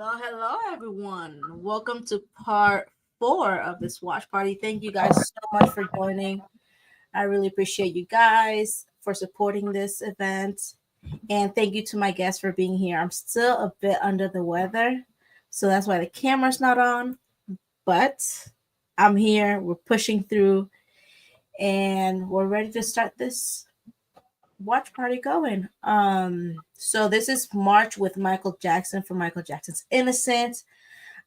Hello, everyone. Welcome to part four of this watch party. Thank you guys so much for joining. I really appreciate you guys for supporting this event. And thank you to my guests for being here. I'm still a bit under the weather, so that's why the camera's not on, but I'm here. We're pushing through and we're ready to start this watch party going. So this is March with Michael Jackson for Michael Jackson's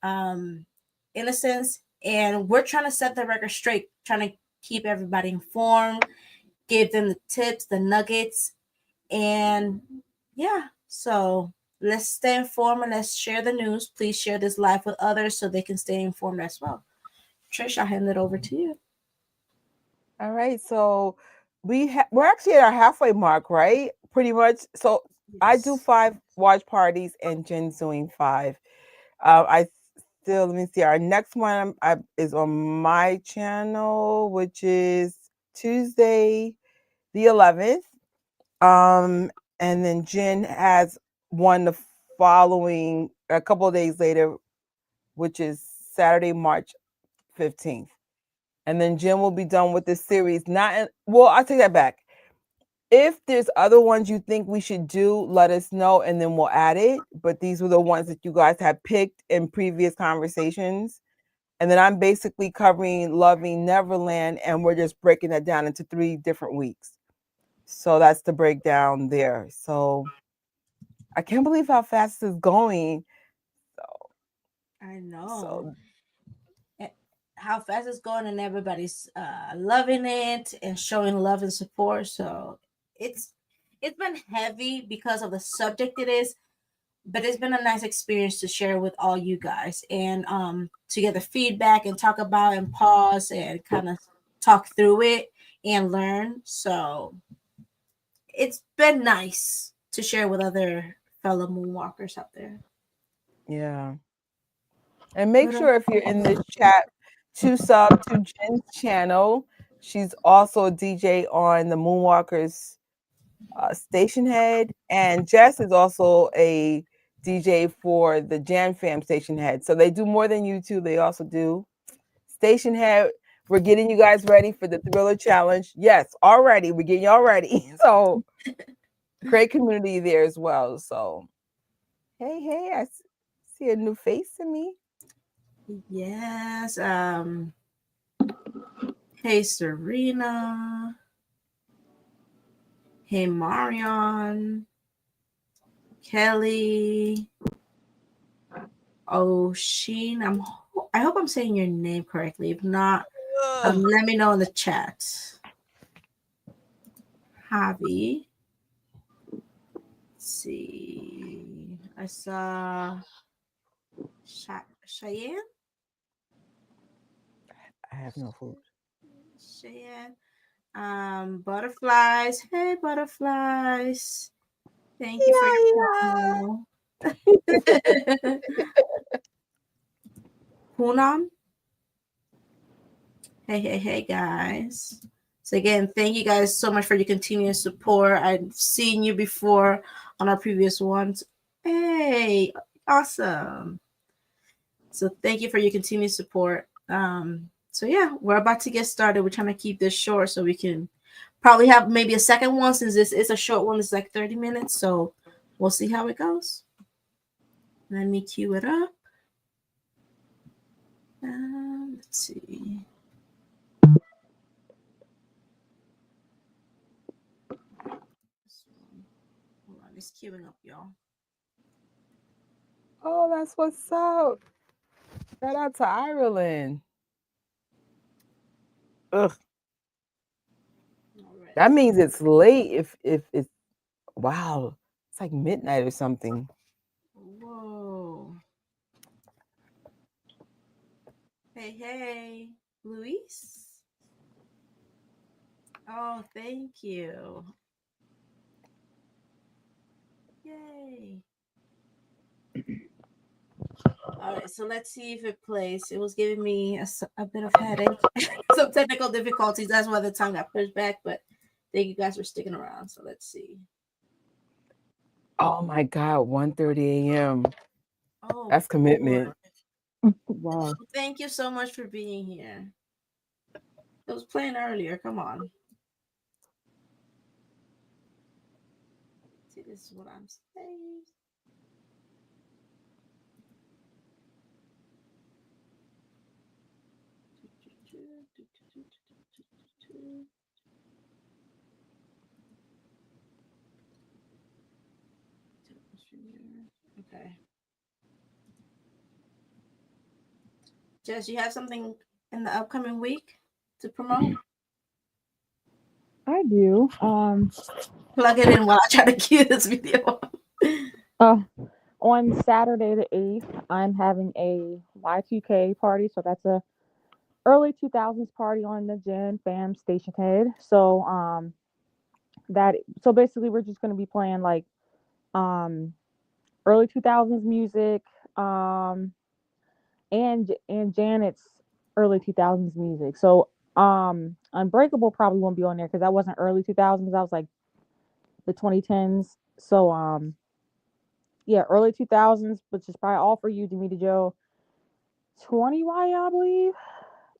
um, Innocence, and we're trying to set the record straight, trying to keep everybody informed, give them the tips, the nuggets, and yeah. So let's stay informed and let's share the news. Please share this live with others so they can stay informed as well. Trish, I'll hand it over to you. All right, so we're actually at our halfway mark, right? Pretty much. So I do Yes. 5 watch parties, and Jen's doing 5. I still let me see. Our next one is on my channel, which is Tuesday the 11th. And then Jen has one the following a couple of days later, which is Saturday, March 15th. And then Jim will be done with this series. Well, I'll take that back. If there's other ones you think we should do, let us know and then we'll add it. But these were the ones that you guys have picked in previous conversations. And then I'm basically covering Loving Neverland, and we're just breaking that down into 3 different weeks. So that's the breakdown there. So I can't believe how fast this is going. I know. So Eh, how fast it's going and everybody's loving it and showing love and support. So it's it's been heavy because of the subject it is, but it's been a nice experience to share with all you guys and to get the feedback and talk about and pause and kind of talk through it and learn. So it's been nice to share with other fellow moonwalkers out there. yeah. And make But sure if you're in this chat to sub to Jen's channel. She's also a DJ on the Moonwalkers station head. And Jess is also a DJ for the Jan Fam station head. So they do more than you two. They also do station head. We're getting you guys ready for the Thriller Challenge. Yes, already. We're getting y'all ready. So great community there as well. So hey, I see a new face in me. yes, hey Serena, hey Marion, Kelly, Oshin. I hope I'm saying your name correctly. If not, let me know in the chat. Javi. Let's see. I saw Cheyenne. I have no food. Cheyenne. Butterflies. Hey, butterflies. Thank you for Yeah, your yeah. promo. Punam. Hey, guys. So again, thank you guys so much for your continuous support. I've seen you before on our previous ones. Hey, awesome. So thank you for your continued support. So yeah, we're about to get started. We're trying to keep this short so we can probably have maybe a second one since this is a short one. It's like 30 minutes. So we'll see how it goes. Let me cue it up. Let's see. Hold on, it's queuing up, y'all. Oh, that's what's up. Shout out to Ireland. Ugh. All right. That means it's late if it's wow. It's like midnight or something. Whoa. Hey, Luis. Oh, thank you. Yay. All right, so let's see if it plays. It was giving me a bit of headache, some technical difficulties. That's why the time got pushed back. But thank you guys for sticking around. So let's see. Oh my God, 1:30 a.m. Oh, That's commitment. Wow. thank you so much for being here. It was playing earlier. Come on. See, this is what I'm saying. Okay. Jess, you have something in the upcoming week to promote? I do. Plug it in while I try to cue this video. Uh, on Saturday the 8th, I'm having a Y2K party. So that's a early 2000s party on the Gen Fam Station Head. So basically we're just gonna be playing like um early 2000s music, and Janet's early 2000s music. So Unbreakable probably won't be on there because that wasn't early 2000s. That was like the 2010s. So yeah, early 2000s, which is probably all for you, Demita Joe. 20Y, I believe,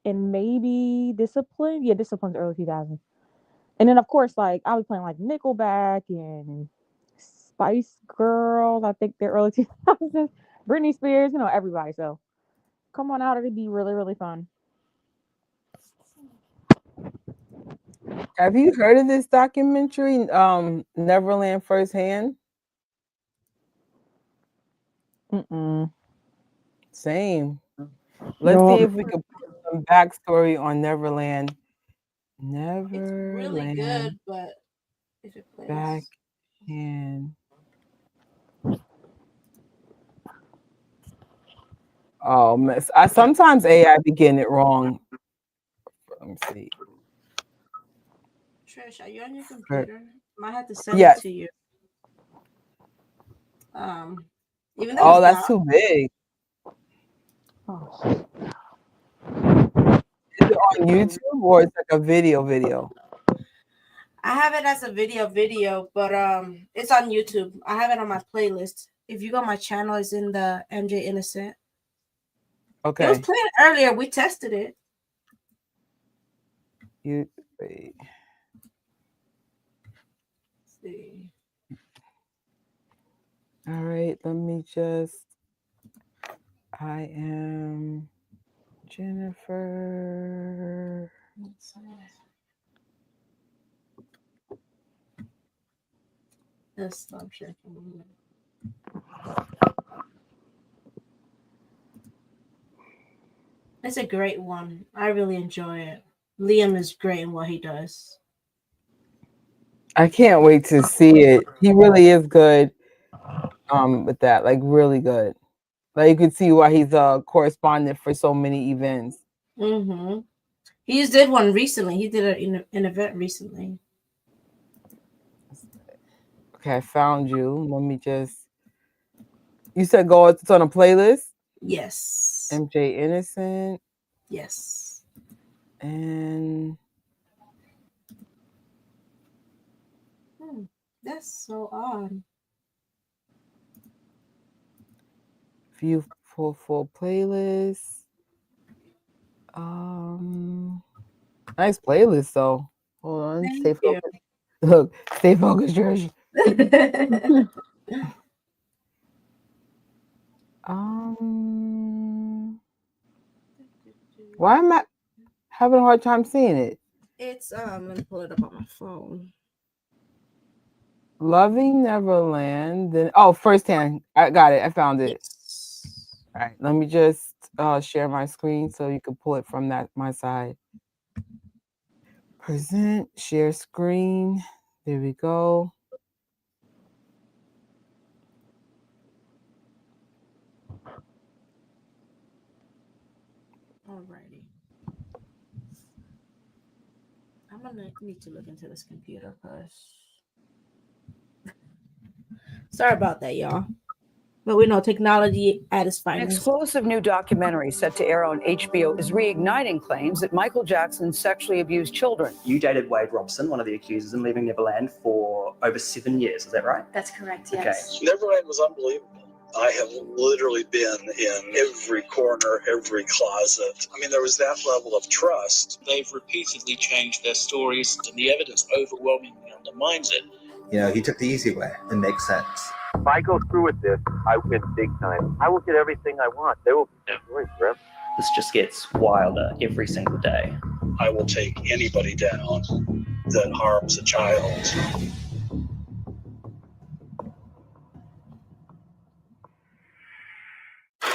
and maybe Discipline. Yeah, Discipline's early 2000s. And then of course, like I was playing like Nickelback and Spice Girls. I think they're early 2000s. Britney Spears, everybody. So come on out. It'll be really, really fun. Have you heard of this documentary, Neverland Firsthand? Mm-mm. Same. Let's No. see if we can put some backstory on Neverland. It's really good, Neverland but if it plays. back in. Oh, miss. Sometimes AI be getting it wrong. Let me see. Trish, are you on your computer? Might have to send Yes. it to you. Even though Oh, it's that's not, too big. Oh, shit. Is it on YouTube or it's like a video? I have it as a video, but it's on YouTube. I have it on my playlist. If you go on my channel, it's in the MJ Innocent. It was Okay. playing earlier. We tested it. You wait. Let's see. All right, let me just. I am Jennifer. Let's stop checking. It's a great one. I really enjoy it. Liam is great in what he does. I can't wait to see it. He really is good. With that, like really good. Like you can see why he's a correspondent for so many events. Mm-hmm. He just did one recently. He did an event recently. Okay, I found you. Let me just. You said go. It's on a playlist. Yes. MJ Innocent Yes. and That's so odd. view full playlist. Nice playlist though. Hold on, Thank stay you. focused. Look, stay focused, George. Why am I having a hard time seeing it? It's let me pull it up on my phone. Loving Neverland. Then Firsthand. I got it. I found it. Yes. All right, let me just share my screen so you can pull it from my side. Present, share screen. There we go. Alrighty. I'm gonna need to look into this computer first. Sorry about that, y'all. But we know technology at its An finest. exclusive new documentary set to air on HBO is reigniting claims that Michael Jackson sexually abused children. You dated Wade Robson, one of the accusers, in Leaving Neverland for over 7 years. Is that right? That's correct, yes. Okay. Neverland was unbelievable. I have literally been in every corner, every closet. I mean, there was that level of trust. They've repeatedly changed their stories, and the evidence overwhelmingly undermines it. You know, he took the easy way. It makes sense. If I go through with this, I win big time. I will get everything I want. They will be destroyed forever. This just gets wilder every single day. I will take anybody down that harms a child.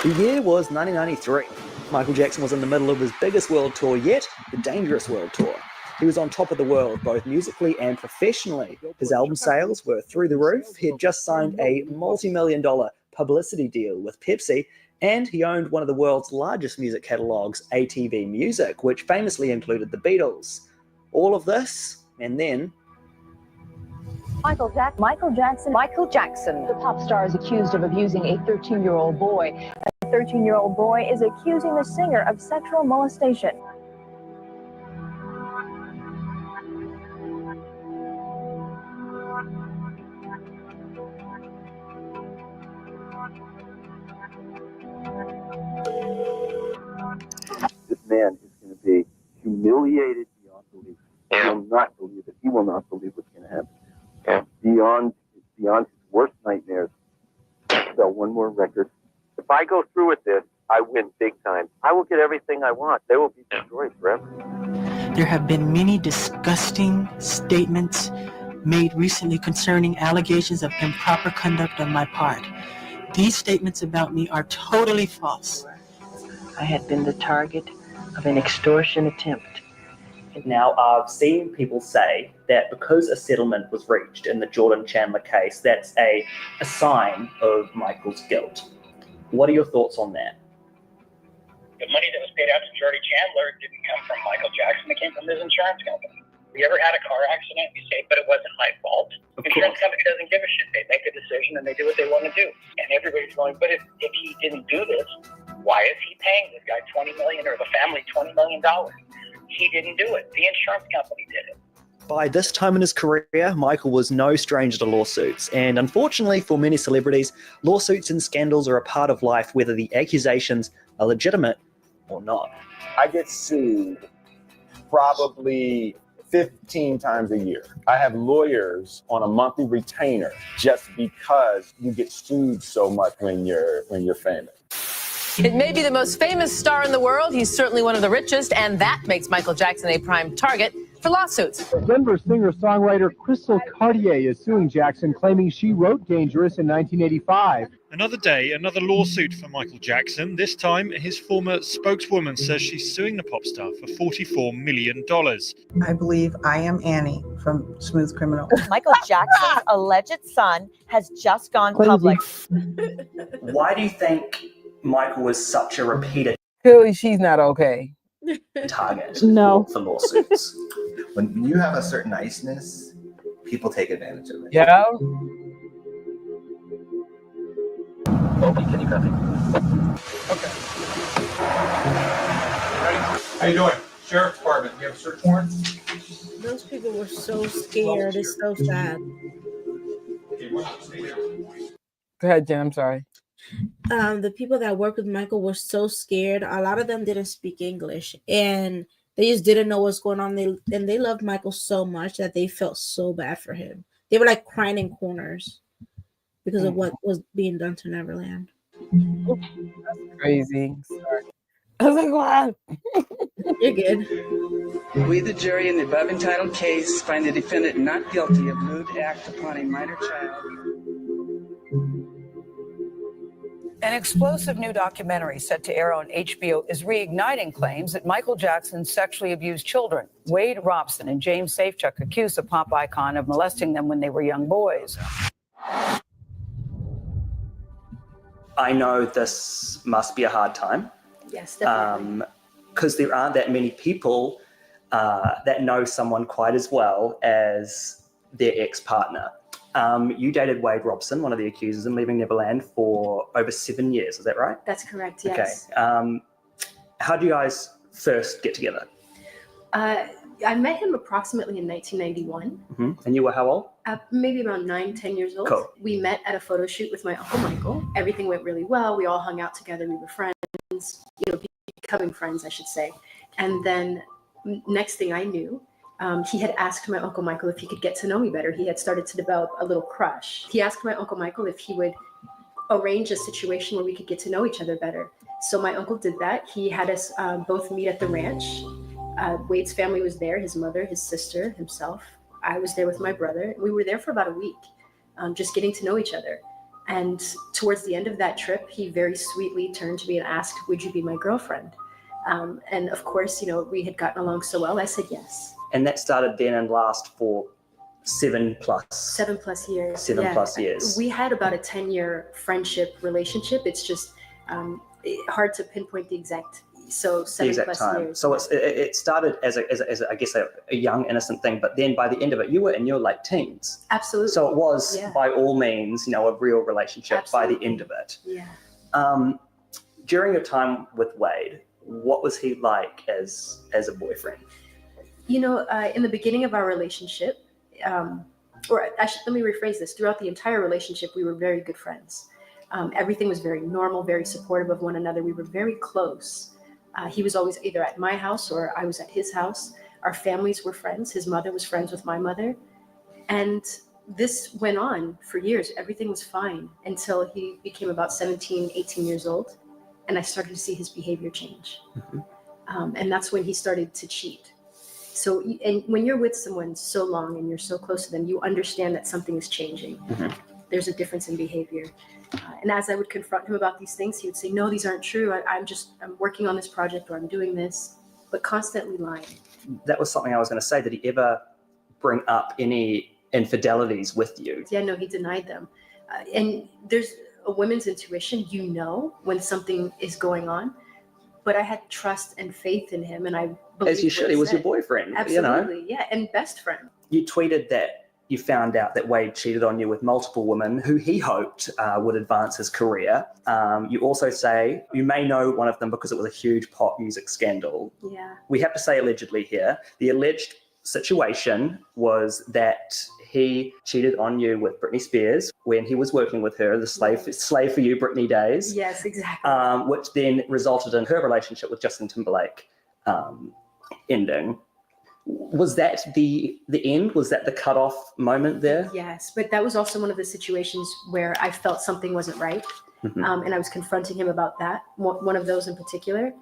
The year was 1993. Michael Jackson was in the middle of his biggest world tour yet, the Dangerous World Tour. He was on top of the world, both musically and professionally. His album sales were through the roof. He had just signed a multi-million-dollar publicity deal with Pepsi, and he owned one of the world's largest music catalogs, ATV Music, which famously included the Beatles. All of this, and then... Michael Jackson. The pop star is accused of abusing a 13-year-old boy. A 13-year-old boy is accusing the singer of sexual molestation. This man is going to be humiliated beyond belief. He will not believe it. He will not believe what's going to happen. Yeah. Beyond his worst nightmares. So one more record. If I go through with this, I win big time. I will get everything I want. They will be destroyed forever. There have been many disgusting statements made recently concerning allegations of improper conduct on my part. These statements about me are totally false. I had been the target of an extortion attempt. Now, I've seen people say that because a settlement was reached in the Jordan Chandler case, that's a sign of Michael's guilt. What are your thoughts on that? The money that was paid out to Jordy Chandler didn't come from Michael Jackson. It came from his insurance company. You ever had a car accident? You say, but it wasn't my fault. Insurance company doesn't give a shit. They make a decision and they do what they want to do. And everybody's going, but if he didn't do this, why is he paying this guy $20 million or the family $20 million? He didn't do it. The insurance company did it. By this time in his career, Michael was no stranger to lawsuits. And unfortunately for many celebrities, lawsuits and scandals are a part of life, whether the accusations are legitimate or not. I get sued probably 15 times a year. I have lawyers on a monthly retainer just because you get sued so much when you're famous. It may be the most famous star in the world. He's certainly one of the richest, and that makes Michael Jackson a prime target for lawsuits. Denver singer-songwriter Crystal Cartier is suing Jackson, claiming she wrote Dangerous in 1985. Another day, another lawsuit for Michael Jackson. This time, his former spokeswoman says she's suing the pop star for $44 million. I believe I Am Annie from Smooth Criminal. Michael Jackson's alleged son has just gone public. Why do you think Michael was such a repeated Clearly, she's not okay. target for lawsuits? When you have a certain niceness, people take advantage of it. Yeah. Bobby, can you copy? Okay. How you doing? Sheriff's Department, you have a search warrant? Those people were so scared. It's so sad. Go ahead, Jen. I'm sorry. The people that work with Michael were so scared. A lot of them didn't speak English, and they just didn't know what's going on. They loved Michael so much that they felt so bad for him. They were like crying in corners because of what was being done to Neverland. That's crazy. Sorry. I was like, wow. You're good. We, the jury, in the above entitled case, find the defendant not guilty of lewd act upon a minor child. An explosive new documentary set to air on HBO is reigniting claims that Michael Jackson sexually abused children. Wade Robson and James Safechuck accused the pop icon of molesting them when they were young boys. I know this must be a hard time. Yes, definitely. Because there aren't that many people that know someone quite as well as their ex-partner. You dated Wade Robson, one of the accusers, in Leaving Neverland for over 7 years. Is that right? That's correct, yes. Okay. How did you guys first get together? I met him approximately in 1991. Mm-hmm. And you were how old? Maybe around 9-10 years old. Cool. We met at a photo shoot with my Uncle Michael. Everything went really well. We all hung out together. We were friends, becoming friends, I should say. And then next thing I knew, he had asked my Uncle Michael if he could get to know me better. He had started to develop a little crush. He asked my Uncle Michael if he would arrange a situation where we could get to know each other better. So my uncle did that. He had us both meet at the ranch. Wade's family was there, his mother, his sister, himself. I was there with my brother. We were there for about a week, just getting to know each other. And towards the end of that trip, he very sweetly turned to me and asked, would you be my girlfriend? And of course, we had gotten along so well, I said yes. And that started then and last for 7+ years. 7+ years. We had about a 10-year friendship relationship. It's just hard to pinpoint the exact. So 7+ years. So it started as I guess a young innocent thing, but then by the end of it, you were in your late teens. Absolutely. So it was by all means, a real relationship. Absolutely. By the end of it. Yeah. During your time with Wade, what was he like as a boyfriend? In the beginning of our relationship, let me rephrase this. Throughout the entire relationship, we were very good friends. Everything was very normal, very supportive of one another. We were very close. He was always either at my house or I was at his house. Our families were friends. His mother was friends with my mother. And this went on for years. Everything was fine until he became about 17, 18 years old. And I started to see his behavior change. Mm-hmm. And that's when he started to cheat. So, and when you're with someone so long and you're so close to them, you understand that something is changing. Mm-hmm. There's a difference in behavior. And as I would confront him about these things, he would say, no, these aren't true. I'm working on this project or I'm doing this, but constantly lying. That was something I was going to say. Did he ever bring up any infidelities with you? Yeah, no, he denied them. And there's a woman's intuition, when something is going on. But I had trust and faith in him, and I believed as you should. He was your boyfriend. Absolutely, yeah, and best friend. You tweeted that you found out that Wade cheated on you with multiple women who he hoped would advance his career. You also say you may know one of them because it was a huge pop music scandal. Yeah. We have to say allegedly here. The alleged situation was that he cheated on you with Britney Spears when he was working with her, the slave for you Britney days. Yes, exactly. Which then resulted in her relationship with Justin Timberlake ending. Was that the end? Was that the cutoff moment there? Yes, but that was also one of the situations where I felt something wasn't right. Mm-hmm. And I was confronting him about that, one of those in particular,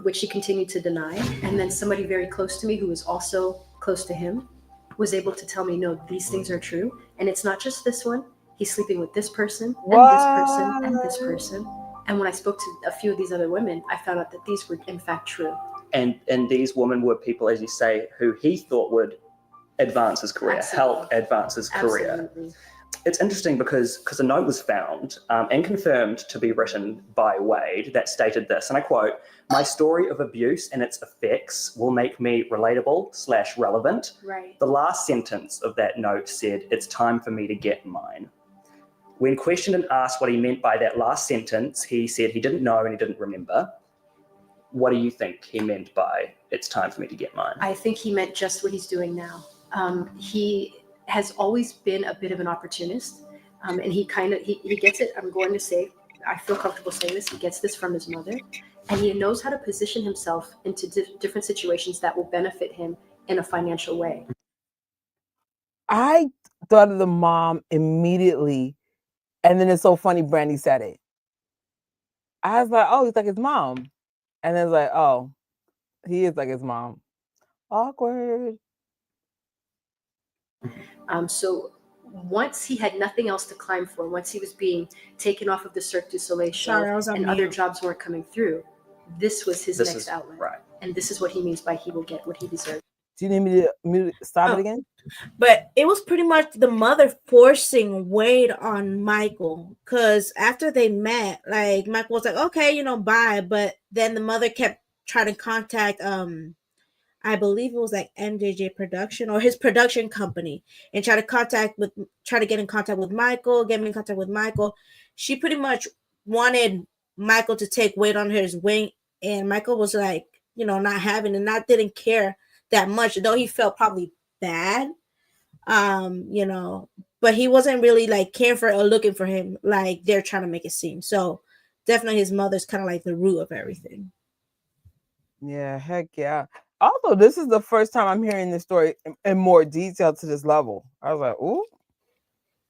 which he continued to deny. And then somebody very close to me who was also close to him was able to tell me, no, these things are true. And it's not just this one. He's sleeping with this person and this person and this person. And when I spoke to a few of these other women, I found out that these were in fact true. And these women were people, as you say, who he thought would advance his career, help advance his career. Absolutely. It's interesting because a note was found and confirmed to be written by Wade that stated this, and I quote, "My story of abuse and its effects will make me relatable/relevant." Right. The last sentence of that note said, "It's time for me to get mine." When questioned and asked what he meant by that last sentence, he said he didn't know and he didn't remember. What do you think he meant by "it's time for me to get mine"? I think he meant just what he's doing now. He has always been a bit of an opportunist, and he gets it. I'm going to say, I feel comfortable saying this. He gets this from his mother, and he knows how to position himself into different situations that will benefit him in a financial way. I thought of the mom immediately, and then it's so funny Brandi said it. I was like, oh, he's like his mom. And then it's like, oh, he is like his mom. Awkward. So once he had nothing else to climb for, once he was being taken off of the Cirque du Soleil show and other jobs weren't coming through, this was his next outlet. Right. And this is what he means by he will get what he deserves. Do you need me to stop it again? But it was pretty much the mother forcing Wade on Michael, because after they met, like Michael was like, okay, bye. But then the mother kept trying to contact, I believe it was like MJJ Production or his production company, and try to get in contact with Michael, get me in contact with Michael. She pretty much wanted Michael to take Wade on his wing, and Michael was like, not having and didn't care that much, though he felt probably bad. You know, but he wasn't really like caring for or looking for him like they're trying to make it seem. So definitely his mother's kind of like the root of everything. Yeah, heck yeah. Also, this is the first time I'm hearing this story in more detail to this level. I was like, ooh.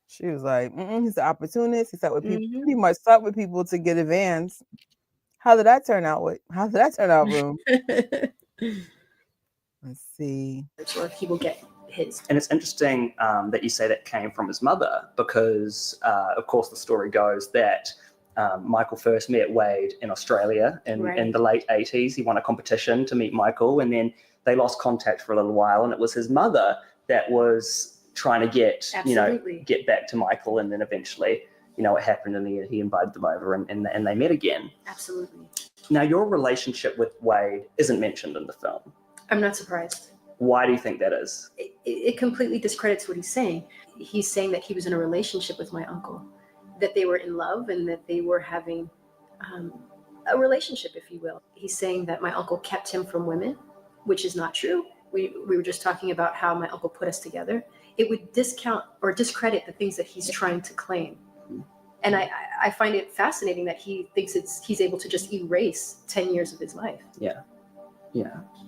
She was like, he's an opportunist. He pretty much slept with people to get advance. How did that turn out? Room? Let's see. Or he will get his. And it's interesting that you say that came from his mother because, of course, the story goes that Michael first met Wade in Australia in the late 80s. He won a competition to meet Michael, and then they lost contact for a little while, and it was his mother that was trying to get back to Michael, and then eventually, it happened, and he invited them over, and they met again. Absolutely. Now, your relationship with Wade isn't mentioned in the film. I'm not surprised. Why do you think that is? It completely discredits what he's saying. He's saying that he was in a relationship with my uncle, that they were in love, and that they were having a relationship, if you will. He's saying that my uncle kept him from women, which is not true. We were just talking about how my uncle put us together. It would discount or discredit the things that he's trying to claim. And I find it fascinating that he thinks he's able to just erase 10 years of his life. Yeah.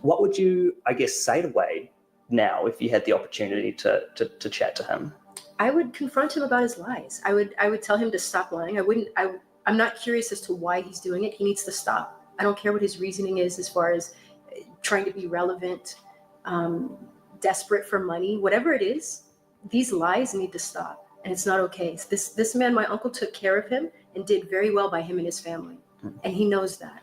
What would you, I guess, say to Wade now if you had the opportunity to chat to him? I would confront him about his lies. I would tell him to stop lying. I'm not curious as to why he's doing it. He needs to stop. I don't care what his reasoning is as far as trying to be relevant, desperate for money, whatever it is. These lies need to stop, and it's not okay. This man, my uncle, took care of him and did very well by him and his family, and he knows that.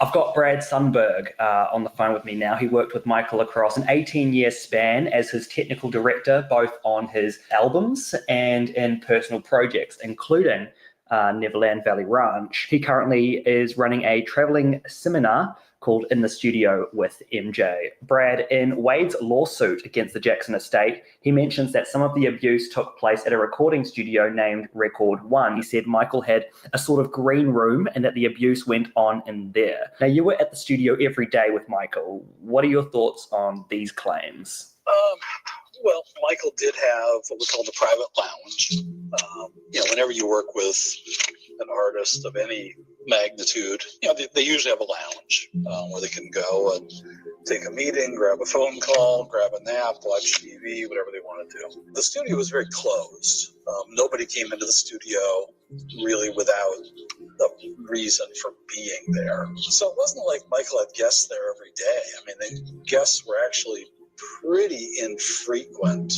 I've got Brad Sundberg on the phone with me now. He worked with Michael across an 18-year span as his technical director, both on his albums and in personal projects, including Neverland Valley Ranch. He currently is running a traveling seminar called In the Studio with MJ. Brad, in Wade's lawsuit against the Jackson estate, he mentions that some of the abuse took place at a recording studio named Record One. He said Michael had a sort of green room and that the abuse went on in there. Now, you were at the studio every day with Michael. What are your thoughts on these claims? Well, Michael did have what we call the private lounge. Whenever you work with an artist of any magnitude, they usually have a lounge where they can go and take a meeting, grab a phone call, grab a nap, watch TV, whatever they want to do. The studio was very closed. Nobody came into the studio really without a reason for being there. So it wasn't like Michael had guests there every day. I mean, the guests were actually pretty infrequent.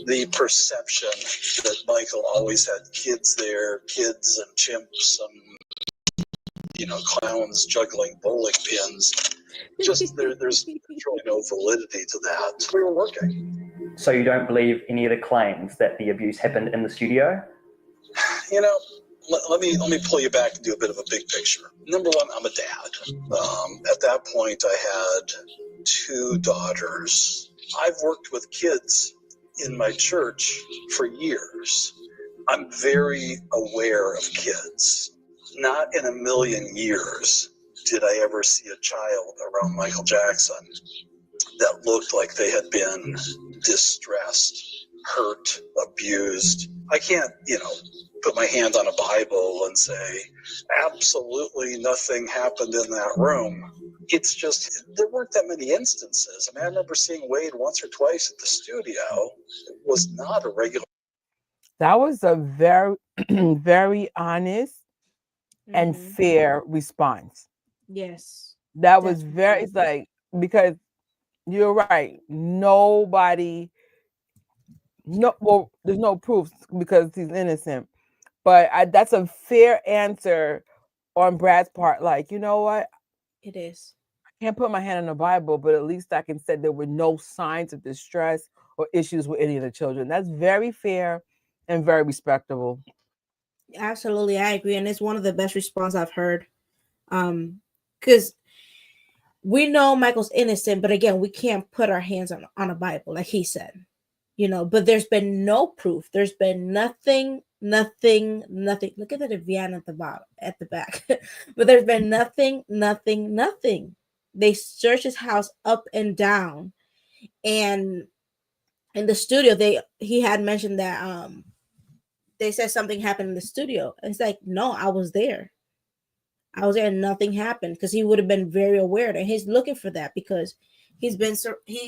The perception that Michael always had kids there, kids and chimps and clowns juggling bowling pins, just there's really no validity to that. We were working. So you don't believe any of the claims that the abuse happened in the studio? Let me pull you back and do a bit of a big picture. Number one, I'm a dad. At that point, I had 2 daughters. I've worked with kids in my church for years. I'm very aware of kids. Not in a million years did I ever see a child around Michael Jackson that looked like they had been distressed, hurt, abused. I can't, put my hand on a Bible and say, absolutely nothing happened in that room. It's just, there weren't that many instances. I remember seeing Wade once or twice at the studio. It was not a regular. That was a very, very honest and fair response. Yes. That was very, it's like, because you're right. There's no proof because he's innocent. But that's a fair answer on Brad's part. Like, you know what? It is. I can't put my hand on the Bible, but at least I can say there were no signs of distress or issues with any of the children. That's very fair and very respectable. Absolutely, I agree. And it's one of the best responses I've heard. Because we know Michael's innocent, but again, we can't put our hands on a Bible, like he said. But there's been no proof. There's been nothing. Look at the Vian at the bottom, at the back. But there's been nothing They searched his house up and down, and in the studio, he had mentioned that they said something happened in the studio. And it's like, no, I was there. I was there and nothing happened, because he would have been very aware, and he's looking for that because he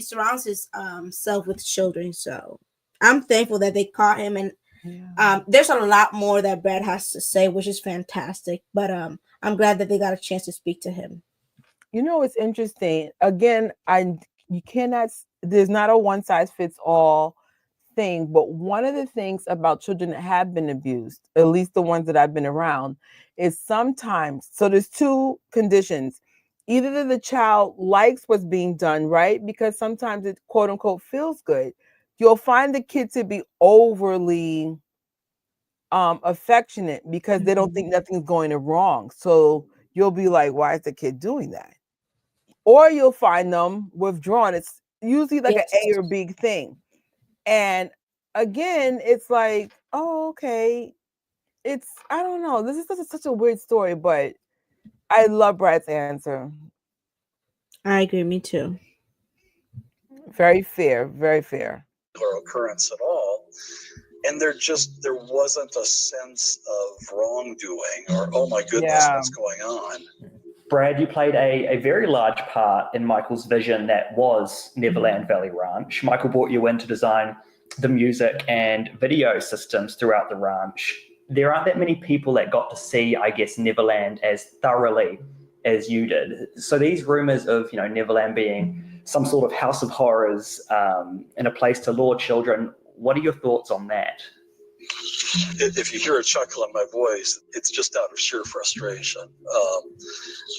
surrounds his self with children. So I'm thankful that they caught him, and there's a lot more that Brad has to say, which is fantastic. But I'm glad that they got a chance to speak to him. You know, it's interesting. Again, there's not a one size fits all thing, but one of the things about children that have been abused, at least the ones that I've been around, is sometimes, so there's two conditions. Either that the child likes what's being done, right? Because sometimes it quote unquote feels good. You'll find the kid to be overly affectionate because they don't think nothing's going wrong. So you'll be like, why is the kid doing that? Or you'll find them withdrawn. It's usually like an A or B thing. And again, it's like, oh, okay. I don't know. This is such a weird story, but I love Brad's answer. I agree, me too. Very fair, very fair. Or occurrence at all. And there wasn't a sense of wrongdoing or, oh my goodness, what's going on? Brad, you played a very large part in Michael's vision that was Neverland Valley Ranch. Michael brought you in to design the music and video systems throughout the ranch. There aren't that many people that got to see, I guess, Neverland as thoroughly as you did. So these rumors of, Neverland being some sort of house of horrors and a place to lure children, what are your thoughts on that? If you hear a chuckle in my voice, it's just out of sheer frustration.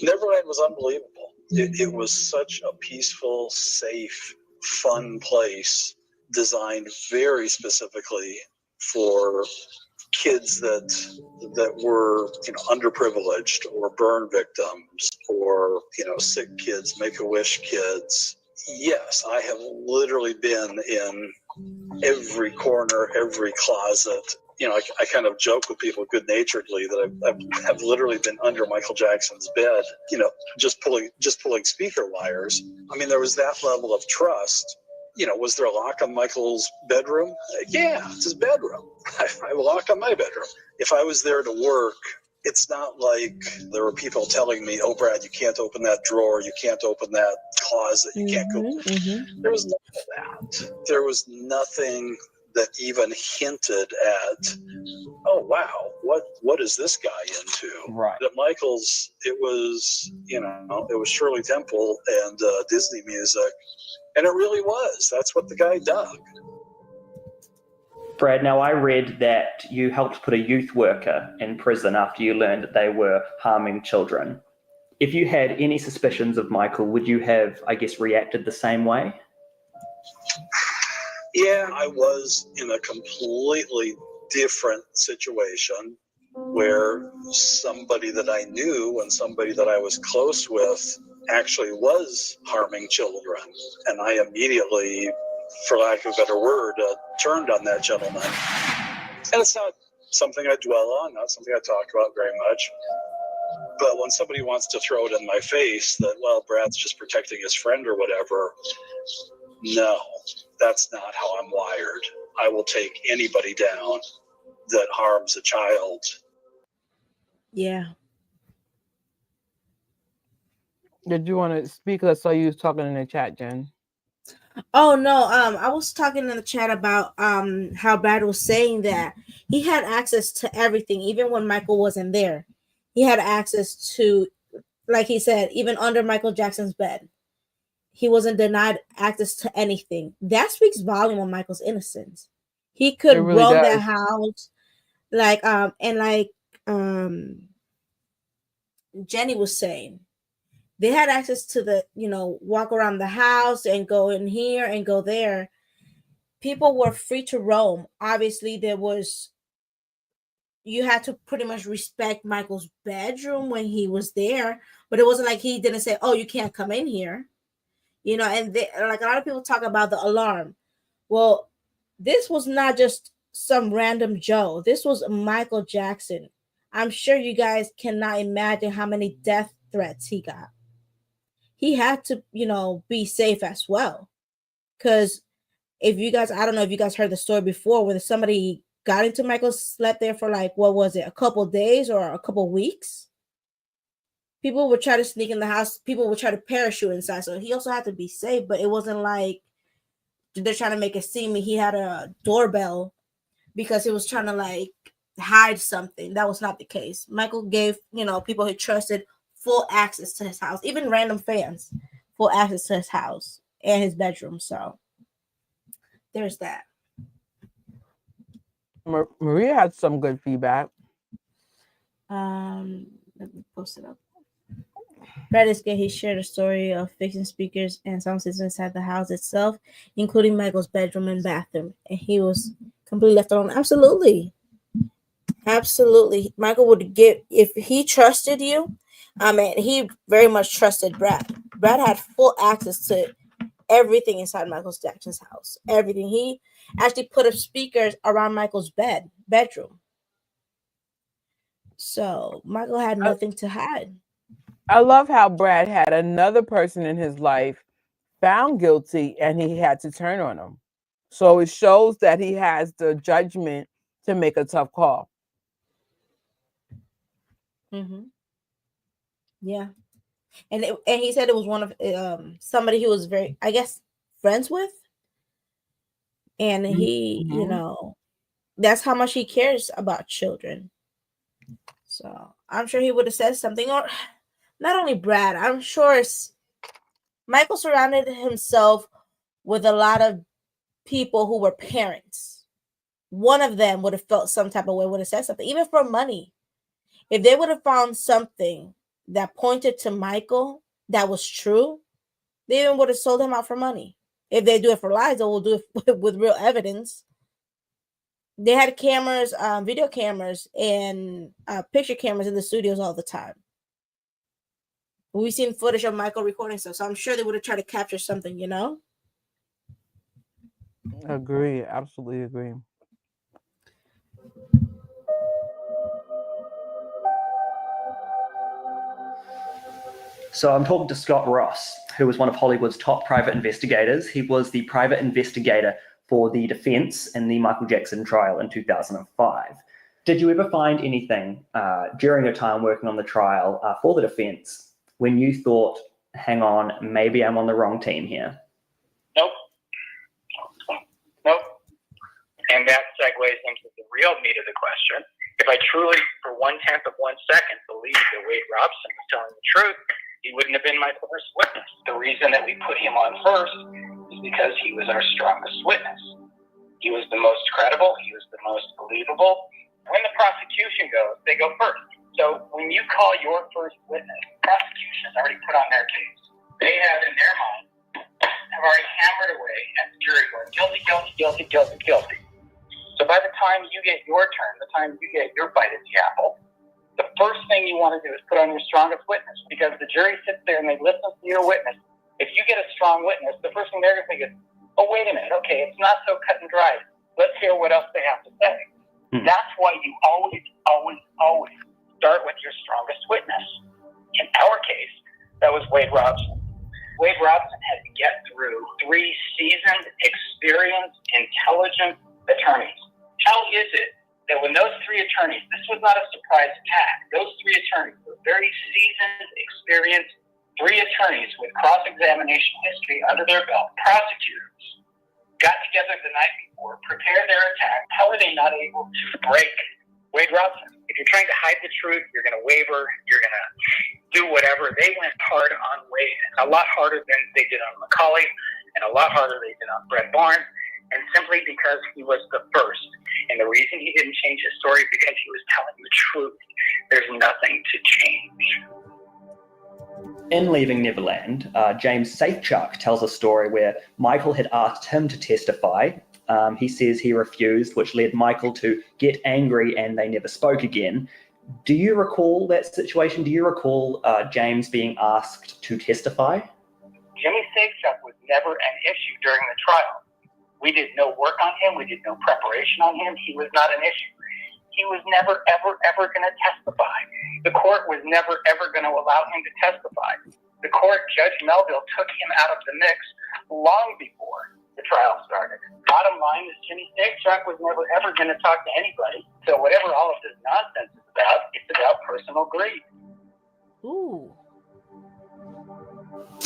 Neverland was unbelievable. It was such a peaceful, safe, fun place designed very specifically for kids that were underprivileged or burn victims or sick kids, Make-A-Wish kids. Yes, I have literally been in every corner, every closet. I kind of joke with people good-naturedly that I've literally been under Michael Jackson's bed, just pulling speaker wires. I mean, there was that level of trust. Was there a lock on Michael's bedroom? Yeah, it's his bedroom. I have a lock on my bedroom. If I was there to work, it's not like there were people telling me, oh, Brad, you can't open that drawer, you can't open that closet, you can't go. There was none of that. There was nothing that even hinted at, oh, wow, what is this guy into? Right. At Michael's, it was Shirley Temple and Disney music, and it really was. That's what the guy dug. Brad, now I read that you helped put a youth worker in prison after you learned that they were harming children. If you had any suspicions of Michael, would you have, I guess, reacted the same way? Yeah, I was in a completely different situation where somebody that I knew and somebody that I was close with actually was harming children. And I immediately, for lack of a better word, turned on that gentleman. And it's not something I dwell on, not something I talk about very much. But when somebody wants to throw it in my face that, well, Brad's just protecting his friend or whatever, no, that's not how I'm wired. I will take anybody down that harms a child. Yeah. Did you want to speak? I saw you was talking in the chat, Jen. Oh no, I was talking in the chat about how Brad was saying that he had access to everything, even when Michael wasn't there. He had access to, like he said, even under Michael Jackson's bed. He wasn't denied access to anything. That speaks volume on Michael's innocence. He could roam that house, Jenny was saying. They had access to the, walk around the house and go in here and go there. People were free to roam. Obviously, you had to pretty much respect Michael's bedroom when he was there, but it wasn't like he didn't say, oh, you can't come in here. And like a lot of people talk about the alarm. Well, this was not just some random Joe. This was Michael Jackson. I'm sure you guys cannot imagine how many death threats he got. he had to, you know, be safe as well. Because if you guys, I don't know if you guys heard the story before, where somebody got into Michael, slept there for like, what was it, a couple days or a couple weeks? People would try to sneak in the house. People would try to parachute inside. So he also had to be safe, but it wasn't like they're trying to make it seem he had a doorbell because he was trying to like hide something. That was not the case. Michael gave, you know, people he trusted full access to his house, even random fans, full access to his house and his bedroom. So there's that. Maria had some good feedback. Let me post it up. Brad is good. He shared a story of fixing speakers and sound systems inside the house itself, including Michael's bedroom and bathroom. And he was completely left alone. Absolutely. Absolutely. Michael would get, if he trusted you, I mean, he very much trusted Brad. Brad had full access to everything inside Michael Jackson's house. Everything. He actually put up speakers around Michael's bedroom. So Michael had nothing to hide. I love how Brad had another person in his life found guilty and he had to turn on him. So it shows that he has the judgment to make a tough call. Mm-hmm. Yeah. And he said it was one of somebody he was very, I guess, friends with. And he, you know, that's how much he cares about children. So I'm sure he would have said something. Or not only Brad, I'm sure Michael surrounded himself with a lot of people who were parents. One of them would have felt some type of way, would have said something, even for money. If they would have found something that pointed to Michael that was true, they even would have sold him out for money. If they do it for lies, they will do it with real evidence. They had cameras, video cameras, and picture cameras in the studios all the time. We've seen footage of Michael recording stuff, so I'm sure they would have tried to capture something, you know? Agree. Absolutely agree. So I'm talking to Scott Ross, who was one of Hollywood's top private investigators. He was the private investigator for the defense in the Michael Jackson trial in 2005. Did you ever find anything during your time working on the trial for the defense when you thought, hang on, maybe I'm on the wrong team here? Nope. And that segues into the real meat of the question. If I truly, for 1/10 of 1 second, believed that Wade Robson was telling the truth, he wouldn't have been my first witness. The reason that we put him on first is because he was our strongest witness. He was the most credible. He was the most believable. When the prosecution goes, they go first. So when you call your first witness, the prosecution has already put on their case. They have in their mind, have already hammered away at the jury going, guilty, guilty, guilty, guilty, guilty. So by the time you get your turn, the time you get your bite at the apple, the first thing you want to do is put on your strongest witness, because the jury sits there and they listen to your witness. If you get a strong witness, the first thing they're going to think is, oh, wait a minute, okay, it's not so cut and dry. Let's hear what else they have to say. That's why you always, always, always start with your strongest witness. In our case, that was Wade Robson. Wade Robson had to get through 3 seasoned, experienced, intelligent attorneys. How is it that when those 3 attorneys, this was not a surprise attack, those 3 attorneys were very seasoned, experienced, 3 attorneys with cross-examination history under their belt, prosecutors, got together the night before, prepared their attack. How are they not able to break Wade Robson? If you're trying to hide the truth, you're going to waver, you're going to do whatever. They went hard on Wade, a lot harder than they did on Macaulay, and a lot harder than they did on Brett Barnes. And simply because he was the first. And the reason he didn't change his story is because he was telling the truth. There's nothing to change. In Leaving Neverland, James Safechuck tells a story where Michael had asked him to testify. He says he refused, which led Michael to get angry and they never spoke again. Do you recall that situation? Do you recall James being asked to testify? Jimmy Safechuck was never an issue during the trial. We did no work on him. We did no preparation on him. He was not an issue. He was never, ever, ever going to testify. The court was never, ever going to allow him to testify. The court, Judge Melville took him out of the mix long before the trial started. Bottom line is Jimmy Safechuck was never ever going to talk to anybody. So whatever all of this nonsense is about, it's about personal greed. Ooh.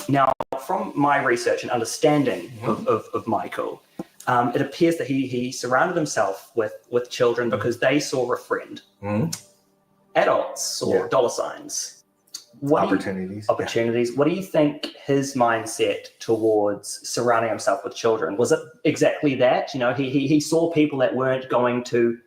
Now, from my research and understanding of Michael, it appears that he surrounded himself with children because they saw a friend. Adults saw dollar signs. Opportunities. Opportunities. What do you think his mindset towards surrounding himself with children? Was it exactly that? You know, he saw people that weren't going to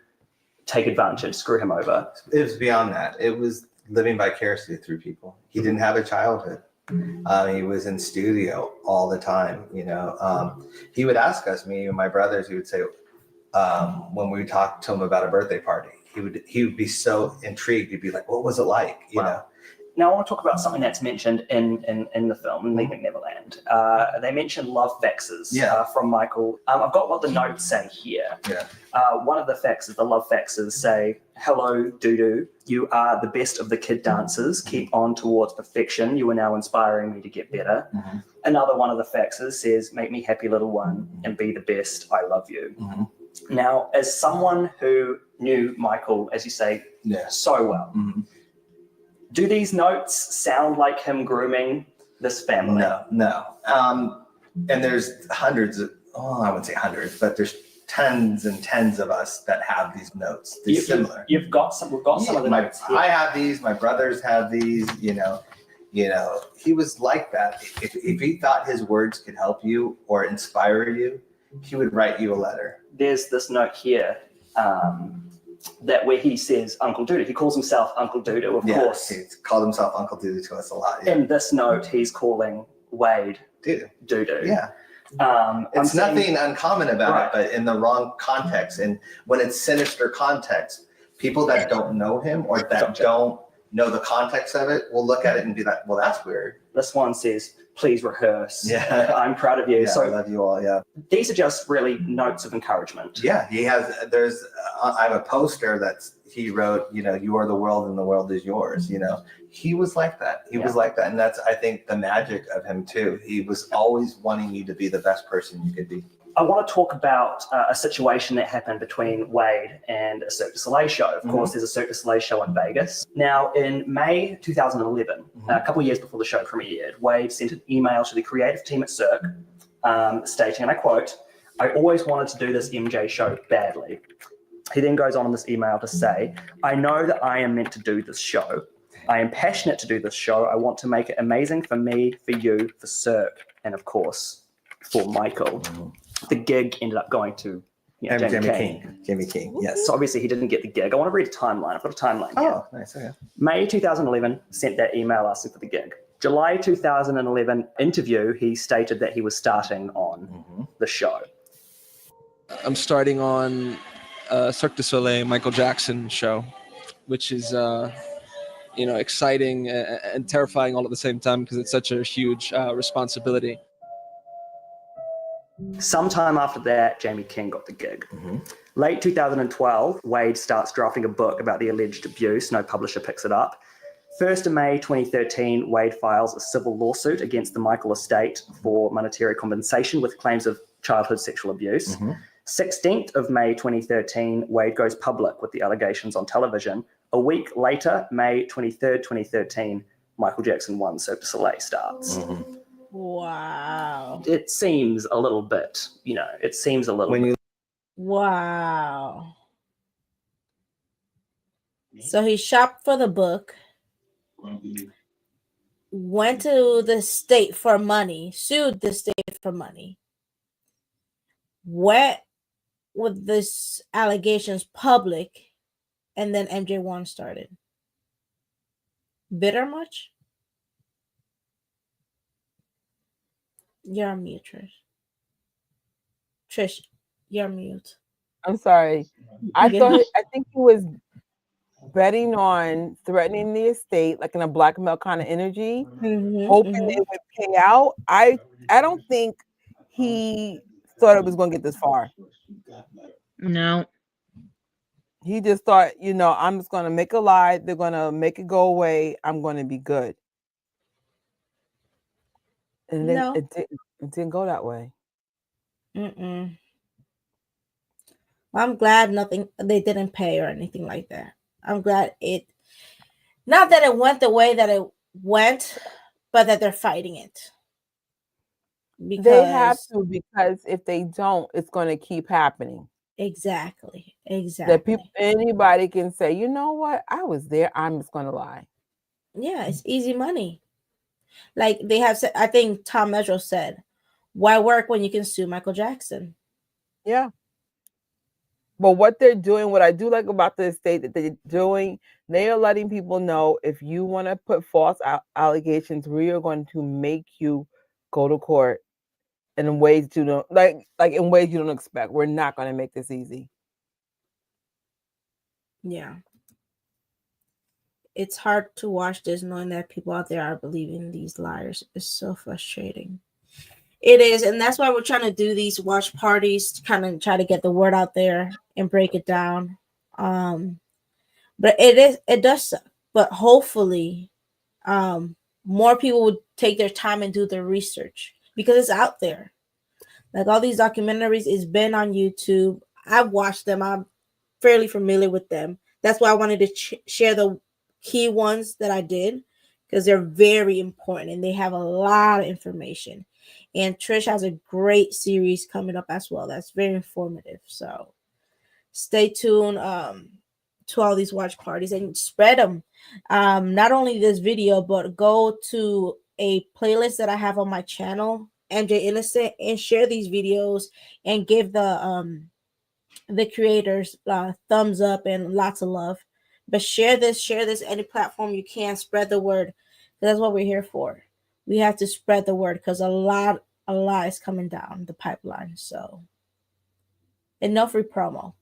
take advantage, screw him over. It was beyond that. It was living vicariously through people. He didn't have a childhood. He was in studio all the time. You know, he would ask us, me and my brothers, he would say, when we talked to him about a birthday party, he would be so intrigued. He'd be like, "What was it like?" You know. Now I want to talk about something that's mentioned in the film, Leaving Neverland. They mention love faxes from Michael. I've got what the notes say here. One of the faxes, the love faxes, say, "Hello, Doodoo. You are the best of the kid dancers. Keep on towards perfection. You are now inspiring me to get better." Another one of the faxes says, "Make me happy, little one, and be the best. I love you." Now, as someone who knew Michael, as you say, so well, do these notes sound like him grooming this family? No. And there's hundreds of, I wouldn't say hundreds, but there's tens and tens of us that have these notes. They're similar. We've got some of the notes here. I have these, my brothers have these, you know, he was like that. If he thought his words could help you or inspire you, he would write you a letter. There's this note here that where he says Uncle Doodoo. He calls himself Uncle Doodoo, of course. He's called himself Uncle Doodoo to us a lot. In this note, he's calling Wade Doodoo. Yeah. It's nothing uncommon about it, but in the wrong context. And when it's sinister context, people that don't know him or that don't know the context of it will look at it and be like, well, that's weird. This one says, "Please rehearse. Yeah. I'm proud of you." Yeah, so I love you all. Yeah. These are just really notes of encouragement. Yeah. He has, I have a poster that's, he wrote, you know, "You are the world and the world is yours." You know, he was like that. He was like that. And that's, I think, the magic of him too. He was always wanting you to be the best person you could be. I want to talk about a situation that happened between Wade and a Cirque du Soleil show. Of course, there's a Cirque du Soleil show in Vegas. Now, in May 2011, a couple of years before the show premiered, Wade sent an email to the creative team at Cirque stating, and I quote, "I always wanted to do this MJ show badly." He then goes on in this email to say, "I know that I am meant to do this show. I am passionate to do this show. I want to make it amazing for me, for you, for Cirque, and of course, for Michael." The gig ended up going to Jimmy King, yes. So obviously he didn't get the gig. I want to read a timeline. I've got a timeline here. Oh, nice. Okay. May 2011, sent that email asking for the gig. July 2011 interview, he stated that he was starting on the show. I'm starting on Cirque du Soleil Michael Jackson show, which is exciting and terrifying all at the same time because it's such a huge responsibility. Sometime after that, Jamie King got the gig. Late 2012, Wade starts drafting a book about the alleged abuse. No publisher picks it up. 1st of May 2013, Wade files a civil lawsuit against the Michael estate for monetary compensation with claims of childhood sexual abuse. 16th of May 2013, Wade goes public with the allegations on television. A week later, May 23rd, 2013, Michael Jackson 1 Cirque du Soleil starts. Wow. It seems a little bit, it seems a little bit. Wow. So he shopped for the book, went to the state for money, sued the state for money, went with this allegations public, and then MJ1 started. Bitter much? You're on mute, Trish. Trish, you're on mute. I'm sorry. I think he was betting on threatening the estate, like in a blackmail kind of energy, hoping they would pay out. I don't think he thought it was going to get this far. No. He just thought, I'm just going to make a lie. They're going to make it go away. I'm going to be good. And then it didn't go that way. Mm-mm. I'm glad they didn't pay or anything like that. I'm glad not that it went the way that it went, but that they're fighting it. Because they have to, because if they don't, it's going to keep happening. Exactly. That anybody can say, you know what, I was there, I'm just going to lie. Yeah, it's easy money. Like they have said, I think Tom Meadows said, why work when you can sue Michael Jackson? Yeah. But what they're doing, what I do like about the estate that they're doing, they are letting people know, if you want to put false allegations, we are going to make you go to court in ways you don't like in ways you don't expect. We're not going to make this easy. Yeah. It's hard to watch this knowing that people out there are believing these liars. It's so frustrating. It is, and that's why we're trying to do these watch parties to kind of try to get the word out there and break it down. But it does suck. But hopefully, more people would take their time and do their research because it's out there. Like all these documentaries, it's been on YouTube. I've watched them. I'm fairly familiar with them. That's why I wanted to share the key ones that I did, because they're very important and they have a lot of information. And Trish has a great series coming up as well. That's very informative. So stay tuned to all these watch parties and spread them. Not only this video, but go to a playlist that I have on my channel, MJ Innocent, and share these videos and give the creators thumbs up and lots of love. But share this any platform you can. Spread the word. That's what we're here for. We have to spread the word because a lot is coming down the pipeline. So enough free promo.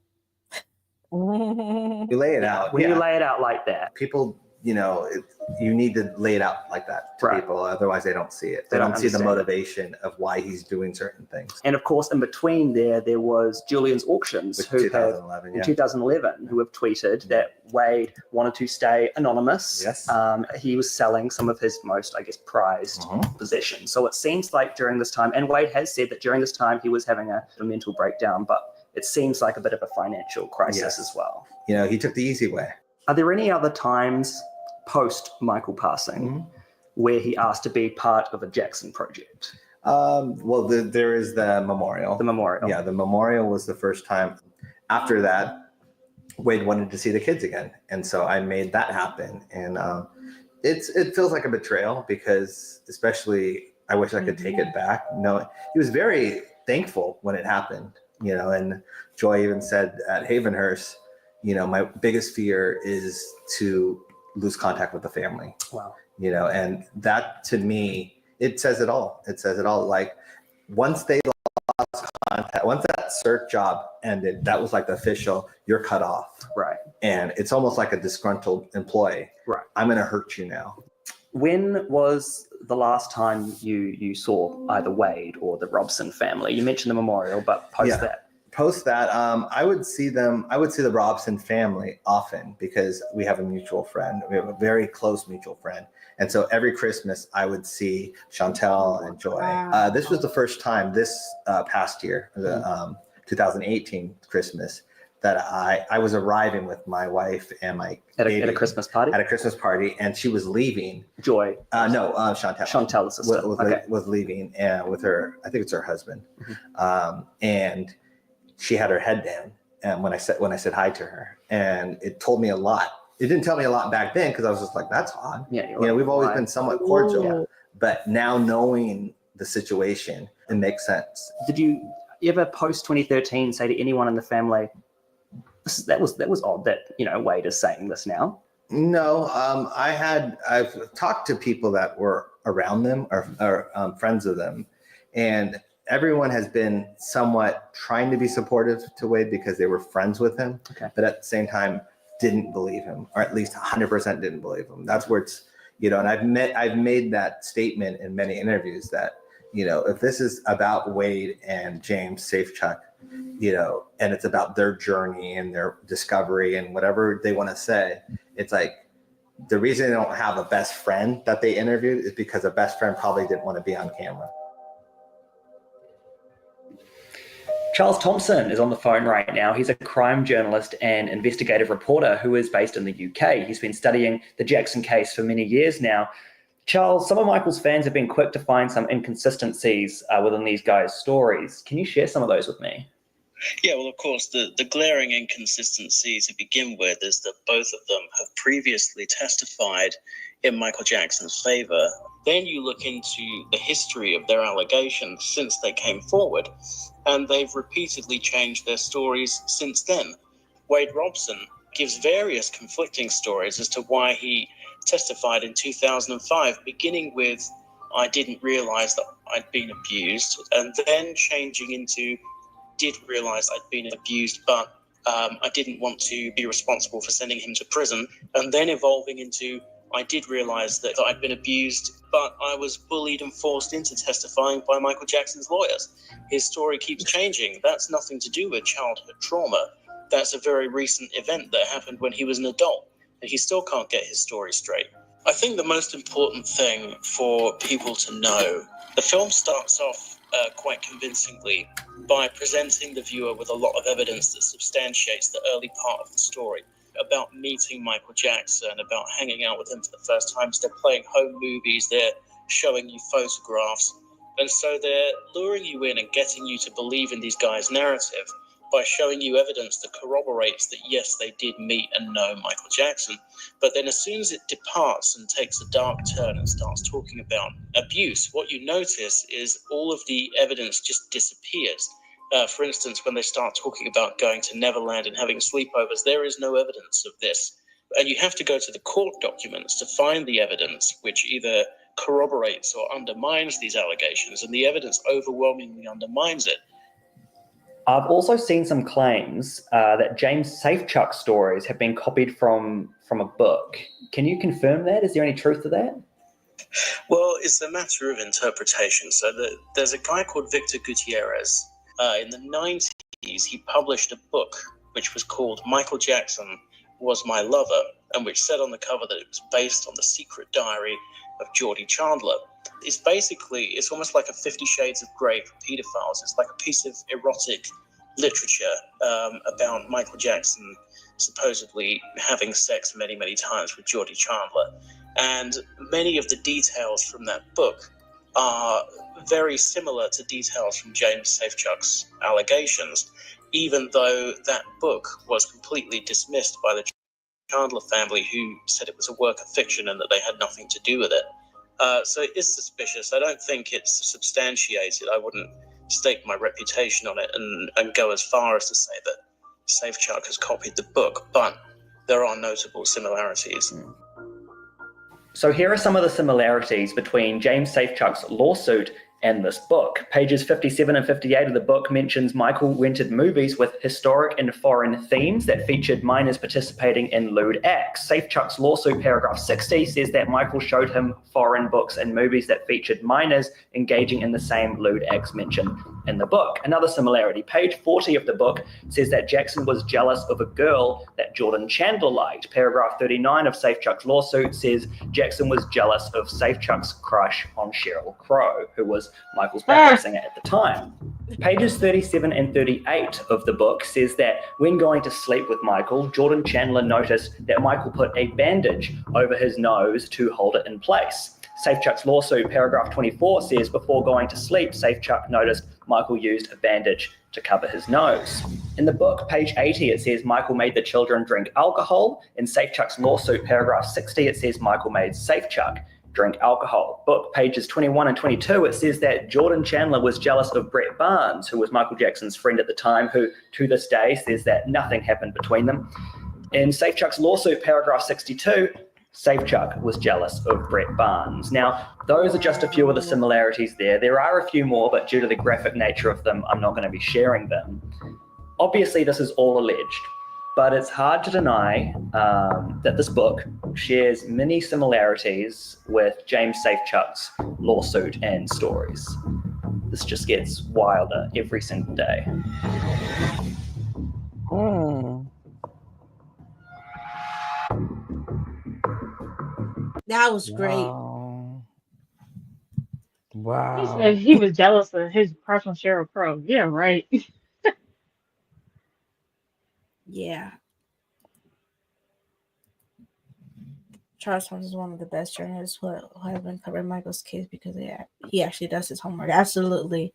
You lay it out. When you lay it out like that, people, you need to lay it out like that to people. Otherwise, they don't see it. They don't see the motivation of why he's doing certain things. And of course, in between there was Julian's Auctions, in 2011, who have tweeted that Wade wanted to stay anonymous. Yes. He was selling some of his most, prized possessions. So it seems like during this time, and Wade has said that during this time he was having a mental breakdown, but it seems like a bit of a financial crisis as well. He took the easy way. Are there any other times post Michael passing where he asked to be part of a Jackson project? Well, there is the memorial. The memorial. Yeah, the memorial was the first time. After that, Wade wanted to see the kids again. And so I made that happen. And it feels like a betrayal because especially I wish I could take it back. No, he was very thankful when it happened. And Joy even said at Havenhurst, my biggest fear is to lose contact with the family. Wow. And that to me, it says it all. It says it all. Like once they lost contact, once that search job ended, that was like the official, you're cut off. Right. And it's almost like a disgruntled employee. Right. I'm going to hurt you now. When was the last time you saw either Wade or the Robson family? You mentioned the memorial, but post that. I would see the Robson family often because we have a mutual friend. We have a very close mutual friend. And so every Christmas I would see Chantel and Joy. Wow. This was the first time this past year, 2018 Christmas, that I was arriving with my wife and my baby at a Christmas party? At a Christmas party, and she was leaving. Joy? No, Chantel. Chantel, the sister. Was leaving with her, I think it's her husband. And she had her head down. And when I said hi to her, and it told me a lot. It didn't tell me a lot back then because I was just like, that's odd. Yeah, we've always been somewhat cordial. Ooh. But now knowing the situation, it makes sense. Did you ever post 2013 say to anyone in the family, that was odd that Wade is saying this now? No, I've talked to people that were around them or friends of them, and everyone has been somewhat trying to be supportive to Wade because they were friends with him, but at the same time didn't believe him, or at least 100% didn't believe him. That's where it's, and I've made that statement in many interviews that, if this is about Wade and James Safechuck, and it's about their journey and their discovery and whatever they want to say, it's like, The reason they don't have a best friend that they interviewed is because a best friend probably didn't want to be on camera. Charles Thompson is on the phone right now. He's a crime journalist and investigative reporter who is based in the UK. He's been studying the Jackson case for many years now. Charles, some of Michael's fans have been quick to find some inconsistencies within these guys' stories. Can you share some of those with me? Yeah, well, of course, the glaring inconsistencies to begin with is that both of them have previously testified in Michael Jackson's favor. Then you look into the history of their allegations since they came forward, and they've repeatedly changed their stories since then. Wade Robson gives various conflicting stories as to why he testified in 2005, beginning with, "I didn't realize that I'd been abused," and then changing into, "Did realize I'd been abused, but I didn't want to be responsible for sending him to prison," and then evolving into, "I did realize that I'd been abused, but I was bullied and forced into testifying by Michael Jackson's lawyers." His story keeps changing. That's nothing to do with childhood trauma. That's a very recent event that happened when he was an adult, and he still can't get his story straight. I think the most important thing for people to know, the film starts off quite convincingly by presenting the viewer with a lot of evidence that substantiates the early part of the story about meeting Michael Jackson, about hanging out with him for the first time. So they're playing home movies, they're showing you photographs, and so they're luring you in and getting you to believe in these guys' narrative by showing you evidence that corroborates that, yes, they did meet and know Michael Jackson. But then as soon as it departs and takes a dark turn and starts talking about abuse, what you notice is all of the evidence just disappears. For instance, when they start talking about going to Neverland and having sleepovers, there is no evidence of this. And you have to go to the court documents to find the evidence which either corroborates or undermines these allegations, and the evidence overwhelmingly undermines it. I've also seen some claims that James Safechuck's stories have been copied from a book. Can you confirm that? Is there any truth to that? Well, it's a matter of interpretation. So there's a guy called Victor Gutierrez. In the 90s, he published a book which was called Michael Jackson Was My Lover, and which said on the cover that it was based on the secret diary of Geordie Chandler. It's almost like a 50 Shades of Grey for pedophiles. It's like a piece of erotic literature about Michael Jackson supposedly having sex many, many times with Geordie Chandler. And many of the details from that book are very similar to details from James Safechuck's allegations, even though that book was completely dismissed by the Chandler family, who said it was a work of fiction and that they had nothing to do with it. So it is suspicious. I don't think it's substantiated. I wouldn't stake my reputation on it and go as far as to say that Safechuck has copied the book, but there are notable similarities. So here are some of the similarities between James Safechuck's lawsuit and this book. Pages 57 and 58 of the book mentions Michael rented movies with historic and foreign themes that featured minors participating in lewd acts. Safechuck's lawsuit, paragraph 60, says that Michael showed him foreign books and movies that featured minors engaging in the same lewd acts mentioned in the book. Another similarity, page 40 of the book says that Jackson was jealous of a girl that Jordan Chandler liked. Paragraph 39 of Safechuck's lawsuit says Jackson was jealous of Safechuck's crush on Sheryl Crow, who was Michael's backup singer at the time. Pages 37 and 38 of the book says that when going to sleep with Michael, Jordan Chandler noticed that Michael put a bandage over his nose to hold it in place. Safechuck's lawsuit, paragraph 24, says before going to sleep, Safechuck noticed Michael used a bandage to cover his nose. In the book, page 80, it says Michael made the children drink alcohol. In Safechuck's lawsuit, paragraph 60, it says Michael made Safechuck drink alcohol. Book pages 21 and 22, it says that Jordan Chandler was jealous of Brett Barnes, who was Michael Jackson's friend at the time, who to this day says that nothing happened between them. In Safechuck's lawsuit, paragraph 62, Safechuck was jealous of Brett Barnes. Now, those are just a few of the similarities there. There are a few more, but due to the graphic nature of them, I'm not going to be sharing them. Obviously, this is all alleged, but it's hard to deny that this book shares many similarities with James Safechuck's lawsuit and stories. This just gets wilder every single day. That was great. Wow. He Wow. said he was jealous of his crush on Sheryl Crow. Yeah, right. Yeah. Charles Holmes is one of the best journalists who have been covering Michael's case because he actually does his homework. Absolutely.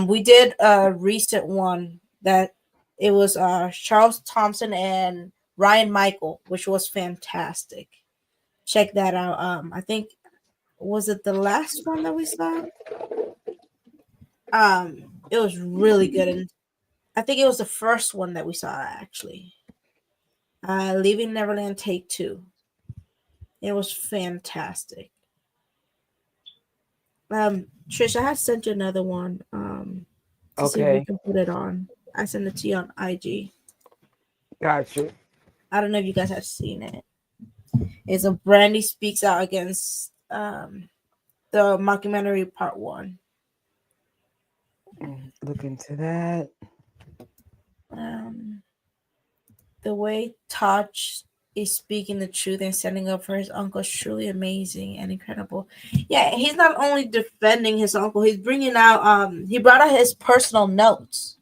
We did a recent one that it was Charles Thompson and Ryan Michael, which was fantastic. Check that out. I think was it the last one that we saw? It was really good, and I think it was the first one that we saw actually. Leaving Neverland Take 2. It was fantastic. Trish, I had sent you another one. To see if we can put it on. I sent it to you on IG. Gotcha. I don't know if you guys have seen it. It's a Brandi speaks out against the mockumentary part 1. Look into that. The way Taj is speaking the truth and standing up for his uncle is truly amazing and incredible. Yeah, he's not only defending his uncle, he's bringing out he brought out his personal notes,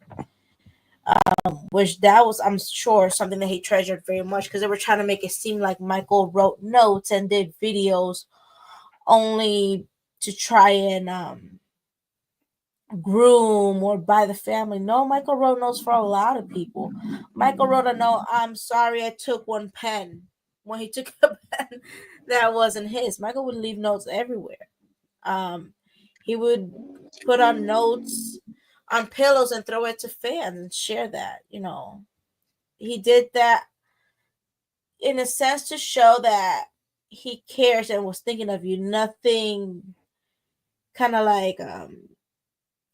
which that was, I'm sure, something that he treasured very much, because they were trying to make it seem like Michael wrote notes and did videos only to try and groom or buy the family. No, Michael wrote notes for a lot of people. Michael wrote a note, I'm sorry I took one pen. When he took a pen that wasn't his, Michael would leave notes everywhere. He would put on notes on pillows and throw it to fans and share that. He did that in a sense to show that he cares and was thinking of you. Nothing kind of like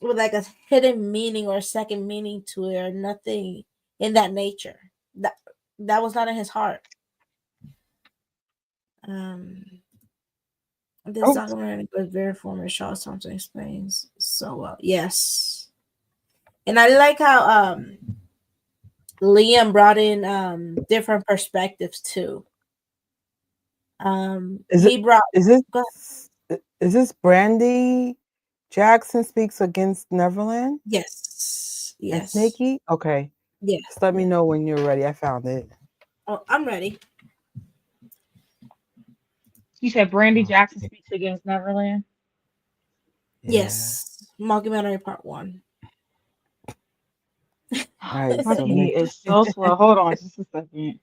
with like a hidden meaning or a second meaning to it, or nothing in that nature. That was not in his heart. This documentary was very informative. Charles Thompson explains so well. Yes. And I like how Liam brought in different perspectives too. Is this Brandi Jackson speaks against Neverland? Yes. It's Nikki? Okay. Yes. Just let me know when you're ready. I found it. Oh, I'm ready. You said Brandi Jackson speaks against Neverland? Yes. Mockumentary part 1. Right, My TV is so slow. Hold on just a second.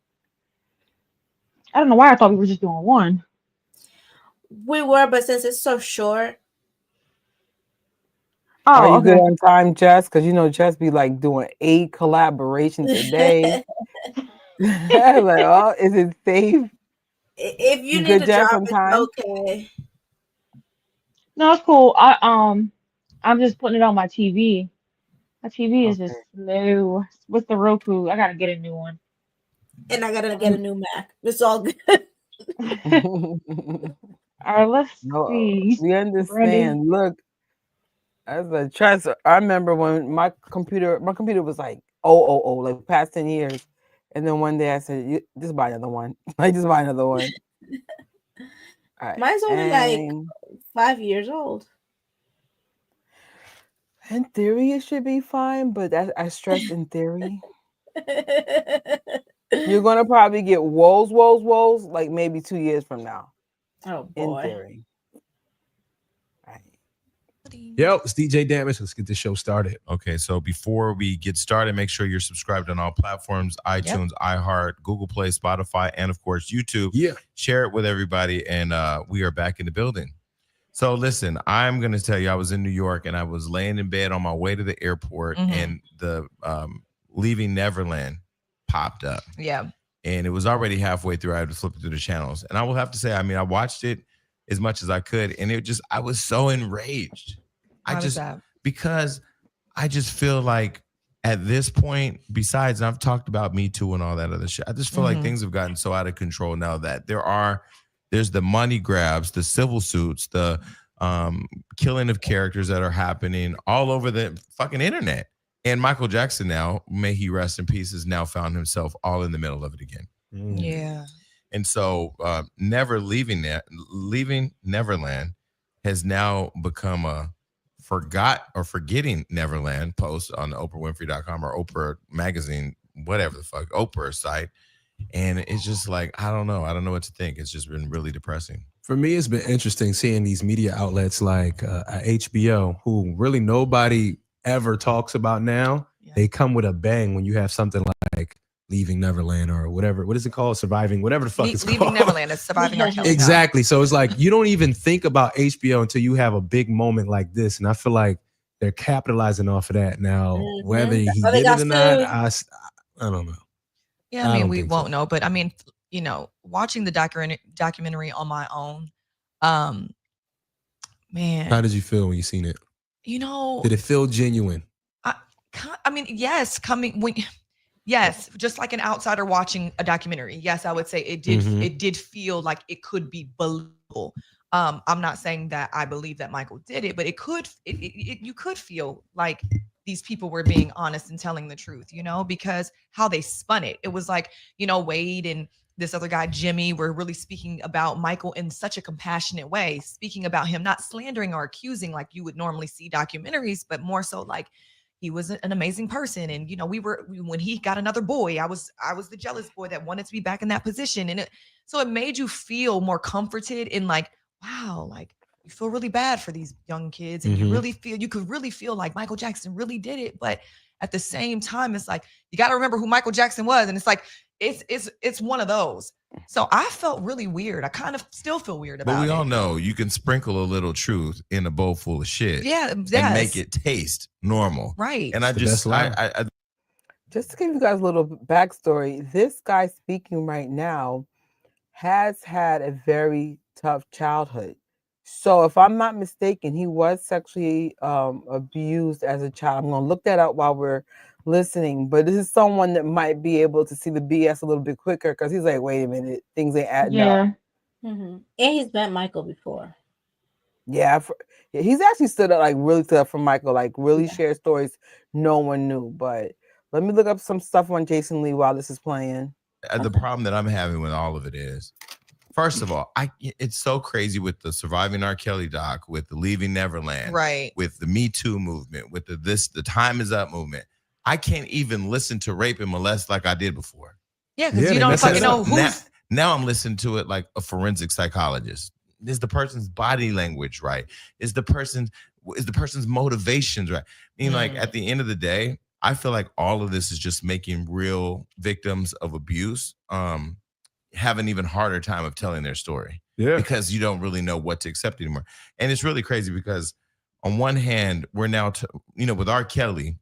I don't know why I thought we were just doing one. We were, but since it's so short. Are you good on time, Jess? Because Jess be like doing 8 collaborations a day. Like, oh, is it safe? If you need good, to Jess, drop on it, time? okay. No, it's cool. I'm just putting it on my TV. My TV is just slow. With the Roku, I gotta get a new one. And I gotta get a new Mac. It's all good. All right, let's see. We understand. Look, as a trust, I remember when my computer was like, like past 10 years. And then one day I said, just buy another one. Just buy another one. All right. Mine's only like 5 years old. In theory, it should be fine, but I stress in theory. You're gonna probably get woes, like maybe 2 years from now. Oh boy. In theory. Yo, it's DJ Damage. Let's get this show started. Okay, so before we get started, make sure you're subscribed on all platforms: iTunes, iHeart, Google Play, Spotify, and of course YouTube. Yeah, share it with everybody, and we are back in the building. So listen, I'm gonna tell you, I was in New York and I was laying in bed on my way to the airport, and the Leaving Neverland popped up. Yeah, and it was already halfway through. I had to flip through the channels, and I will have to say, I mean, I watched it as much as I could, and I was so enraged. Because I just feel like at this point, besides, and I've talked about Me Too and all that other shit, I just feel like things have gotten so out of control now that there's the money grabs, the civil suits, the killing of characters that are happening all over the fucking internet. And Michael Jackson now, may he rest in peace, has now found himself all in the middle of it again. Yeah. And so leaving Neverland has now become a forgetting Neverland post on the OprahWinfrey.com or Oprah magazine, whatever the fuck, Oprah site. And it's just like, I don't know what to think. It's just been really depressing. For me, it's been interesting seeing these media outlets like HBO, who really nobody ever talks about now. Yeah. They come with a bang when you have something like Leaving Neverland or whatever. What is it called? Surviving, whatever the fuck it's called. Leaving Neverland is Surviving Our Kelly. Exactly. So it's like, you don't even think about HBO until you have a big moment like this. And I feel like they're capitalizing off of that now. Mm-hmm. Whether he did it or not, I don't know. Yeah, I mean, we won't know. But I mean, you know, watching the documentary on my own, man. How did you feel when you seen it? You know, did it feel genuine? I mean, yes, just like an outsider watching a documentary. Yes, I would say it did. Mm-hmm. It did feel like it could be believable. I'm not saying that I believe that Michael did it, but it could. You could feel like these people were being honest and telling the truth, you know, because how they spun it. It was like, you know, Wade and this other guy, Jimmy, were really speaking about Michael in such a compassionate way, speaking about him, not slandering or accusing like you would normally see documentaries, but more so like he was an amazing person. And, you know, when he got another boy, I was the jealous boy that wanted to be back in that position. And so it made you feel more comforted in like, wow, like you feel really bad for these young kids and mm-hmm. you could really feel like Michael Jackson really did it. But at the same time, it's like, you got to remember who Michael Jackson was. And it's like, it's one of those. So I felt really weird. I kind of still feel weird about it. But we all know you can sprinkle a little truth in a bowl full of shit. Yeah. And make it taste normal. Right. And I just to give you guys a little backstory, this guy speaking right now has had a very tough childhood. So if I'm not mistaken, he was sexually abused as a child. I'm going to look that up while we're listening, but this is someone that might be able to see the BS a little bit quicker because he's like, wait a minute, things ain't adding up. Mm-hmm. And he's met Michael before. Yeah, he's actually stood up for Michael, like really shared stories no one knew. But let me look up some stuff on Jason Lee while this is playing. The problem that I'm having with all of it is, first of all, it's so crazy with the Surviving R. Kelly doc, with the Leaving Neverland, right? With the Me Too movement, with the Time Is Up movement. I can't even listen to Rape and Molest like I did before. Yeah, because you don't fucking know who's. Now I'm listening to it like a forensic psychologist. Is the person's body language right? Is the person's motivations right? I mean, like at the end of the day, I feel like all of this is just making real victims of abuse have an even harder time of telling their story. Yeah. Because you don't really know what to accept anymore. And it's really crazy because on one hand, we're now, with R. Kelly,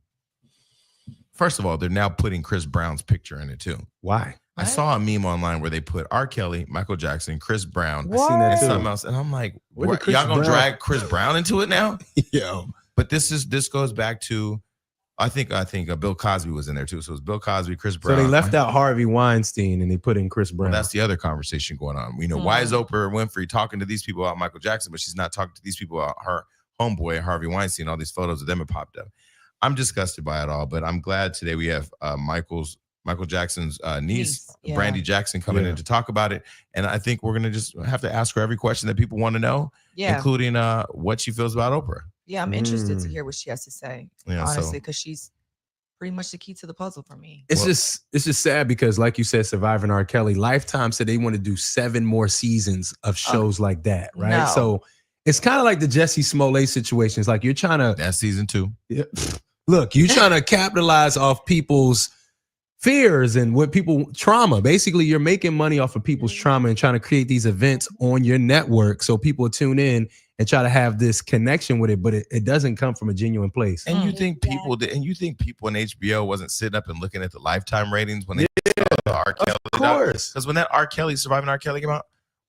first of all, they're now putting Chris Brown's picture in it too. Why? I saw a meme online where they put R. Kelly, Michael Jackson, Chris Brown, I seen that and too. something else. And I'm like, y'all gonna drag Chris Brown into it now? Yeah. But this goes back to, I think Bill Cosby was in there too. So it was Bill Cosby, Chris Brown. So they left out Harvey Weinstein and they put in Chris Brown. Well, that's the other conversation going on. Why is Oprah Winfrey talking to these people about Michael Jackson, but she's not talking to these people about her homeboy, Harvey Weinstein? All these photos of them have popped up. I'm disgusted by it all, but I'm glad today we have Michael Jackson's niece, Brandi Jackson, coming in to talk about it. And I think we're going to just have to ask her every question that people want to know, including what she feels about Oprah. Yeah, I'm interested to hear what she has to say, honestly, because she's pretty much the key to the puzzle for me. It's just sad because, like you said, Surviving R. Kelly, Lifetime said they want to do 7 more seasons of shows like that, right? No. So it's kind of like the Jussie Smollett situation. It's like you're trying to... That's season 2. Yeah. Look, you're trying to capitalize off people's fears and what trauma. Basically, you're making money off of people's trauma and trying to create these events on your network so people tune in and try to have this connection with it, but it doesn't come from a genuine place. And you think people in HBO wasn't sitting up and looking at the Lifetime ratings when they saw the R. Kelly? Of course. Because when that Surviving R. Kelly came out,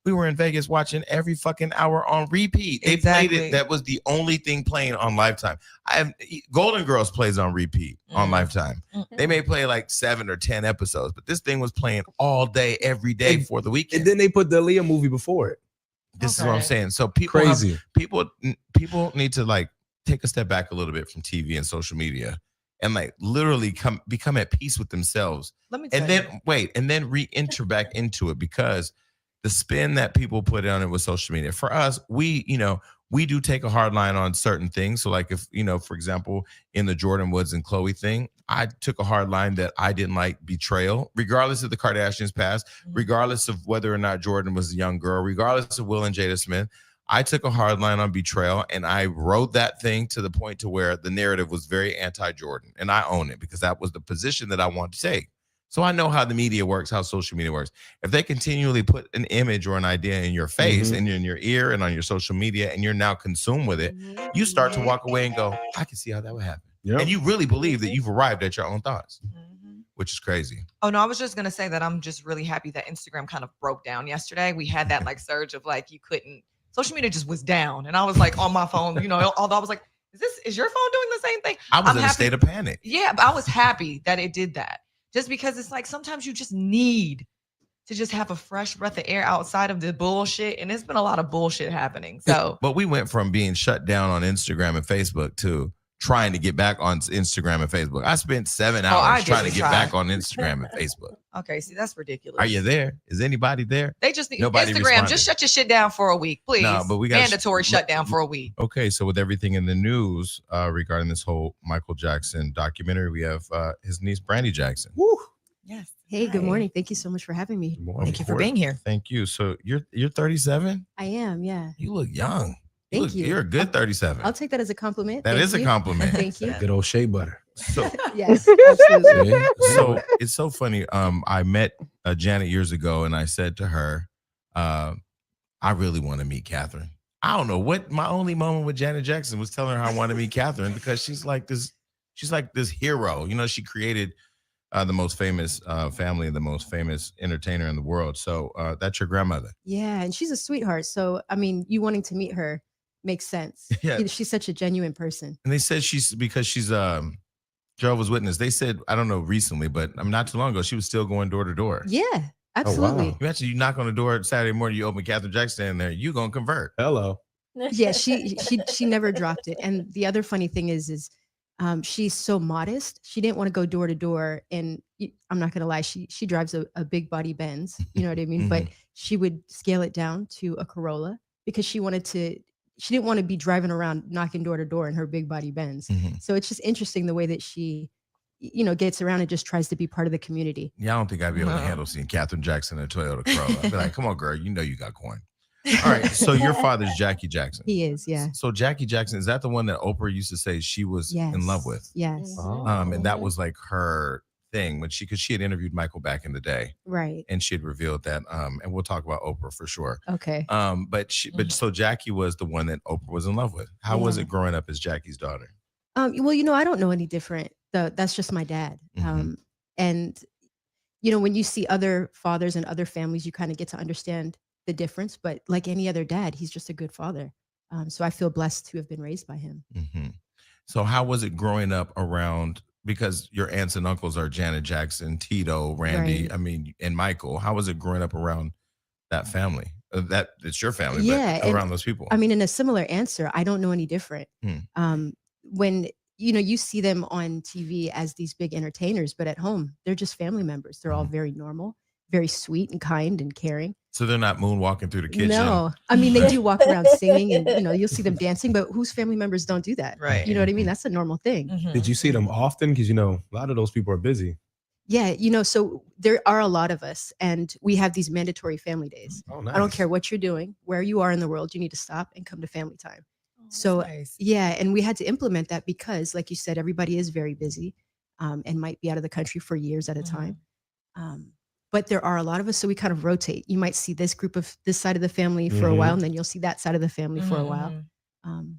we were in Vegas watching every fucking hour on repeat. They played it. That was the only thing playing on Lifetime. Golden Girls plays on repeat on Lifetime. Mm-hmm. They may play like 7 or 10 episodes, but this thing was playing all day, every day for the weekend. And then they put the Aaliyah movie before it. This is what I'm saying. So people need to like take a step back a little bit from TV and social media and like literally become at peace with themselves. Let me and tell then wait, and then re-enter back into it, because the spin that people put on it with social media. For us, we do take a hard line on certain things. So like if, for example, in the Jordan Woods and Chloe thing, I took a hard line that I didn't like betrayal, regardless of the Kardashians' past, regardless of whether or not Jordan was a young girl, regardless of Will and Jada Smith. I took a hard line on betrayal, and I wrote that thing to the point to where the narrative was very anti-Jordan, and I own it because that was the position that I wanted to take. So I know how the media works, how social media works. If they continually put an image or an idea in your face and in your ear and on your social media, and you're now consumed with it, you start to walk away and go, I can see how that would happen. Yep. And you really believe that you've arrived at your own thoughts, which is crazy. Oh, no, I was just going to say that I'm just really happy that Instagram kind of broke down yesterday. We had that like surge of like, you couldn't, social media just was down. And I was like on my phone, although I was like, is your phone doing the same thing? I was in a state of panic. Yeah, but I was happy that it did that. Just because it's like sometimes you just need to just have a fresh breath of air outside of the bullshit. And there's been a lot of bullshit happening. So, but we went from being shut down on Instagram and Facebook to trying to get back on Instagram and Facebook. I spent 7 hours trying to get back on Instagram and Facebook. Okay, see, that's ridiculous. Are you there? Is anybody there? They just need Nobody Instagram. responded. Just shut your shit down for a week, please. No, but we got mandatory shutdown for a week. Okay, so with everything in the news regarding this whole Michael Jackson documentary, we have his niece Brandi Jackson. Woo. Yes. Hey, good morning. Thank you so much for having me. Thank you for being here. Thank you. So you're 37? I am, yeah. You look young. Thank you. You're a good 37. I'll take that as a compliment. That is a compliment. Thank you. Good old shea butter. So yes, absolutely. So it's so funny. I met Janet years ago, and I said to her, I really want to meet Catherine. I don't know what my only moment with Janet Jackson was telling her I want to meet Catherine, because she's like this hero. She created the most famous family, the most famous entertainer in the world. So that's your grandmother. Yeah, and she's a sweetheart. So, I mean, you wanting to meet her makes sense. Yeah. She's such a genuine person. And they said because she's Jehovah's Witness. They said, I don't know recently, but not too long ago, she was still going door to door. Yeah, absolutely. Oh, wow. Imagine you knock on the door Saturday morning, you open Catherine Jackson in there, you gonna convert. Hello. Yeah, she never dropped it. And the other funny thing is she's so modest. She didn't want to go door to door. And I'm not going to lie, she drives a big body Benz, you know what I mean? But she would scale it down to a Corolla because she didn't want to be driving around knocking door to door in her big body Benz. So it's just interesting the way that she, gets around and just tries to be part of the community. Yeah, I don't think I'd be able to handle seeing Catherine Jackson in a Toyota Corolla. I'd be like, come on, girl, you got coin. All right, so your father's Jackie Jackson. He is, yeah. So Jackie Jackson, is that the one that Oprah used to say she was in love with? Yes. And that was like her thing because she had interviewed Michael back in the day, right? And she had revealed that. And we'll talk about Oprah for sure. Okay. But so Jackie was the one that Oprah was in love with. How was it growing up as Jackie's daughter? Well, I don't know any different. That's just my dad. And when you see other fathers and other families, you kind of get to understand the difference. But like any other dad, he's just a good father. So I feel blessed to have been raised by him. So how was it growing up around, because your aunts and uncles are Janet Jackson, Tito, Randy, Right. And Michael? How was it growing up around that family? That it's your family, Yeah, but around and those people. in a similar answer, I don't know any different. When you see them on TV as these big entertainers, but at home, they're just family members. They're all very normal, very sweet and kind and caring. So they're not moonwalking through the kitchen. No, they do walk around singing, and you'll see them dancing, but whose family members don't do that? Right. You know what I mean? That's a normal thing. Did you see them often? Because a lot of those people are busy. Yeah, so there are a lot of us, and we have these mandatory family days. Oh, nice. I don't care what you're doing, where you are in the world, you need to stop and come to family time. So nice. yeah, and we had to implement that because, like you said, everybody is very busy and might be out of the country for years at a time. But there are a lot of us, so we kind of rotate. You might see this group of this side of the family for a while, and then you'll see that side of the family for a while.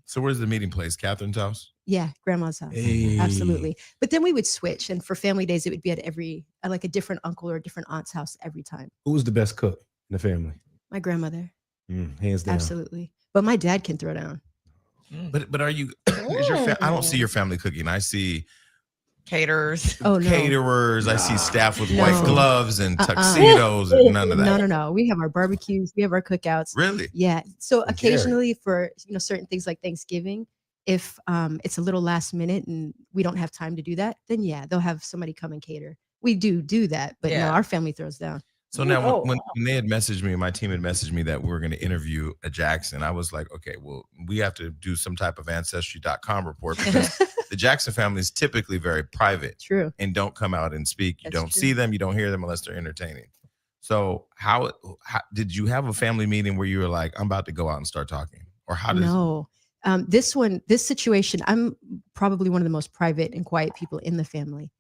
So where's the meeting place? Catherine's house? Yeah, grandma's house. Hey. Absolutely. But then we would switch, and for family days, it would be at a different uncle or a different aunt's house every time. Who was the best cook in the family? My grandmother. Hands down. Absolutely. But my dad can throw down. But are you? Is your I don't see your family cooking. I see caterers. Oh, no. Caterers. I see staff with white gloves and tuxedos and none of that. No. We have our barbecues. We have our cookouts. Really? Yeah. So occasionally for certain things like Thanksgiving, If it's a little last minute and we don't have time to do that, then yeah, they'll have somebody come and cater. We do that, but no, Yeah. our family throws down. So now when they had messaged me, my team had messaged me that we were going to interview a Jackson, I was like, okay, well, we have to do some type of ancestry.com report because the Jackson family is typically very private. True. And don't come out and speak. You That's don't true. see them. You don't hear them unless they're entertaining. So how did you have a family meeting where you were like, I'm about to go out and start talking? Or how does No. This situation, I'm probably one of the most private and quiet people in the family.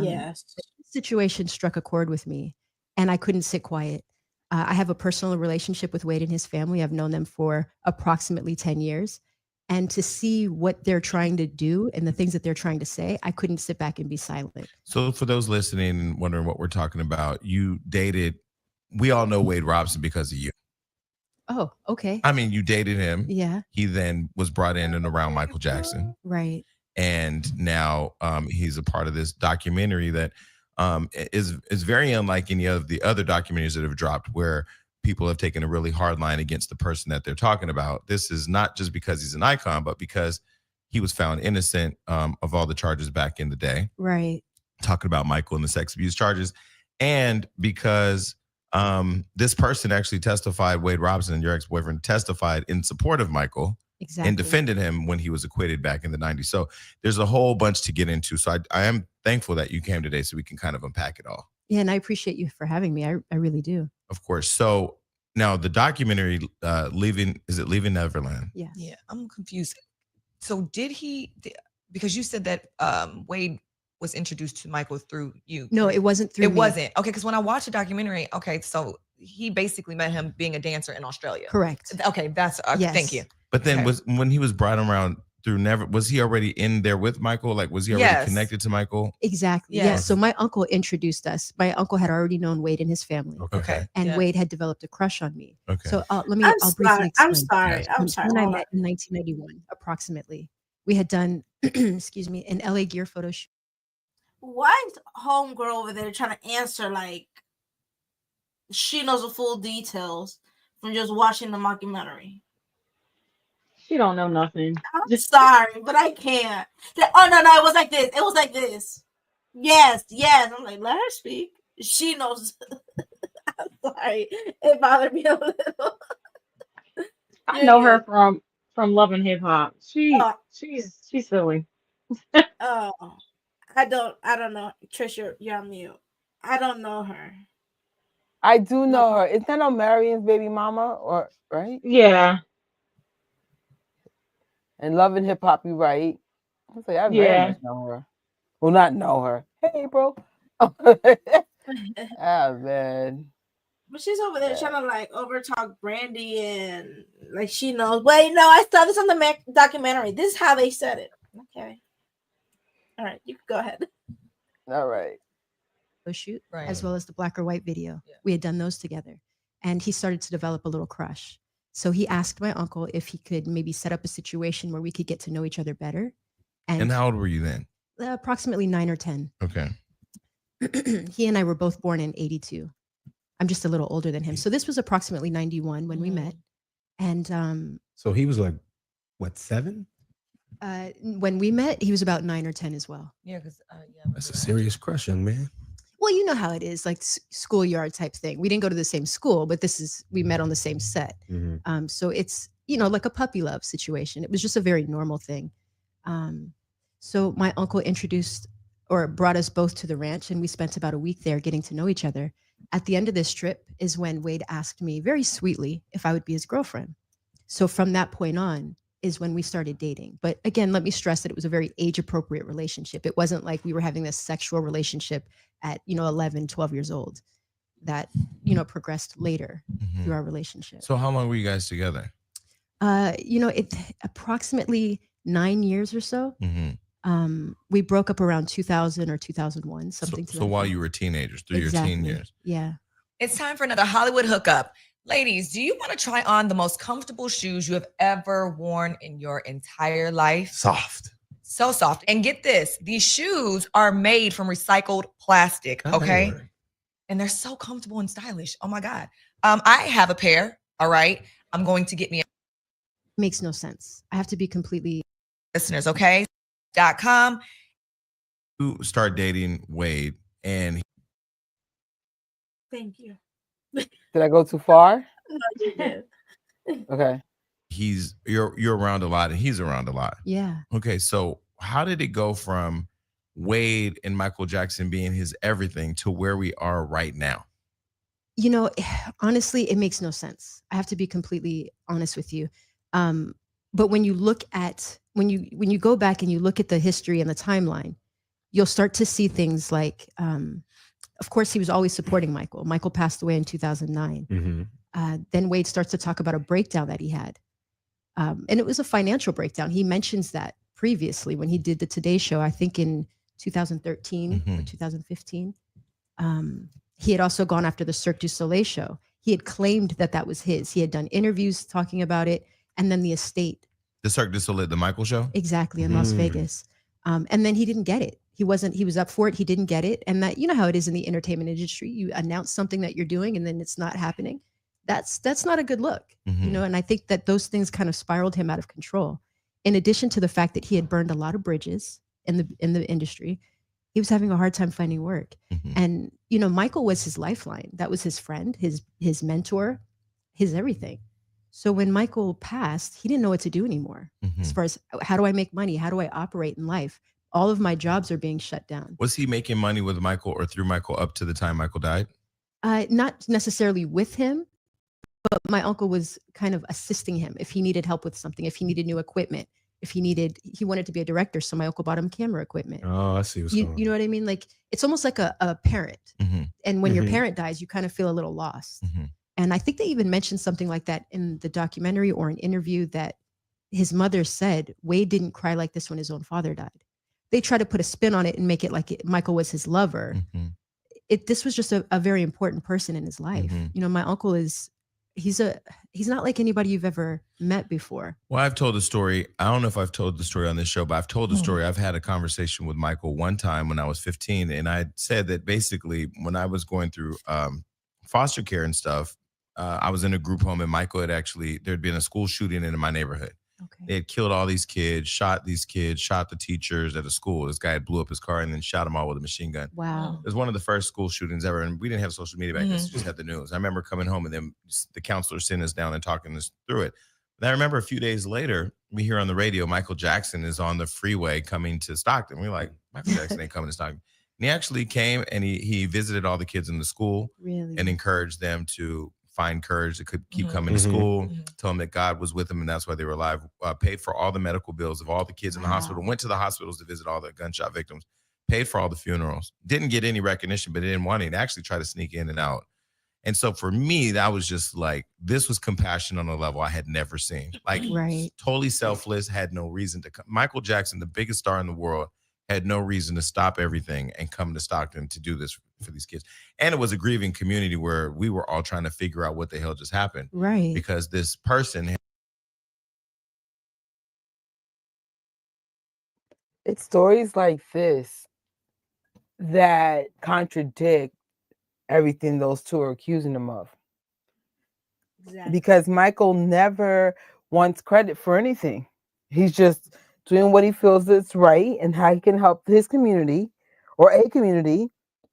Yes. This situation struck a chord with me and I couldn't sit quiet. I have a personal relationship with Wade and his family. I've known them for approximately 10 years. And to see what they're trying to do and the things that they're trying to say, I couldn't sit back and be silent. So for those listening and wondering what we're talking about, you dated, we all know Wade Robson because of you. Oh, okay. I mean, you dated him. Yeah. He then was brought in and around Michael Jackson. Right. And now he's a part of this documentary that is very unlike any of the other documentaries that have dropped where people have taken a really hard line against the person that they're talking about. This is not just because he's an icon, but because he was found innocent of all the charges back in the day. Right. Talking about Michael and the sex abuse charges. And because this person actually testified, Wade Robson, your ex-boyfriend, testified in support of Michael. Exactly. And defended him when he was acquitted back in the 90s. So there's a whole bunch to get into. So I am thankful that you came today so we can kind of unpack it all. Yeah, and I appreciate you for having me. I really do. Of course. So now the documentary, Leaving Neverland? Yes. Yeah, I'm confused. So because you said that Wade was introduced to Michael through you. No, it wasn't through It me. wasn't. Okay, because when I watched the documentary, so he basically met him being a dancer in Australia. Correct. Okay, that's Yes. thank you. But then Okay. when he was brought around through was he already in there with Michael? Like, was he already Yes. connected to Michael? Exactly. Yes. Yeah. So my uncle introduced us. My uncle had already known Wade and his family. Okay. And Yeah. Wade had developed a crush on me. Okay. So I'll I'm briefly explain. sorry. I'm sorry. When I Hold met in 1991, approximately, we had done, excuse me, an LA gear photo shoot. Why is homegirl over there trying to answer like she knows the full details from just watching the documentary? She don't know nothing. I'm sorry, but I can't. Oh no, it was like this. It was like this. Yes. I'm like, let her speak. She knows. I'm sorry. It bothered me a little. I know her from Love and Hip Hop. She's silly. Oh, I don't know. Trish, you're on mute. I don't know her. I do know her. Isn't that on Marion's baby mama? Or right? Yeah. And Love and Hip Hop, you right. I was like, I very Yeah. much know her. Well, not know her. Hey, bro. Oh man. But she's over there trying to like overtalk Brandi and like she knows. Wait, no, I saw this on the documentary. This is how they said it. Okay. All right, you can go ahead. All right. Shoot, Right. as well as the black or white video. Yeah. We had done those together. And he started to develop a little crush. So he asked my uncle if he could maybe set up a situation where we could get to know each other better. And how old were you then? Approximately 9 or 10. Okay. He and I were both born in 82. I'm just a little older than him. So this was approximately 91 when we met. And so he was like, what, 7? When we met, he was about 9 or 10 as well. Yeah, because That's a serious crush, young man. Well, you know how it is, like schoolyard type thing. We didn't go to the same school, but we met on the same set. Mm-hmm. So it's, like a puppy love situation. It was just a very normal thing. So my uncle introduced or brought us both to the ranch, and we spent about a week there getting to know each other. At the end of this trip is when Wade asked me very sweetly if I would be his girlfriend. So from that point on is when we started dating. But again, let me stress that it was a very age-appropriate relationship. It wasn't like we were having this sexual relationship at 11, 12 years old that progressed later through our relationship. So how long were you guys together? It approximately 9 years or so. We broke up around 2000 or 2001, something. So while you were teenagers, through your teen years. Yeah. It's time for another Hollywood hookup. Ladies, do you want to try on the most comfortable shoes you have ever worn in your entire life? Soft. So soft. And get this, these shoes are made from recycled plastic, okay? Right. And they're so comfortable and stylish. Oh my God. I have a pair, all right? I'm going to get me. Makes no sense. I have to be completely listeners, okay? .com. You start dating Wade, and Thank you. Did I go too far? No, you did. Okay. You're around a lot, and he's around a lot. Yeah. Okay, so how did it go from Wade and Michael Jackson being his everything to where we are right now? You know, honestly, it makes no sense. I have to be completely honest with you. But when you look at when you go back and you look at the history and the timeline, you'll start to see things like, of course, he was always supporting Michael. Michael passed away in 2009. Then Wade starts to talk about a breakdown that he had. And it was a financial breakdown. He mentions that previously when he did the Today Show, I think in 2013 or 2015. He had also gone after the Cirque du Soleil show. He had claimed that that was his. He had done interviews talking about it. And then the estate. The Cirque du Soleil, the Michael show? Exactly, in Las Vegas. And then he didn't get it. He was up for it. He didn't get it. And that, you know how it is in the entertainment industry. You announce something that you're doing and then it's not happening. That's not a good look, you know? And I think that those things kind of spiraled him out of control. In addition to the fact that he had burned a lot of bridges in the industry, he was having a hard time finding work. And, you know, Michael was his lifeline. That was his friend, his mentor, his everything. So when Michael passed, he didn't know what to do anymore. As far as how do I make money? How do I operate in life? All of my jobs are being shut down. Was he making money with Michael or through Michael up to the time Michael died? Not necessarily with him, but my uncle was kind of assisting him if he needed help with something, if he needed new equipment, if he wanted to be a director. So my uncle bought him camera equipment. Oh, I see what's going on. You know what I mean? Like, it's almost like a parent. And when your parent dies, you kind of feel a little lost. And I think they even mentioned something like that in the documentary or an interview, that his mother said Wade didn't cry like this when his own father died. They try to put a spin on it and make it like Michael was his lover. This was just a very important person in his life. You know, my uncle he's not like anybody you've ever met before. Well, I've told the story. I don't know if I've told the story on this show, but I've told the story. I've had a conversation with Michael one time when I was 15, and I said that basically when I was going through foster care and stuff, I was in a group home, and Michael there'd been a school shooting in my neighborhood. They had killed all these kids, shot the teachers at a school. This guy had blew up his car and then shot them all with a machine gun. Wow. It was one of the first school shootings ever. And we didn't have social media back then, so we just had the news. I remember coming home and then the counselor sitting us down and talking us through it. But I remember a few days later, we hear on the radio, Michael Jackson is on the freeway coming to Stockton. We're like, Michael Jackson ain't coming to Stockton. And he actually came and he visited all the kids in the school and encouraged them to find courage to keep coming to school, tell them that God was with them and that's why they were alive, paid for all the medical bills of all the kids in the hospital, went to the hospitals to visit all the gunshot victims, paid for all the funerals, didn't get any recognition, but they didn't want it, actually try to sneak in and out. And so for me, that was just like, this was compassion on a level I had never seen. Like totally selfless, had no reason to come. Michael Jackson, the biggest star in the world, had no reason to stop everything and come to Stockton to do this for these kids. And it was a grieving community where we were all trying to figure out what the hell just happened. Right. Because this person. It's stories like this that contradict everything those two are accusing him of. Exactly. Because Michael never wants credit for anything. He's just doing what he feels is right and how he can help his community or a community,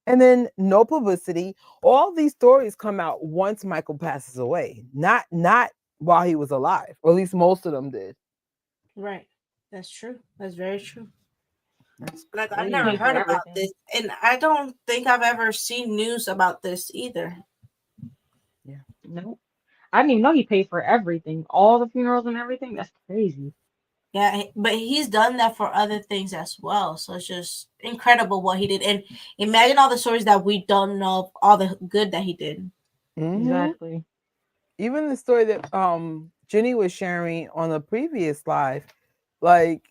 and then no publicity. All these stories come out once Michael passes away, not while he was alive, or at least most of them did. Right. That's true. That's very true. Like, I've never heard about this, and I don't think I've ever seen news about this either. Yeah. Nope. I didn't even know he paid for everything, all the funerals and everything. That's crazy. Yeah, but he's done that for other things as well. So it's just incredible what he did. And imagine all the stories that we don't know of, all the good that he did. Exactly. Even the story that Jenny was sharing on the previous live, like,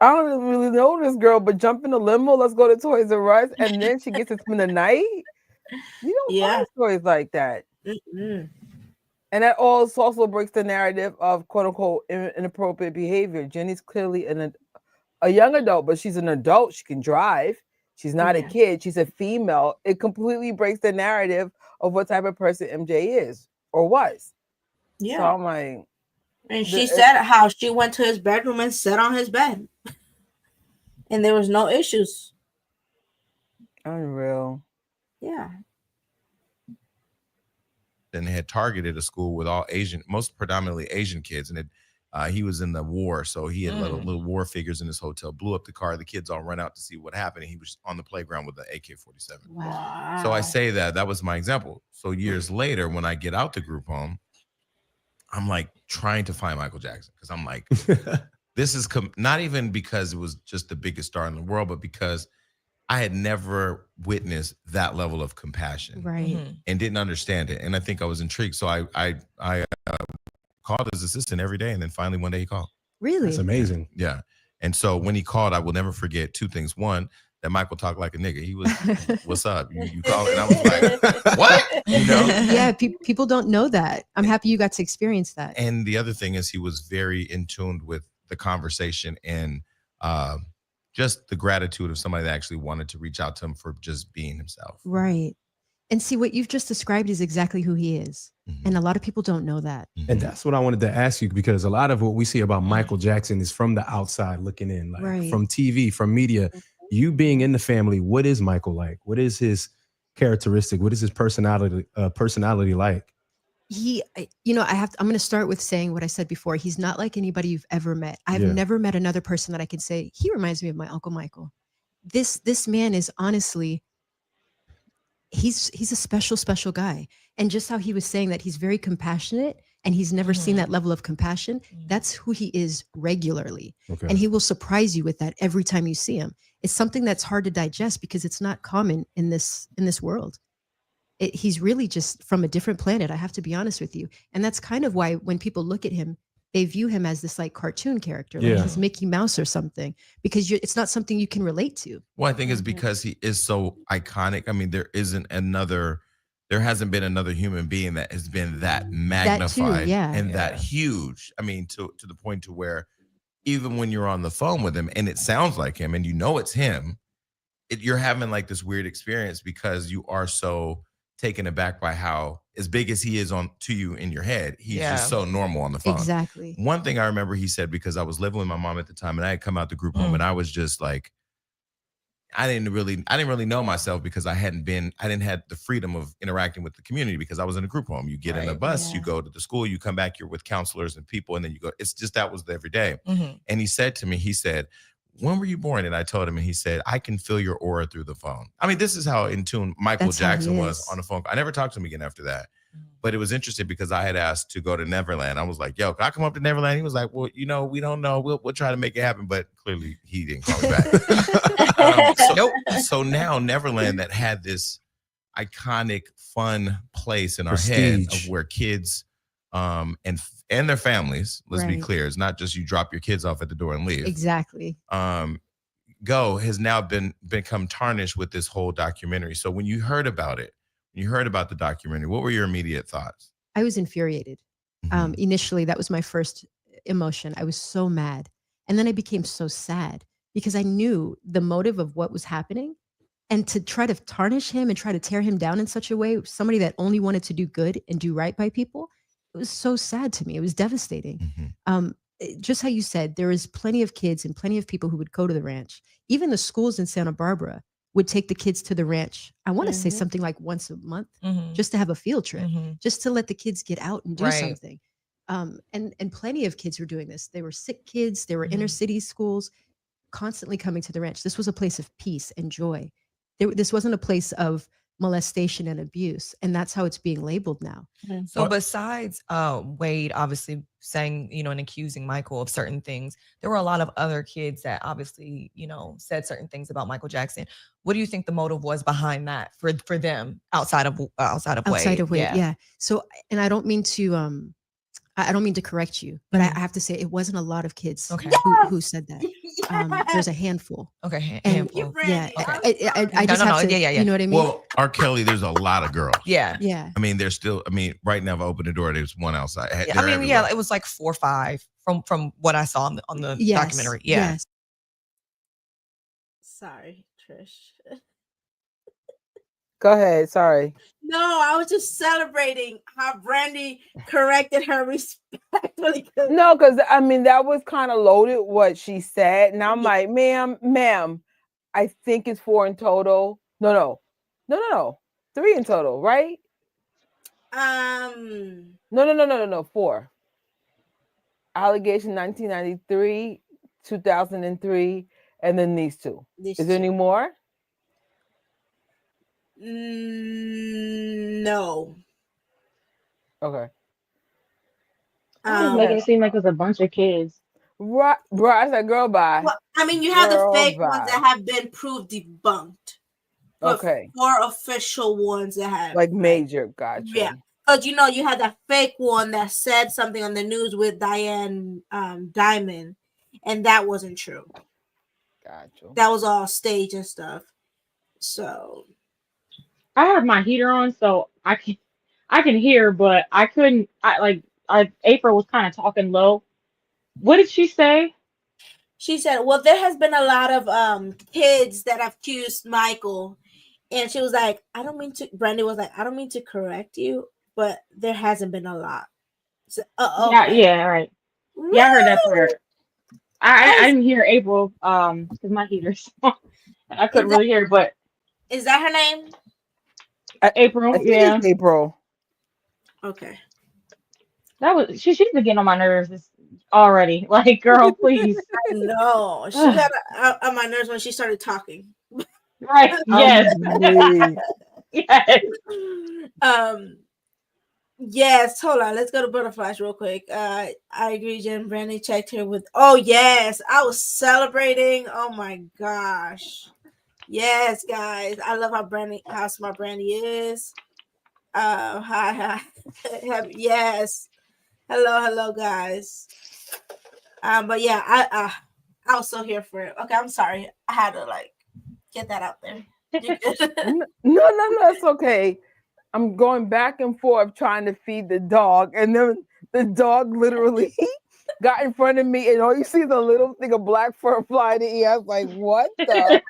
I don't really know this girl, but jump in the limo, let's go to Toys R Us, and then she gets to spend the night. You don't find stories like that. And that also breaks the narrative of quote unquote inappropriate behavior. Jenny's clearly a young adult, but she's an adult. She can drive. She's not a kid. She's a female. It completely breaks the narrative of what type of person MJ is or was. Yeah. So I'm like, And she said how she went to his bedroom and sat on his bed. And there was no issues. Unreal. Yeah. And had targeted a school with all Asian, most predominantly Asian kids. And he was in the war. So he had little war figures in his hotel, blew up the car. The kids all run out to see what happened. And he was on the playground with the AK-47. Wow. So I say that was my example. So years later, when I get out the group home, I'm like trying to find Michael Jackson. Because I'm like, this is not even because it was just the biggest star in the world, but because I had never witnessed that level of compassion, right, and didn't understand it. And I think I was intrigued. So I called his assistant every day, and then finally one day he called. Really? That's amazing. Yeah. And so when he called, I will never forget two things. One, that Michael talked like a nigga. He was, what's up? You called, and I was like, what? You know? Yeah, people don't know that. I'm happy you got to experience that. And the other thing is he was very in tune with the conversation and just the gratitude of somebody that actually wanted to reach out to him for just being himself. Right. And see, what you've just described is exactly who he is. And a lot of people don't know that. And that's what I wanted to ask you, because a lot of what we see about Michael Jackson is from the outside looking in, like Right. from TV, from media. You being in the family, what is Michael like? What is his characteristic? What is his personality like? I'm going to start with saying what I said before. He's not like anybody you've ever met. I've Yeah. never met another person that I can say, he reminds me of my Uncle Michael. This man is honestly, he's a special guy. And just how he was saying that he's very compassionate and he's never seen that level of compassion. That's who he is regularly. Okay. And he will surprise you with that every time you see him. It's something that's hard to digest because it's not common in this world. He's really just from a different planet. I have to be honest with you. And that's kind of why when people look at him, they view him as this like cartoon character, like he's Mickey Mouse or something, because it's not something you can relate to. Well, I think it's because he is so iconic. I mean, there hasn't been another human being that has been that magnified that huge. I mean, to the point to where even when you're on the phone with him and it sounds like him and you know it's him, you're having like this weird experience because you are so taken aback by how as big as he is to you in your head, he's just so normal on the phone. Exactly. One thing I remember he said, because I was living with my mom at the time and I had come out the group home and I was just like, I didn't really know myself because I didn't have the freedom of interacting with the community because I was in a group home. You get in a bus, you go to the school, you come back, you're with counselors and people, and then you go. It's just that was the every day. And he said to me, he said, when were you born? And I told him, and he said, I can feel your aura through the phone. I mean, this is how in tune Michael Jackson was on the phone. I never talked to him again after that. But it was interesting because I had asked to go to Neverland. I was like, yo, can I come up to Neverland? He was like, well, we don't know. We'll try to make it happen. But clearly he didn't call me back. So now Neverland, that had this iconic, fun place in our head of where kids and their families, let's be clear, it's not just you drop your kids off at the door and leave. Exactly. Has now become tarnished with this whole documentary. So when you heard about it, you heard about the documentary, what were your immediate thoughts? I was infuriated. Initially, that was my first emotion. I was so mad. And then I became so sad because I knew the motive of what was happening. And to try to tarnish him and try to tear him down in such a way, somebody that only wanted to do good and do right by people, it was so sad to me. It was devastating. Just how you said, there is plenty of kids and plenty of people who would go to the ranch. Even the schools in Santa Barbara would take the kids to the ranch. I want to say something like once a month, just to have a field trip, just to let the kids get out and do something. And plenty of kids were doing this. They were sick kids. They were inner city schools constantly coming to the ranch. This was a place of peace and joy. This wasn't a place of molestation and abuse. And that's how it's being labeled now. So besides Wade obviously saying, and accusing Michael of certain things, there were a lot of other kids that obviously, said certain things about Michael Jackson. What do you think the motive was behind that for them outside of Wade? Outside of Wade, yeah. So, and I don't mean to correct you, but I have to say it wasn't a lot of kids who said that. There's a handful. Okay, handful. Yeah. Okay. I just have to, you know what I mean? Well, R. Kelly, there's a lot of girls. Yeah. Yeah. I mean, right now, if I open the door, there's one outside. It was like 4 or 5 from what I saw on the documentary. Yeah. Yes. Sorry, Trish. Go ahead. Sorry. No, I was just celebrating how Brandi corrected her respectfully. No, because I mean that was kind of loaded what she said, and I'm like, ma'am, I think it's 4 in total. No, 3 in total, right? No, 4. Allegation 1993, 2003, and then these 2. Is there any more? No. Okay. I was making it seem like it was a bunch of kids. Right, bro. I said, girl, bye. Well, I mean, you have Girl, the fake bye. ones that have been proved debunked. But Okay. 4 official ones that have Like major, gotcha. Yeah. Because you had that fake one that said something on the news with Diane Diamond, and that wasn't true. Gotcha. That was all stage and stuff. So I have my heater on, so I can hear, but I couldn't. April was kind of talking low. What did she say? she said, well, there has been a lot of kids that have accused Michael, and she was like, Brandi was like, I don't mean to correct you, but there hasn't been a lot. So, Yeah, right. Yeah, I heard that part. I didn't hear April because my heater's on. I couldn't really hear, but is that her name? April. I think Yeah, it's April. Okay. that was she's been getting on my nerves already. Like, girl, please. I know. She got on my nerves when she started talking. Right. Yes. Yes. Yes, hold on. Let's go to Butterflies real quick. I agree, Jen. Brandi checked her with. Oh yes, I was celebrating. Oh my gosh. Yes, guys. I love how smart Brandi is. Hi. Yes. Hello, guys. But yeah, I was so here for it. Okay, I'm sorry. I had to get that out there. No, it's okay. I'm going back and forth trying to feed the dog, and then the dog literally got in front of me, and all you see is a little thing of black fur flying in the ear. I was like, what the?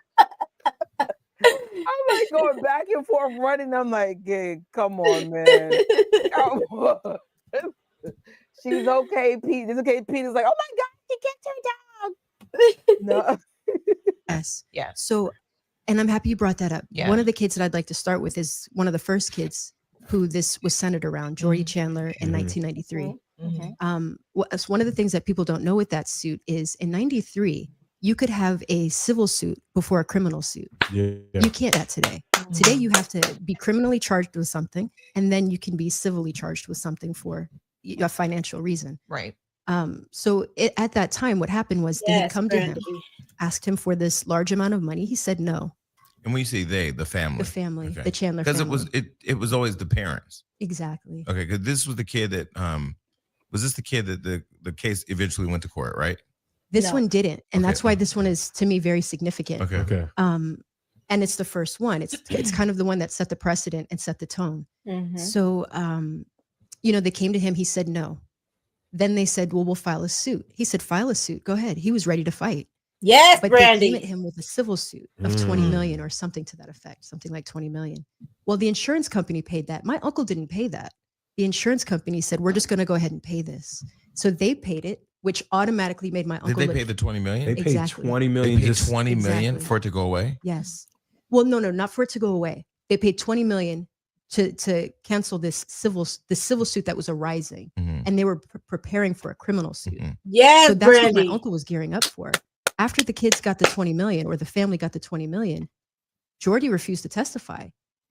I'm like going back and forth running. I'm like, hey, come on, man. Come on. She's okay, Pete. It's okay. Pete is like, oh my God, you get your dog. No. Yes. Yeah. So, and I'm happy you brought that up. Yeah. One of the kids that I'd like to start with is one of the first kids who this was centered around, Jordy Chandler in 1993. One of the things that people don't know with that suit is in 93, you could have a civil suit before a criminal suit. Yeah. You can't do that today. Today, you have to be criminally charged with something, and then you can be civilly charged with something for a financial reason. Right. So at that time, what happened was they had come to him, asked him for this large amount of money. He said no. And when you say they, the family. The family, the Chandler family. Because it was always the parents. Exactly. Okay, because this was the kid that was this the kid that the case eventually went to court, right? This one didn't, and that's why this one is to me very significant. Okay. And it's the first one. It's kind of the one that set the precedent and set the tone. So, they came to him. He said no. Then they said, well, we'll file a suit. He said, file a suit. Go ahead. He was ready to fight. Yes, but Brandi. they came at him with a civil suit of 20 million or something to that effect, something like 20 million. Well, the insurance company paid that. My uncle didn't pay that. The insurance company said, we're just going to go ahead and pay this. So they paid it, which automatically made my uncle. Did they pay the 20 million? They paid Exactly. 20 million. They paid 20 million for it to go away? Yes. Well, no, not for it to go away. They paid 20 million to cancel this civil suit that was arising, and they were preparing for a criminal suit. Yes, so that's what my Brandi. uncle was gearing up for. After the kids got the 20 million, or the family got the 20 million, Jordy refused to testify.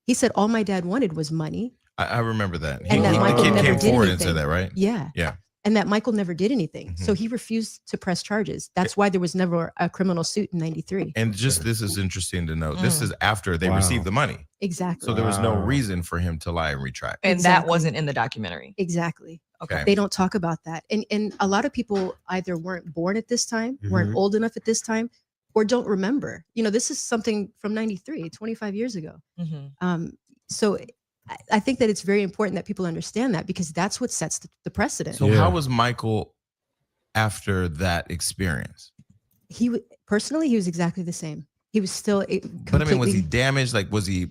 He said all my dad wanted was money. I remember that. And that Michael the kid never came did forward anything. and said that, right? Yeah. Yeah. And that Michael never did anything. So he refused to press charges. That's why there was never a criminal suit in 93. And just this is interesting to know. This is after they received the money. Exactly. So there was no reason for him to lie and retract. And that wasn't in the documentary. Exactly. Okay. They don't talk about that. And a lot of people either weren't born at this time, weren't old enough at this time, or don't remember. This is something from 93, 25 years ago. So I think that it's very important that people understand that, because that's what sets the precedent. So how was Michael after that experience? Personally, he was exactly the same. He was still But I mean, was he damaged? Like, was he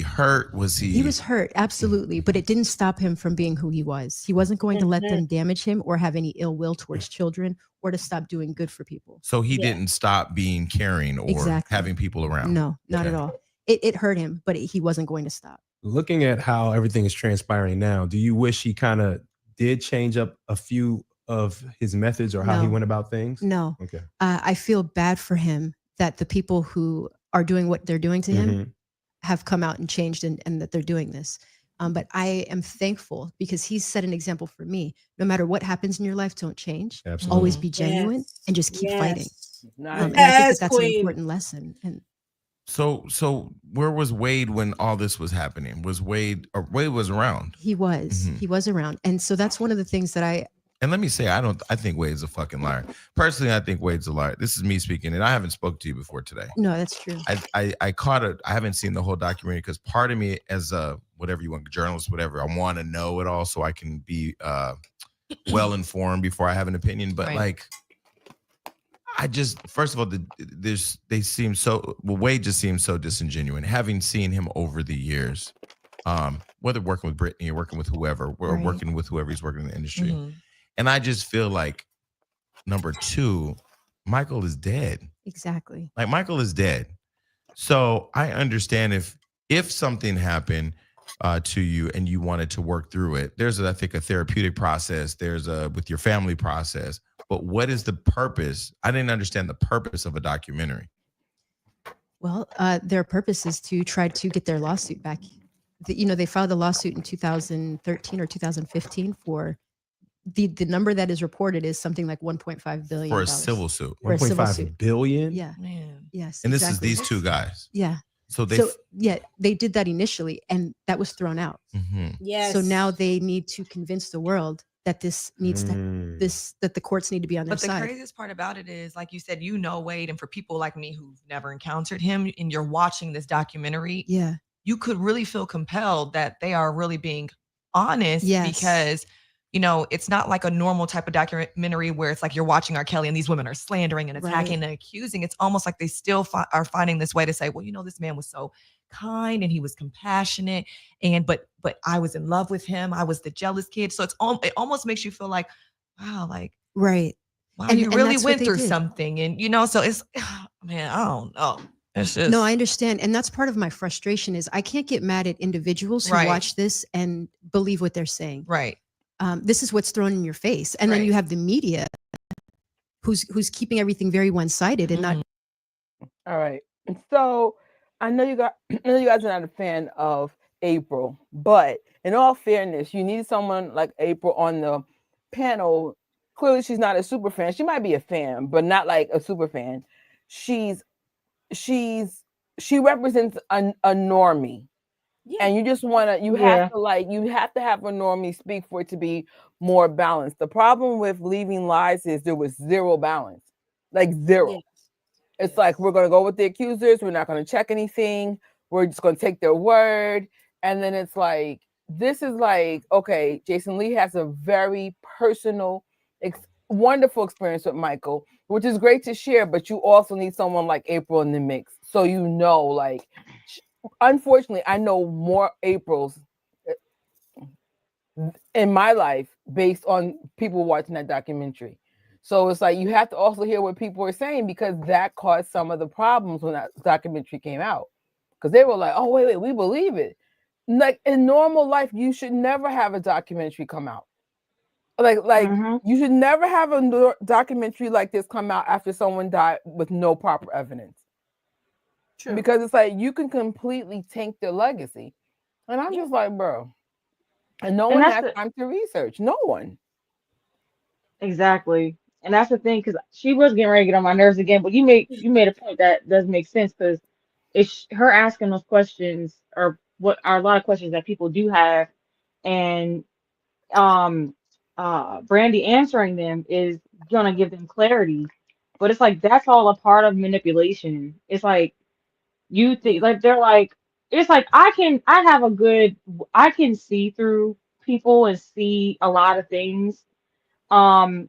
hurt? Was he? He was hurt, absolutely, but it didn't stop him from being who he was. He wasn't going to let them damage him or have any ill will towards children or to stop doing good for people. So he didn't stop being caring or having people around. No, not at all. It hurt him, but he wasn't going to stop. Looking at how everything is transpiring now, do you wish he kind of did change up a few of his methods or how he went about things? No. Okay. I feel bad for him that the people who are doing what they're doing to him have come out and changed and that they're doing this. But I am thankful because he's set an example for me. No matter what happens in your life, don't change. Absolutely. Always be genuine and just keep fighting. And I think that's an important lesson. And So where was Wade when all this was happening? Was Wade was around? he was around. And so that's one of the things that And let me say, I think Wade's a fucking liar. Personally, I think Wade's a liar. This is me speaking, and I haven't spoke to you before today. No, that's true. I caught it. I haven't seen the whole documentary because part of me, as a whatever you want, journalist, whatever, I want to know it all so I can be well informed before I have an opinion. But like, I just, first of all, they seem so. Well, Wade just seems so disingenuous. Having seen him over the years, whether working with Brittany or working with whoever, or working with whoever he's working in the industry. And I just feel like, number two, Michael is dead. Exactly. Like, Michael is dead. So I understand if something happened to you and you wanted to work through it, there's, I think, a therapeutic process. There's a with your family process. But what is the purpose? I didn't understand the purpose of a documentary. Well, their purpose is to try to get their lawsuit back. They filed a lawsuit in 2013 or 2015 for the number that is reported is something like $1.5 billion For a civil suit. 1.5 billion? Yeah. Man. Yes. And this is exactly. these two guys. Yeah. So they did that initially and that was thrown out. Yes. So now they need to convince the world that this needs that the courts need to be on their But the side. craziest part about it is, like you said, Wade, and for people like me who've never encountered him and you're watching this documentary, you could really feel compelled that they are really being honest because it's not like a normal type of documentary where it's like you're watching R. Kelly and these women are slandering and attacking and accusing. It's almost like they still are finding this way to say, well, this man was so kind and he was compassionate but I was in love with him. I was the jealous kid. So it almost makes you feel like, wow, like, right. Wow, you really went through something. And, so it's, man, I don't know. It's just. No, I understand. And that's part of my frustration is I can't get mad at individuals who watch this and believe what they're saying. Right. This is what's thrown in your face. And then you have the media who's keeping everything very one-sided and not. All right. So I know you guys are not a fan of April, but in all fairness, you need someone like April on the panel. Clearly she's not a super fan. She might be a fan, but not like a super fan. She represents a normie. And you just want to, you have to have a normie speak for it to be more balanced. The problem with Leaving Lies is there was zero balance, like zero. It's like, we're going to go with the accusers. We're not going to check anything. We're just going to take their word. And then it's like, this is like, okay, Jason Lee has a very personal, wonderful experience with Michael, which is great to share, but you also need someone like April in the mix. So, like, unfortunately, I know more Aprils in my life based on people watching that documentary. So it's like you have to also hear what people are saying because that caused some of the problems when that documentary came out. Because they were like, oh, wait, we believe it. Like in normal life, you should never have a documentary come out. Like you should never have a documentary like this come out after someone died with no proper evidence. True. Because it's like you can completely tank their legacy. And I'm just like, bro. And no one has time to research. No one. Exactly. And that's the thing, because she was getting ready to get on my nerves again. But you made a point that does make sense because it's her asking those questions or what are a lot of questions that people do have. And Brandi answering them is gonna give them clarity. But it's like that's all a part of manipulation. It's like you think like they're like it's like I can see through people and see a lot of things. I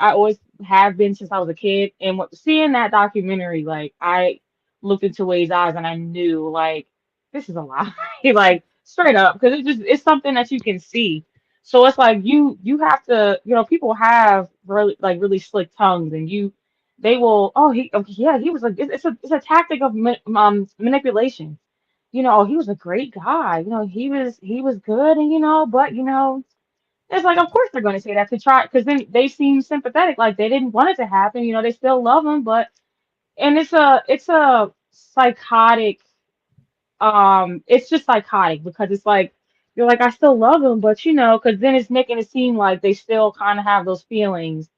always have been since I was a kid, and seeing that documentary, like I looked into Wade's eyes and I knew like this is a lie, like straight up, because it's something that you can see. So it's like you have to, people have really slick tongues, and they will, yeah, he was like, it's a tactic of manipulation. He was a great guy. He was good, and but it's like, of course they're going to say that to try, because then they seem sympathetic, like they didn't want it to happen. They still love him, but and it's a psychotic. It's just psychotic because it's like you're like, I still love him, but because then it's making it seem like they still kind of have those feelings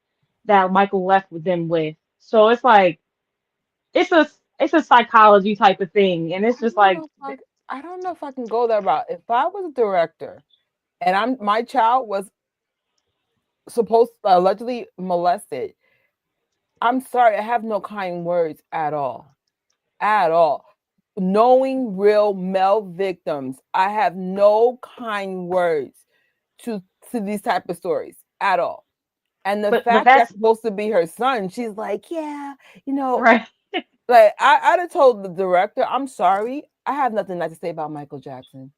that Michael left with them with. So it's like it's a it's a psychology type of thing, and it's just like I don't know if I can go that route. If I was a director and my child was supposed allegedly molested, I'm sorry, I have no kind words at all. At all. Knowing real male victims, I have no kind words to these type of stories at all. And the fact that's supposed to be her son, she's like, yeah, right. Like I'd have told the director, I'm sorry, I have nothing nice to say about Michael Jackson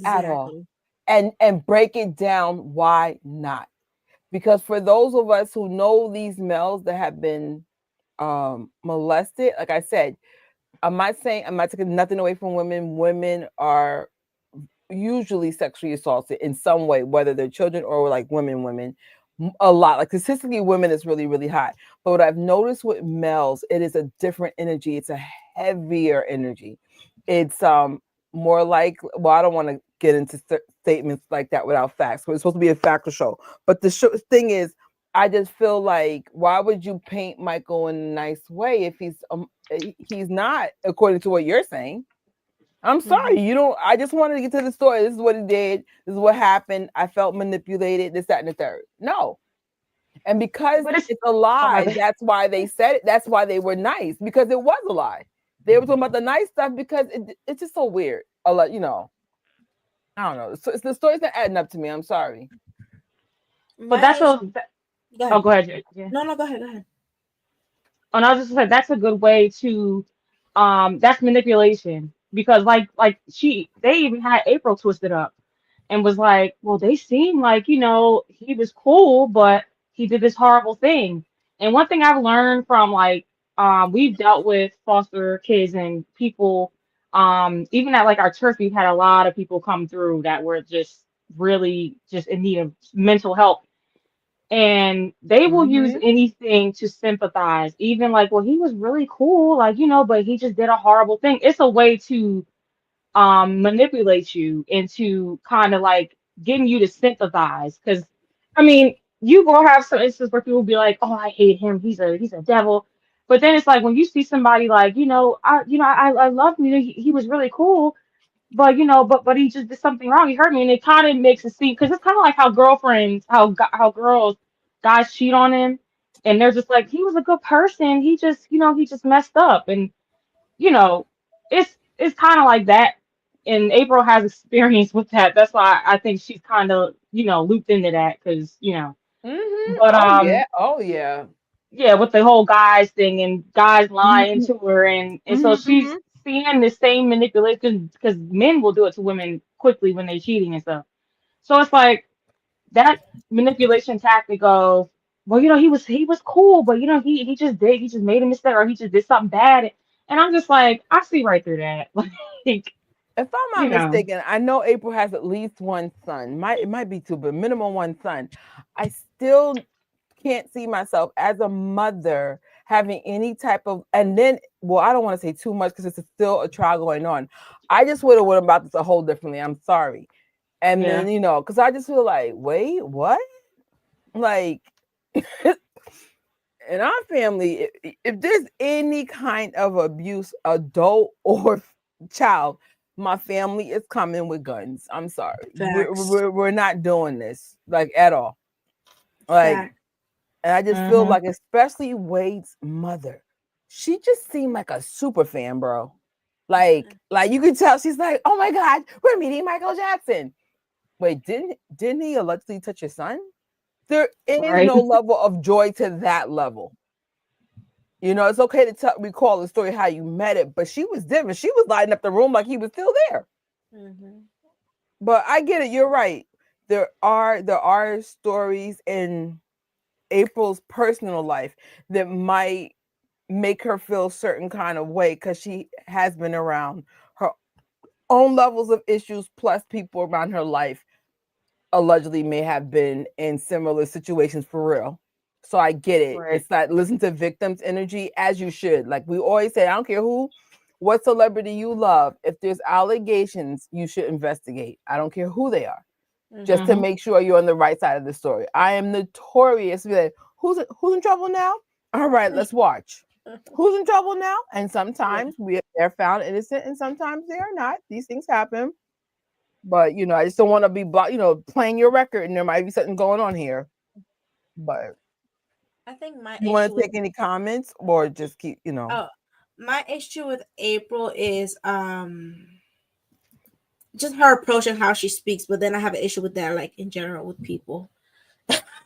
at all. And break it down, why not? Because for those of us who know these males that have been molested, like I said, I'm not taking nothing away from women. Women are usually sexually assaulted in some way, whether they're children or like women. A lot, like statistically, women is really, really high. But what I've noticed with males, it is a different energy. It's a heavier energy. It's more like, well, I don't want to get into statements like that without facts. But it's supposed to be a factual show. But the thing is, I just feel like, why would you paint Michael in a nice way if he's not, according to what you're saying? I'm sorry, I just wanted to get to the story. This is what he did. This is what happened. I felt manipulated, this, that, and the third. No. And because it's a lie, that's why they said it. That's why they were nice, because it was a lie. They were talking about the nice stuff because it's just so weird. I don't know. So the story's not adding up to me. I'm sorry. But that's Go ahead. Oh, go ahead. Yeah. No, go ahead. Oh, and I was just saying that's a good way to, that's manipulation, because they even had April twisted up and was like, well, they seem like, he was cool, but he did this horrible thing. And one thing I've learned from we've dealt with foster kids and people, even at our church, we've had a lot of people come through that were just really just in need of mental help. And they will use anything to sympathize, even well, he was really cool, but he just did a horrible thing. It's a way to manipulate you into kind of getting you to sympathize. Because I mean, you will have some instances where people will be like, oh, I hate him, he's a devil. But then it's like when you see somebody I love him, he was really cool, but but he just did something wrong, he hurt me, and it kind of makes it seem, because it's kind of like how guys cheat on him, and they're just like, he was a good person, he just messed up. And it's kind of like that. And April has experience with that. That's why I think she's kind of looped into that, because but oh yeah yeah, with the whole guys thing and guys lying to her, and so she's seeing the same manipulation, because men will do it to women quickly when they're cheating and stuff. So it's like that manipulation tactic of, well, he was cool, but he just made a mistake, or he just did something bad. And I'm just like, I see right through that. Like, if I'm not mistaken, I know April has at least one son. It might be two, but minimum one son. I still can't see myself as a mother having any type of, and then, well, I don't want to say too much because it's still a trial going on. I just would have went about this a whole differently. I'm sorry. And then, because I just feel like, wait, what? Like, in our family, if there's any kind of abuse, adult or child, my family is coming with guns. I'm sorry. We're not doing this, at all. And I just feel like, especially Wade's mother, she just seemed like a super fan, bro. Like you could tell she's like, oh my God, we're meeting Michael Jackson. Wait, didn't he allegedly touch your son? There is no level of joy to that level. You know, it's okay to recall the story how you met it, but she was different. She was lighting up the room like he was still there. But I get it. You're right. There are stories in April's personal life that might make her feel certain kind of way because she has been around her own levels of issues, plus people around her life allegedly may have been in similar situations for real. So I get it. Right. It's like listen to victims' energy as you should. Like we always say, I don't care what celebrity you love. If there's allegations, you should investigate. I don't care who they are, just to make sure you're on the right side of the story. I am notorious. Like, who's in trouble now? All right, let's watch. Who's in trouble now? And sometimes they're found innocent, and sometimes they are not. These things happen. But you know, I just don't want to be playing your record, and there might be something going on here. But I think my you want to take any comments or just keep, Oh, my issue with April is just her approach and how she speaks, but then I have an issue with that, like in general with people.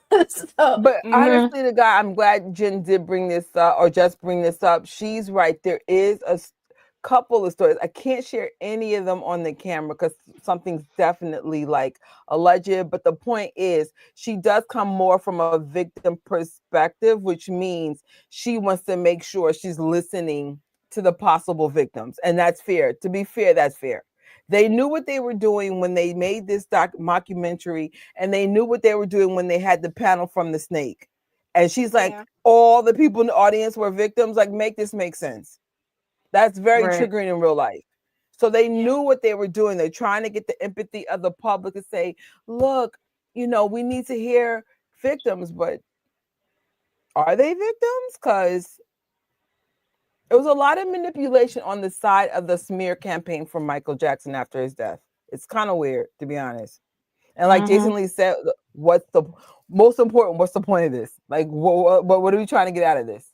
But honestly, the guy, I'm glad Jen did bring this up or just bring this up. She's right. There is a couple of stories. I can't share any of them on the camera because something's definitely like alleged. But the point is, she does come more from a victim perspective, which means she wants to make sure she's listening to the possible victims. And that's fair. To be fair, that's fair. They knew what they were doing when they made this mockumentary, and they knew what they were doing when they had the panel from the snake. And she's like, all the people in the audience were victims. Like, make this make sense. That's very triggering in real life. So they knew what they were doing. They're trying to get the empathy of the public to say, look, we need to hear victims, but are they victims? Because it was a lot of manipulation on the side of the smear campaign for Michael Jackson after his death. It's kind of weird, to be honest. And like Jason Lee said, what's the most important? What's the point of this? Like, what are we trying to get out of this?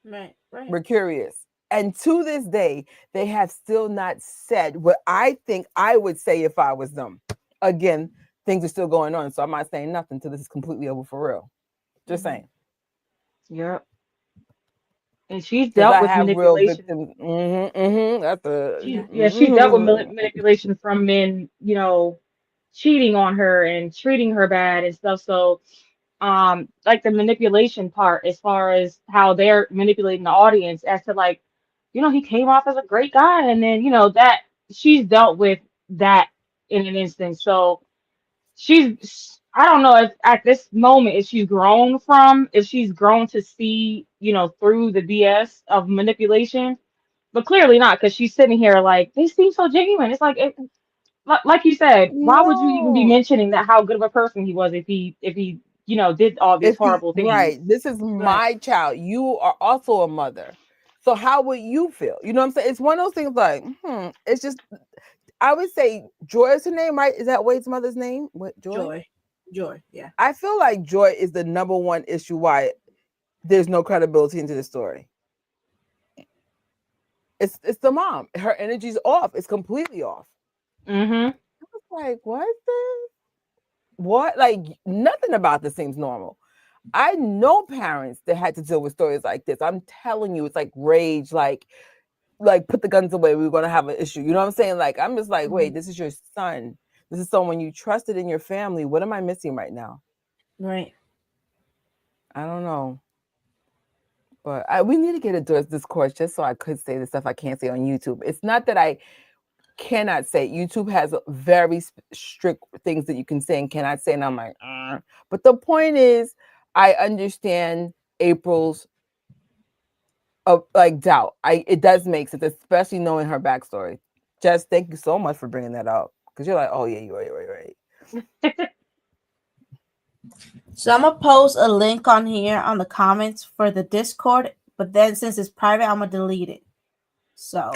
Right. We're curious. And to this day, they have still not said what I think I would say if I was them. Again, things are still going on, so I'm not saying nothing until this is completely over for real. Just saying. Yep. And she's dealt with manipulation. She dealt with manipulation from men, cheating on her and treating her bad and stuff. So, like the manipulation part, as far as how they're manipulating the audience, as to like, he came off as a great guy, and then that she's dealt with that in an instance. So I don't know if at this moment if she's grown to see, through the BS of manipulation, but clearly not, because she's sitting here like they seem so genuine. It's like like you said, why would you even be mentioning that how good of a person he was if he did all these horrible things? Right. This is my child. You are also a mother. So how would you feel? You know what I'm saying? It's one of those things like, it's just, I would say Joy is her name, right? Is that Wade's mother's name? What, Joy? Joy, yeah. I feel like Joy is the number one issue why there's no credibility into the story. It's the mom. Her energy's off. It's completely off. I was like, what is this? What? Like, nothing about this seems normal. I know parents that had to deal with stories like this. I'm telling you, it's like rage, like put the guns away. We're going to have an issue. You know what I'm saying? Like, I'm just like, wait, this is your son. This is someone you trusted in your family. What am I missing right now? Right. I don't know. But we need to get a discourse just so I could say the stuff I can't say on YouTube. It's not that I cannot say. YouTube has very strict things that you can say and cannot say. And I'm like, But the point is, I understand April's doubt. It does make sense, especially knowing her backstory. Jess, thank you so much for bringing that up, because you're like, oh yeah, you're right. So I'm gonna post a link on here on the comments for the Discord, but then since it's private, I'm gonna delete it. So,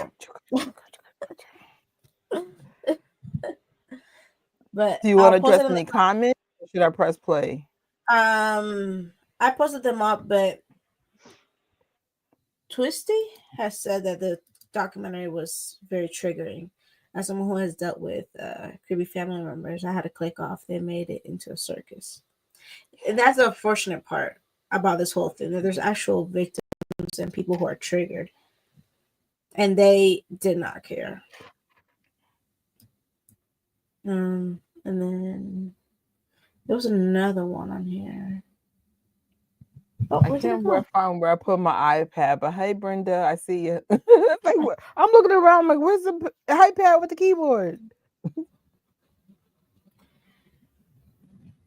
but do you want to address any comments, or should I press play? I posted them up, but Twisty has said that the documentary was very triggering. As someone who has dealt with creepy family members, I had to click off. They made it into a circus. And that's the unfortunate part about this whole thing, that there's actual victims victims and people who are triggered. And they did not care. And then there was another one on here. Oh, I can't find where I put my iPad, but hey, Brenda, I see you. Like, I'm looking around, like, where's the iPad with the keyboard?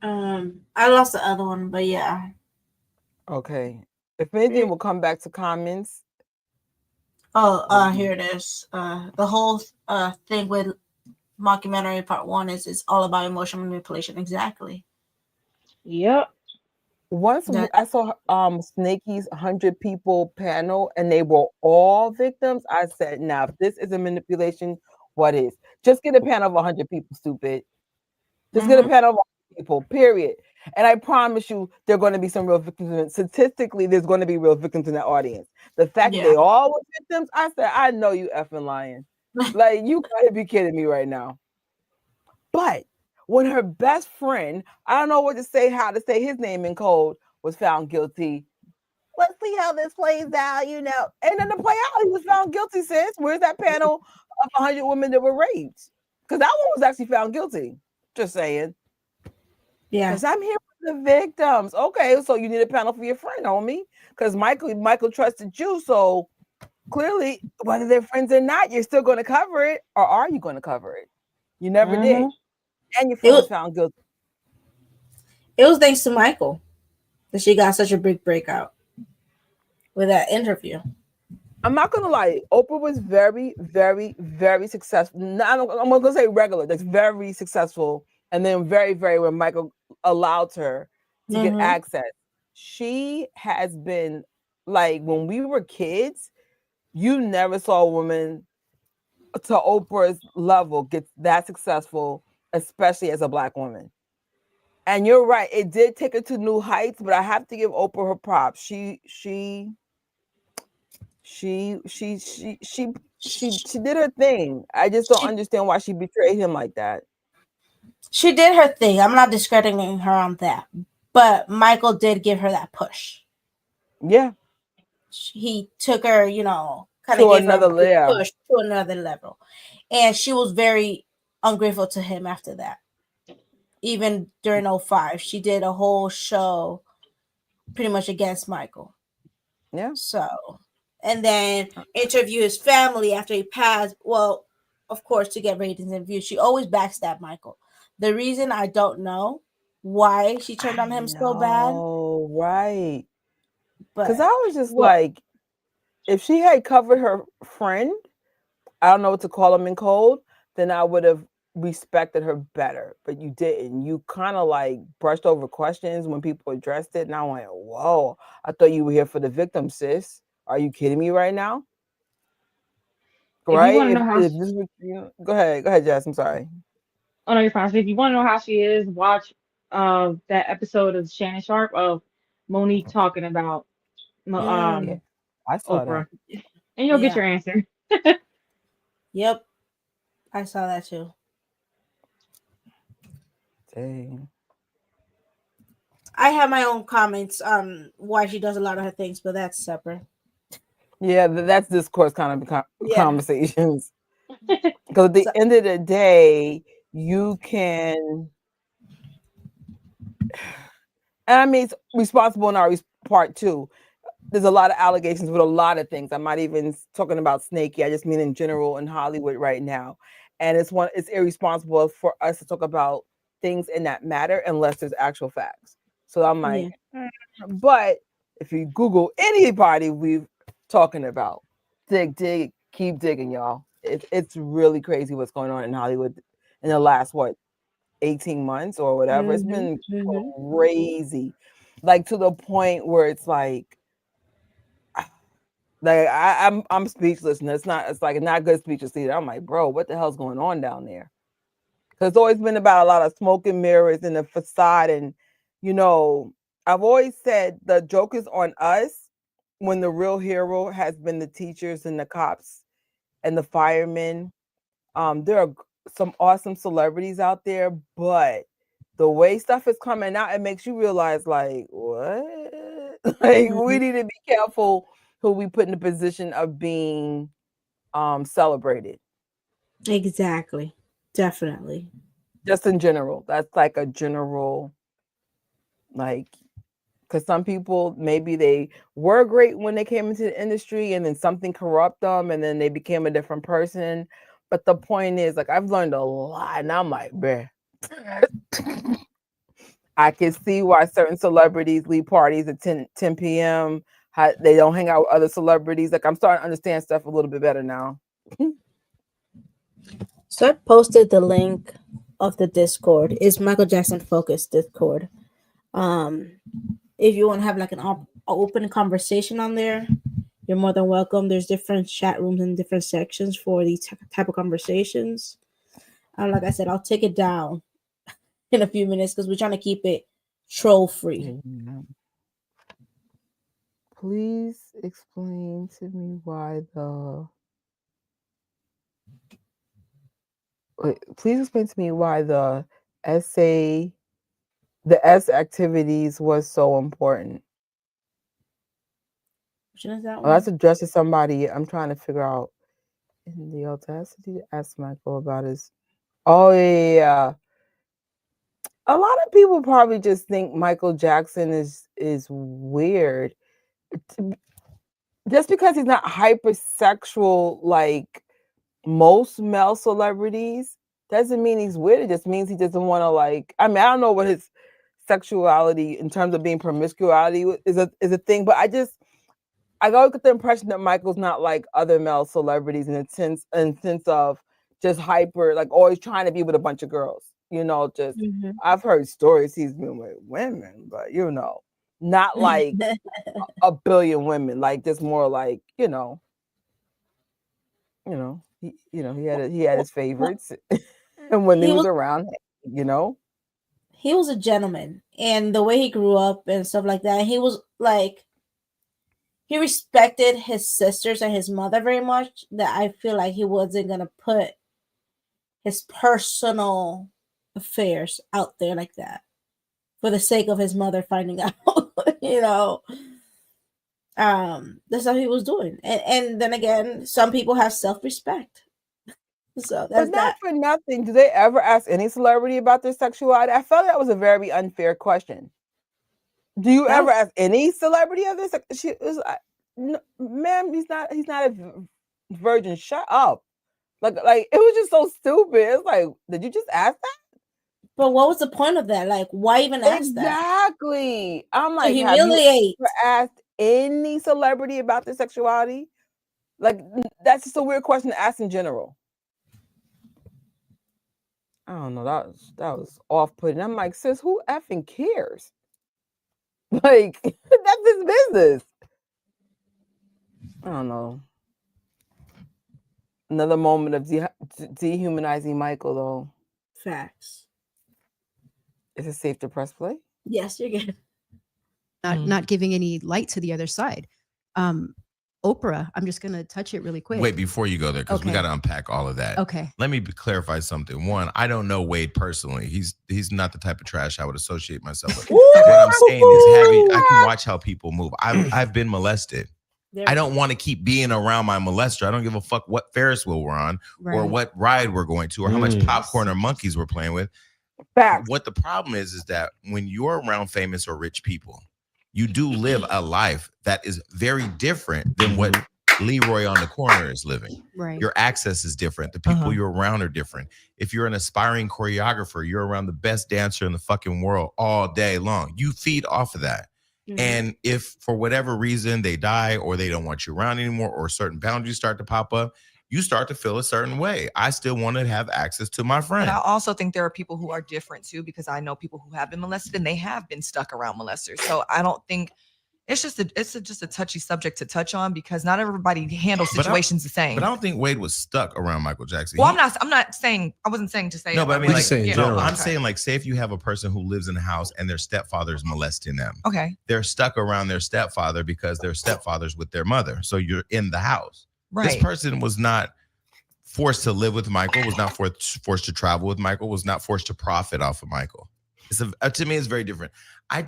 I lost the other one, but yeah. Okay. If anything, we'll come back to comments. Oh, here it is. The whole thing with mockumentary part 1 is it's all about emotional manipulation. Exactly. Yep. Once I saw Snakey's 100 people panel and they were all victims, I said, now, if this is a manipulation, what is? Just get a panel of 100 people, stupid. Just get a panel of 100 people, period. And I promise you, there are going to be some real victims. Statistically, there's going to be real victims in that audience. The fact that they all were victims, I said, I know you effing lying. Like, you gotta be kidding me right now. But when her best friend, I don't know what to say, how to say his name in code, was found guilty. Let's see how this plays out, you know. And then to play out, he was found guilty, sis. Where's that panel of 100 women that were raped? Because that one was actually found guilty. Just saying. Yeah. Because I'm here for the victims. Okay, so you need a panel for your friend, homie. Because Michael trusted you, so clearly, whether they're friends or not, you're still going to cover it, or are you going to cover it? You never did. And your friend was found guilty. It was thanks to Michael that she got such a big breakout with that interview. I'm not gonna lie, Oprah was very, very, very successful. I'm gonna say regular, that's very successful, and then very, very when Michael allowed her to get access. She has been like, when we were kids, you never saw a woman to Oprah's level get that successful, especially as a Black woman. And you're right, it did take her to new heights, but I have to give Oprah her props. She did her thing. I just don't understand why she betrayed him like that. She did her thing. I'm not discrediting her on that, but Michael did give her that push. Yeah, he took her, you know, kind to of gave her another a big layer. push to another level, and she was very ungrateful to him after that. Even during 05, she did a whole show pretty much against Michael. Yeah. So, and then interview his family after he passed. Well, of course, to get ratings and views. She always backstabbed Michael. The reason I don't know why she turned on him so bad. Oh, right. But Because I was just like, if she had covered her friend, I don't know what to call him in code, then I would have respected her better. But you didn't. You kind of like brushed over questions when people addressed it. And I went, whoa, I thought you were here for the victim, sis. Are you kidding me right now? Right? If this was, go ahead, Jess. I'm sorry. Oh no, you're fine. So if you want to know how she is, watch that episode of Shannon Sharp of Monique talking about I saw Oprah. that. And you'll get your answer. Yep. I saw that too. Dang. I have my own comments on why she does a lot of her things, but that's separate. Yeah, that's discourse kind of conversations. Because at the end of the day, you can, and I mean, it's responsible in our part too. There's a lot of allegations with a lot of things. I'm not even talking about Snakey. I just mean in general in Hollywood right now. And it's irresponsible for us to talk about things in that matter unless there's actual facts. So I'm like, but if you Google anybody we've talking about, dig, keep digging, y'all. It's really crazy what's going on in Hollywood in the last 18 months or whatever. It's been crazy, like to the point where it's like I'm speechless, and it's like not good speechless either. I'm like, bro, what the hell's going on down there? Because it's always been about a lot of smoke and mirrors and the facade, and you know, I've always said the joke is on us when the real hero has been the teachers and the cops and the firemen. There are some awesome celebrities out there, but the way stuff is coming out, it makes you realize, like, what? Like, we need to be careful who we put in the position of being celebrated. Exactly. Definitely. Just in general. That's like a general, like, because some people, maybe they were great when they came into the industry and then something corrupt them and then they became a different person. But the point is, like, I've learned a lot and I'm like, bruh. I can see why certain celebrities leave parties at 10 p.m. How they don't hang out with other celebrities. Like, I'm starting to understand stuff a little bit better now. So I posted the link of the Discord. It's Michael Jackson focused Discord. If you want to have like an open conversation on there, you're more than welcome. There's different chat rooms and different sections for these type of conversations. Like I said, I'll take it down in a few minutes because we're trying to keep it troll free. Please explain to me why the essay, the S activities was so important. Which one is that one? Well, that's addressed to somebody. I'm trying to figure out in the audacity to ask Michael about his. Oh yeah. A lot of people probably just think Michael Jackson is weird. Just because he's not hypersexual like most male celebrities doesn't mean he's weird. It just means he doesn't want to like. I mean, I don't know what his sexuality in terms of being promiscuity is a thing, but I always get the impression that Michael's not like other male celebrities in sense of just hyper, like always trying to be with a bunch of girls. You know, just I've heard stories he's been with women, but you know, not like a billion women, like just more like, he had his favorites. And when he was around, he was a gentleman, and the way he grew up and stuff like that, he was like, he respected his sisters and his mother very much, that I feel like he wasn't going to put his personal affairs out there like that for the sake of his mother finding out. That's how he was doing. And then again, some people have self-respect. So that's but not for nothing. Do they ever ask any celebrity about their sexuality? I felt that was a very unfair question. Do you ever ask any celebrity of this? She was like, no, ma'am, he's not a virgin. Shut up. Like it was just so stupid. It's like, did you just ask that? But what was the point of that? Like, why even ask that? Exactly. I'm like, to have humiliate. you ever asked any celebrity about their sexuality? Like, that's just a weird question to ask in general. I don't know. That was off-putting. I'm like, sis, who effing cares? Like, that's his business. I don't know. Another moment of dehumanizing Michael, though. Facts. Is it safe to press play? Yes, you're good. Not giving any light to the other side. Oprah, I'm just going to touch it really quick. Wait, before you go there, because we got to unpack all of that. Okay. Let me clarify something. One, I don't know Wade personally. He's not the type of trash I would associate myself with. What I'm saying is I can watch how people move. I've been molested. I don't want to keep being around my molester. I don't give a fuck what Ferris wheel we're on or what ride we're going to or how much popcorn or monkeys we're playing with. What the problem is that when you're around famous or rich people, you do live a life that is very different than what Leroy on the corner is living. Right. Your access is different. The people you're around are different. If you're an aspiring choreographer, you're around the best dancer in the fucking world all day long. You feed off of that. And if for whatever reason they die or they don't want you around anymore or certain boundaries start to pop up, you start to feel a certain way. I still want to have access to my friend. But I also think there are people who are different too, because I know people who have been molested and they have been stuck around molesters. So I don't think it's just a touchy subject to touch on because not everybody handles situations the same. But I don't think Wade was stuck around Michael Jackson. Well, I'm not saying, I wasn't saying to say. No, but I mean, like, I'm saying like, say if you have a person who lives in a house and their stepfather is molesting them. Okay. They're stuck around their stepfather because their stepfather's with their mother. So you're in the house. Right. This person was not forced to live with Michael, was not forced to travel with Michael, was not forced to profit off of Michael. To me, it's very different. I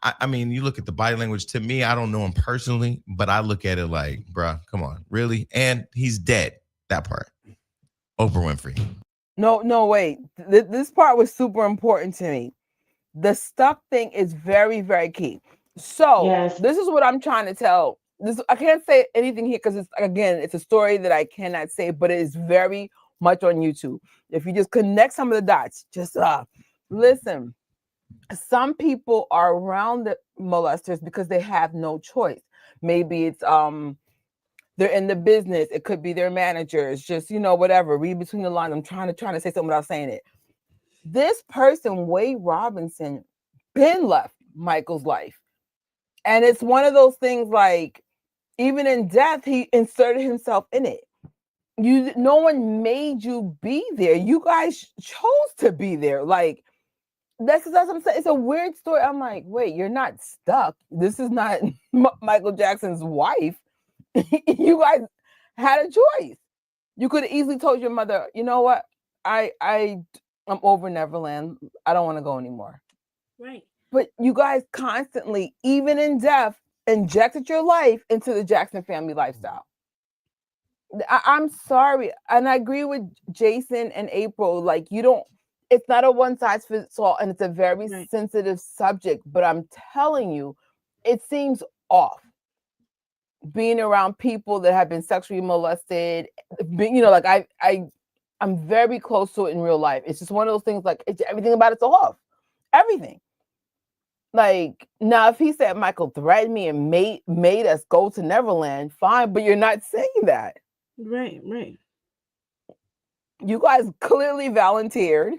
I mean, you look at the body language. To me, I don't know him personally, but I look at it like, bruh, come on, really? And he's dead. That part. Oprah Winfrey. No, wait. This part was super important to me. The stuck thing is very, very key. So this is what I'm trying to tell. I can't say anything here because it's a story that I cannot say, but it is very much on YouTube. If you just connect some of the dots, just listen. Some people are around the molesters because they have no choice. Maybe it's they're in the business. It could be their managers, just whatever. Read between the lines. I'm trying to say something without saying it. This person, Wade Robinson, been left Michael's life. And it's one of those things like, even in death, he inserted himself in it. No one made you be there. You guys chose to be there. Like, that's what I'm saying. It's a weird story. I'm like, wait, you're not stuck. This is not Michael Jackson's wife. You guys had a choice. You could have easily told your mother, you know what? I'm over Neverland. I don't want to go anymore. Right. But you guys constantly, even in death, injected your life into the Jackson family lifestyle. I'm sorry. And I agree with Jason and April. Like, it's not a one size fits all, and it's a very sensitive subject, but I'm telling you, it seems off. Being around people that have been sexually molested, like I'm very close to it in real life. It's just one of those things, like, everything about it's off. Everything. Like, now, if he said Michael threatened me and made us go to Neverland, fine, but you're not saying that. Right. You guys clearly volunteered.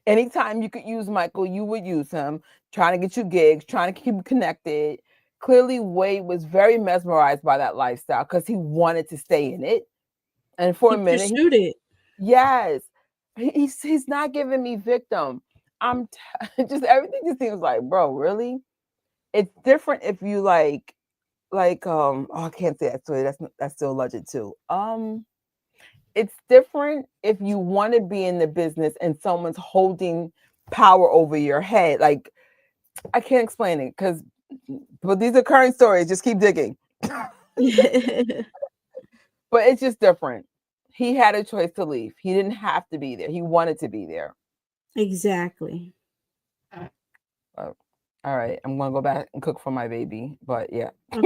Anytime you could use Michael, you would use him, trying to get you gigs, trying to keep connected. Clearly, Wade was very mesmerized by that lifestyle because he wanted to stay in it. And for a minute, he pursued it. Yes. He's not giving me victim. Just everything just seems like, bro, really? It's different if you I can't say that story. That's still alleged too. It's different if you want to be in the business and someone's holding power over your head. Like, I can't explain it but these are current stories. Just keep digging. But it's just different. He had a choice to leave. He didn't have to be there. He wanted to be there. Exactly. All right, I'm gonna go back and cook for my baby. But yeah. I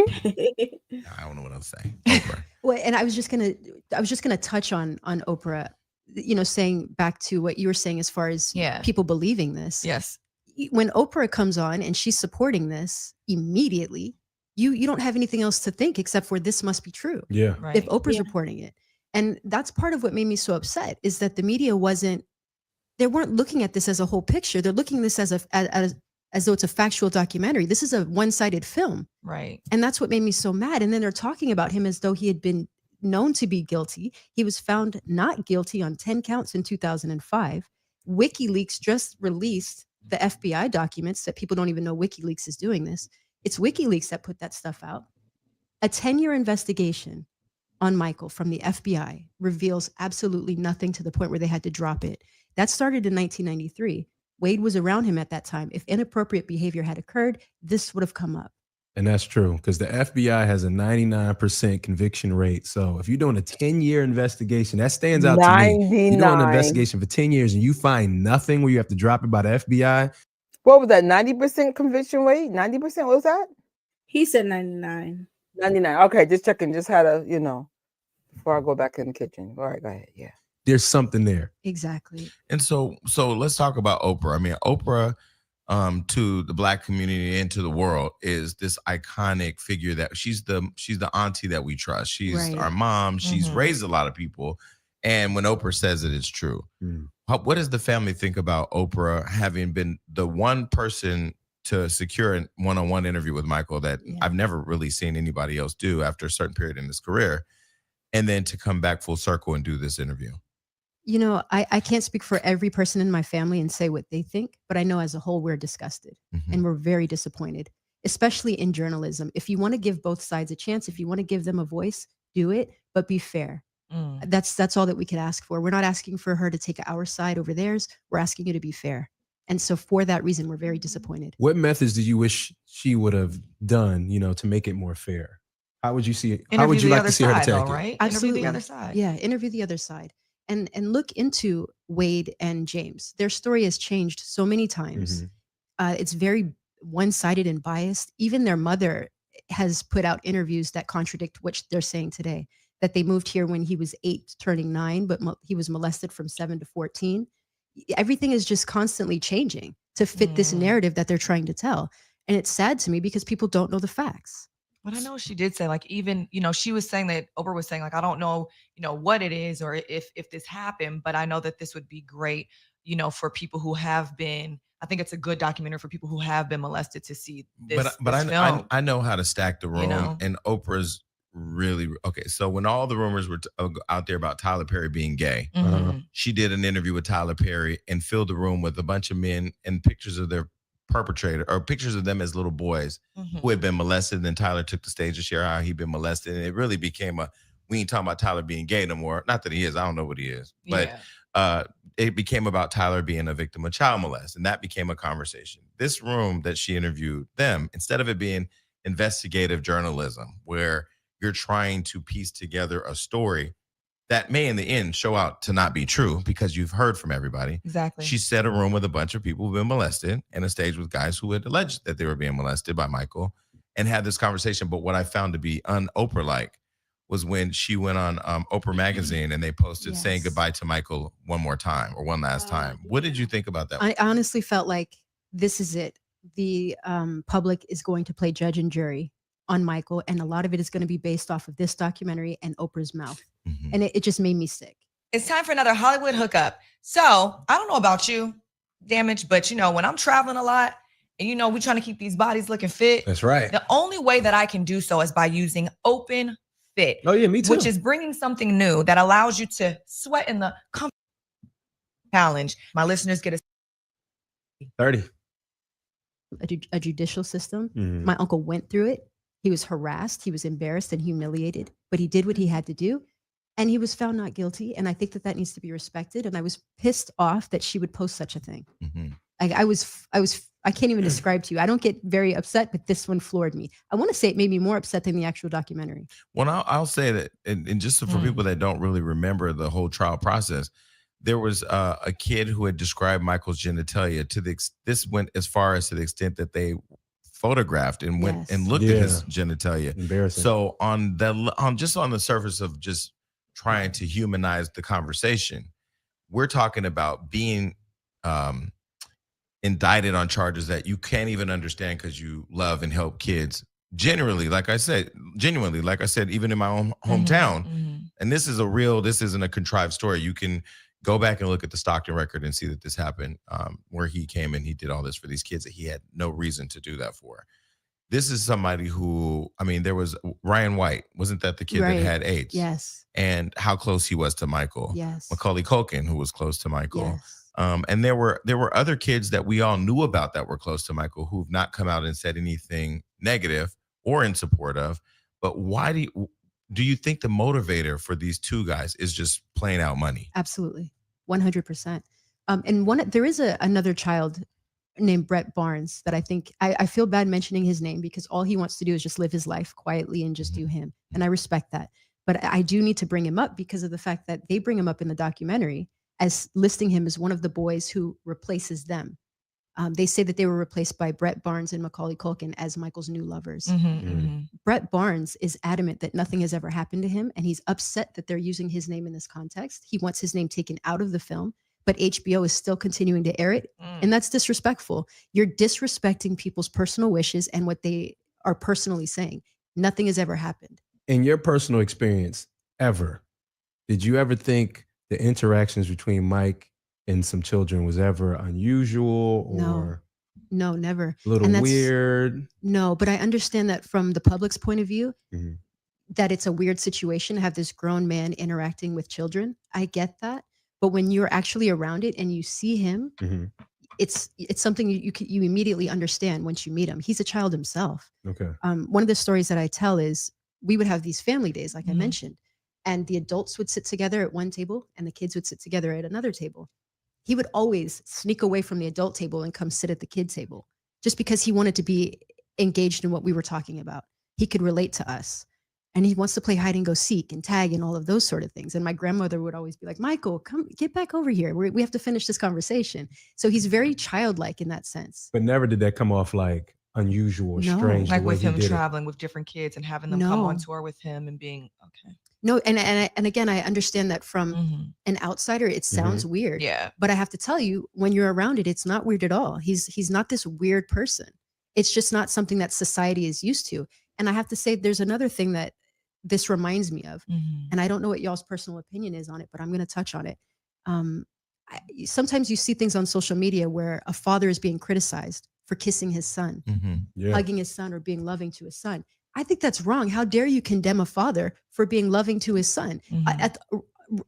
don't know what else to say. Oprah. Well, and I was just gonna touch on Oprah, saying back to what you were saying as far as people believing this. Yes. When Oprah comes on and she's supporting this immediately, you don't have anything else to think except for this must be true. Yeah. Right. If Oprah's reporting it. And that's part of what made me so upset, is that the media they weren't looking at this as a whole picture. They're looking at this as though it's a factual documentary. This is a one-sided film. Right. And that's what made me so mad. And then they're talking about him as though he had been known to be guilty. He was found not guilty on 10 counts in 2005. WikiLeaks just released the FBI documents that people don't even know WikiLeaks is doing this. It's WikiLeaks that put that stuff out. A 10-year investigation on Michael from the FBI reveals absolutely nothing to the point where they had to drop it. That started in 1993. Wade was around him at that time. If inappropriate behavior had occurred, this would have come up. And that's true, because the FBI has a 99% conviction rate. So if you're doing a 10-year investigation, that stands out to me. You're doing an investigation for 10 years and you find nothing where you have to drop it by the FBI. What was that? 90% conviction rate? 90%? What was that? He said 99. 99. Okay, just checking. Just had a, before I go back in the kitchen. All right, go ahead. Yeah. There's something there. Exactly. And so let's talk about Oprah. I mean, Oprah, to the Black community and to the world, is this iconic figure that she's the auntie that we trust. She's our mom. She's raised a lot of people. And when Oprah says it, it's true. What does the family think about Oprah having been the one person to secure a one-on-one interview with Michael that I've never really seen anybody else do after a certain period in his career, and then to come back full circle and do this interview? I can't speak for every person in my family and say what they think, but I know as a whole, we're disgusted and we're very disappointed, especially in journalism. If you want to give both sides a chance, if you want to give them a voice, do it, but be fair. That's all that we could ask for. We're not asking for her to take our side over theirs. We're asking you to be fair. And so for that reason, we're very disappointed. What methods do you wish she would have done, to make it more fair? How would you see it? How would you like to see her to take it? Right? Absolutely. Interview the other side. Yeah, interview the other side. And look into Wade and James. Their story has changed so many times. It's very one-sided and biased. Even their mother has put out interviews that contradict what they're saying today, that they moved here when he was 8 turning 9, but he was molested from 7 to 14. Everything is just constantly changing to fit this narrative that they're trying to tell. And it's sad to me because people don't know the facts. But I know she did say, like, even, she was saying that Oprah was saying, like, I don't know, what it is or if this happened, but I know that this would be great, for people who have been, I think it's a good documentary for people who have been molested to see this. But this film. I know how to stack the room, and Oprah's really okay. So when all the rumors were out there about Tyler Perry being gay, she did an interview with Tyler Perry and filled the room with a bunch of men and pictures of their perpetrator or pictures of them as little boys who had been molested. And then Tyler took the stage to share how he'd been molested, and it really became we ain't talking about Tyler being gay no more. Not that he is. I don't know what he is, but it became about Tyler being a victim of child molest, and that became a conversation. This room that she interviewed them, instead of it being investigative journalism where you're trying to piece together a story that may in the end show out to not be true because you've heard from everybody. Exactly. She set a room with a bunch of people who've been molested and a stage with guys who had alleged that they were being molested by Michael and had this conversation. But what I found to be un-Oprah-like was when she went on Oprah Magazine and they posted saying goodbye to Michael one more time or one last time. What did you think about that? I honestly felt like this is it. The public is going to play judge and jury on Michael, and a lot of it is going to be based off of this documentary and Oprah's mouth. And it just made me sick. It's time for another Hollywood hookup. So I don't know about you, Damage, but when I'm traveling a lot and we're trying to keep these bodies looking fit. That's right. The only way that I can do so is by using Open Fit. Oh yeah, me too. Which is bringing something new that allows you to sweat in the comfort challenge. My listeners get a 30. A judicial system. My uncle went through it. He was harassed, he was embarrassed and humiliated, but he did what he had to do. And he was found not guilty. And I think that needs to be respected. And I was pissed off that she would post such a thing. I can't even describe to you. I don't get very upset, but this one floored me. I want to say it made me more upset than the actual documentary. Well, I'll say that, and just for people that don't really remember the whole trial process, there was a kid who had described Michael's genitalia this went as far as to the extent that they photographed and went and looked at his genitalia. Embarrassing. So on the surface of just trying to humanize the conversation, we're talking about being indicted on charges that you can't even understand because you love and help kids. Genuinely, like I said, even in my own hometown. And this isn't a contrived story. You can go back and look at the Stockton record and see that this happened, where he came and he did all this for these kids that he had no reason to do that for. This is somebody who, there was Ryan White. Wasn't that the kid that had AIDS? Yes. And how close he was to Michael. Yes. Macaulay Culkin, who was close to Michael. Yes. And there were other kids that we all knew about that were close to Michael who've not come out and said anything negative or in support of. But why do you think the motivator for these two guys is just playing out money? Absolutely. 100%. And there is another child named Brett Barnes that I think I feel bad mentioning his name because all he wants to do is just live his life quietly and just do him. And I respect that. But I do need to bring him up because of the fact that they bring him up in the documentary as listing him as one of the boys who replaces them. They say that they were replaced by Brett Barnes and Macaulay Culkin as Michael's new lovers. Brett Barnes is adamant that nothing has ever happened to him, and he's upset that they're using his name in this context. He wants his name taken out of the film, but HBO is still continuing to air it, and that's disrespectful. You're disrespecting people's personal wishes and what they are personally saying. Nothing has ever happened. In your personal experience, did you ever think the interactions between Mike and some children was ever unusual or no, never a little weird? No, but I understand that from the public's point of view, that it's a weird situation to have this grown man interacting with children. I get that. But when you're actually around it and you see him, it's something you immediately understand once you meet him. He's a child himself. Okay. One of the stories that I tell is we would have these family days, like I mentioned, and the adults would sit together at one table and the kids would sit together at another table. he would always sneak away from the adult table and come sit at the kid table just because he wanted to be engaged in what we were talking about. He could relate to us. And he wants to play hide and go seek and tag and all of those sort of things. And my grandmother would always be like, Michael, come get back over here. We have to finish this conversation. So he's very childlike in that sense. But never did that come off like unusual or No. strange. Like the way with he him did it. traveling with different kids and having them come No. on tour with him and being okay. No, and again, I understand that from an outsider, it sounds weird. Yeah. But I have to tell you, when you're around it, it's not weird at all. He's not this weird person. It's just not something that society is used to. And I have to say, there's another thing that this reminds me of, and I don't know what y'all's personal opinion is on it, but I'm going to touch on it. Sometimes you see things on social media where a father is being criticized for kissing his son, hugging his son, or being loving to his son. I think that's wrong. How dare you condemn a father for being loving to his son?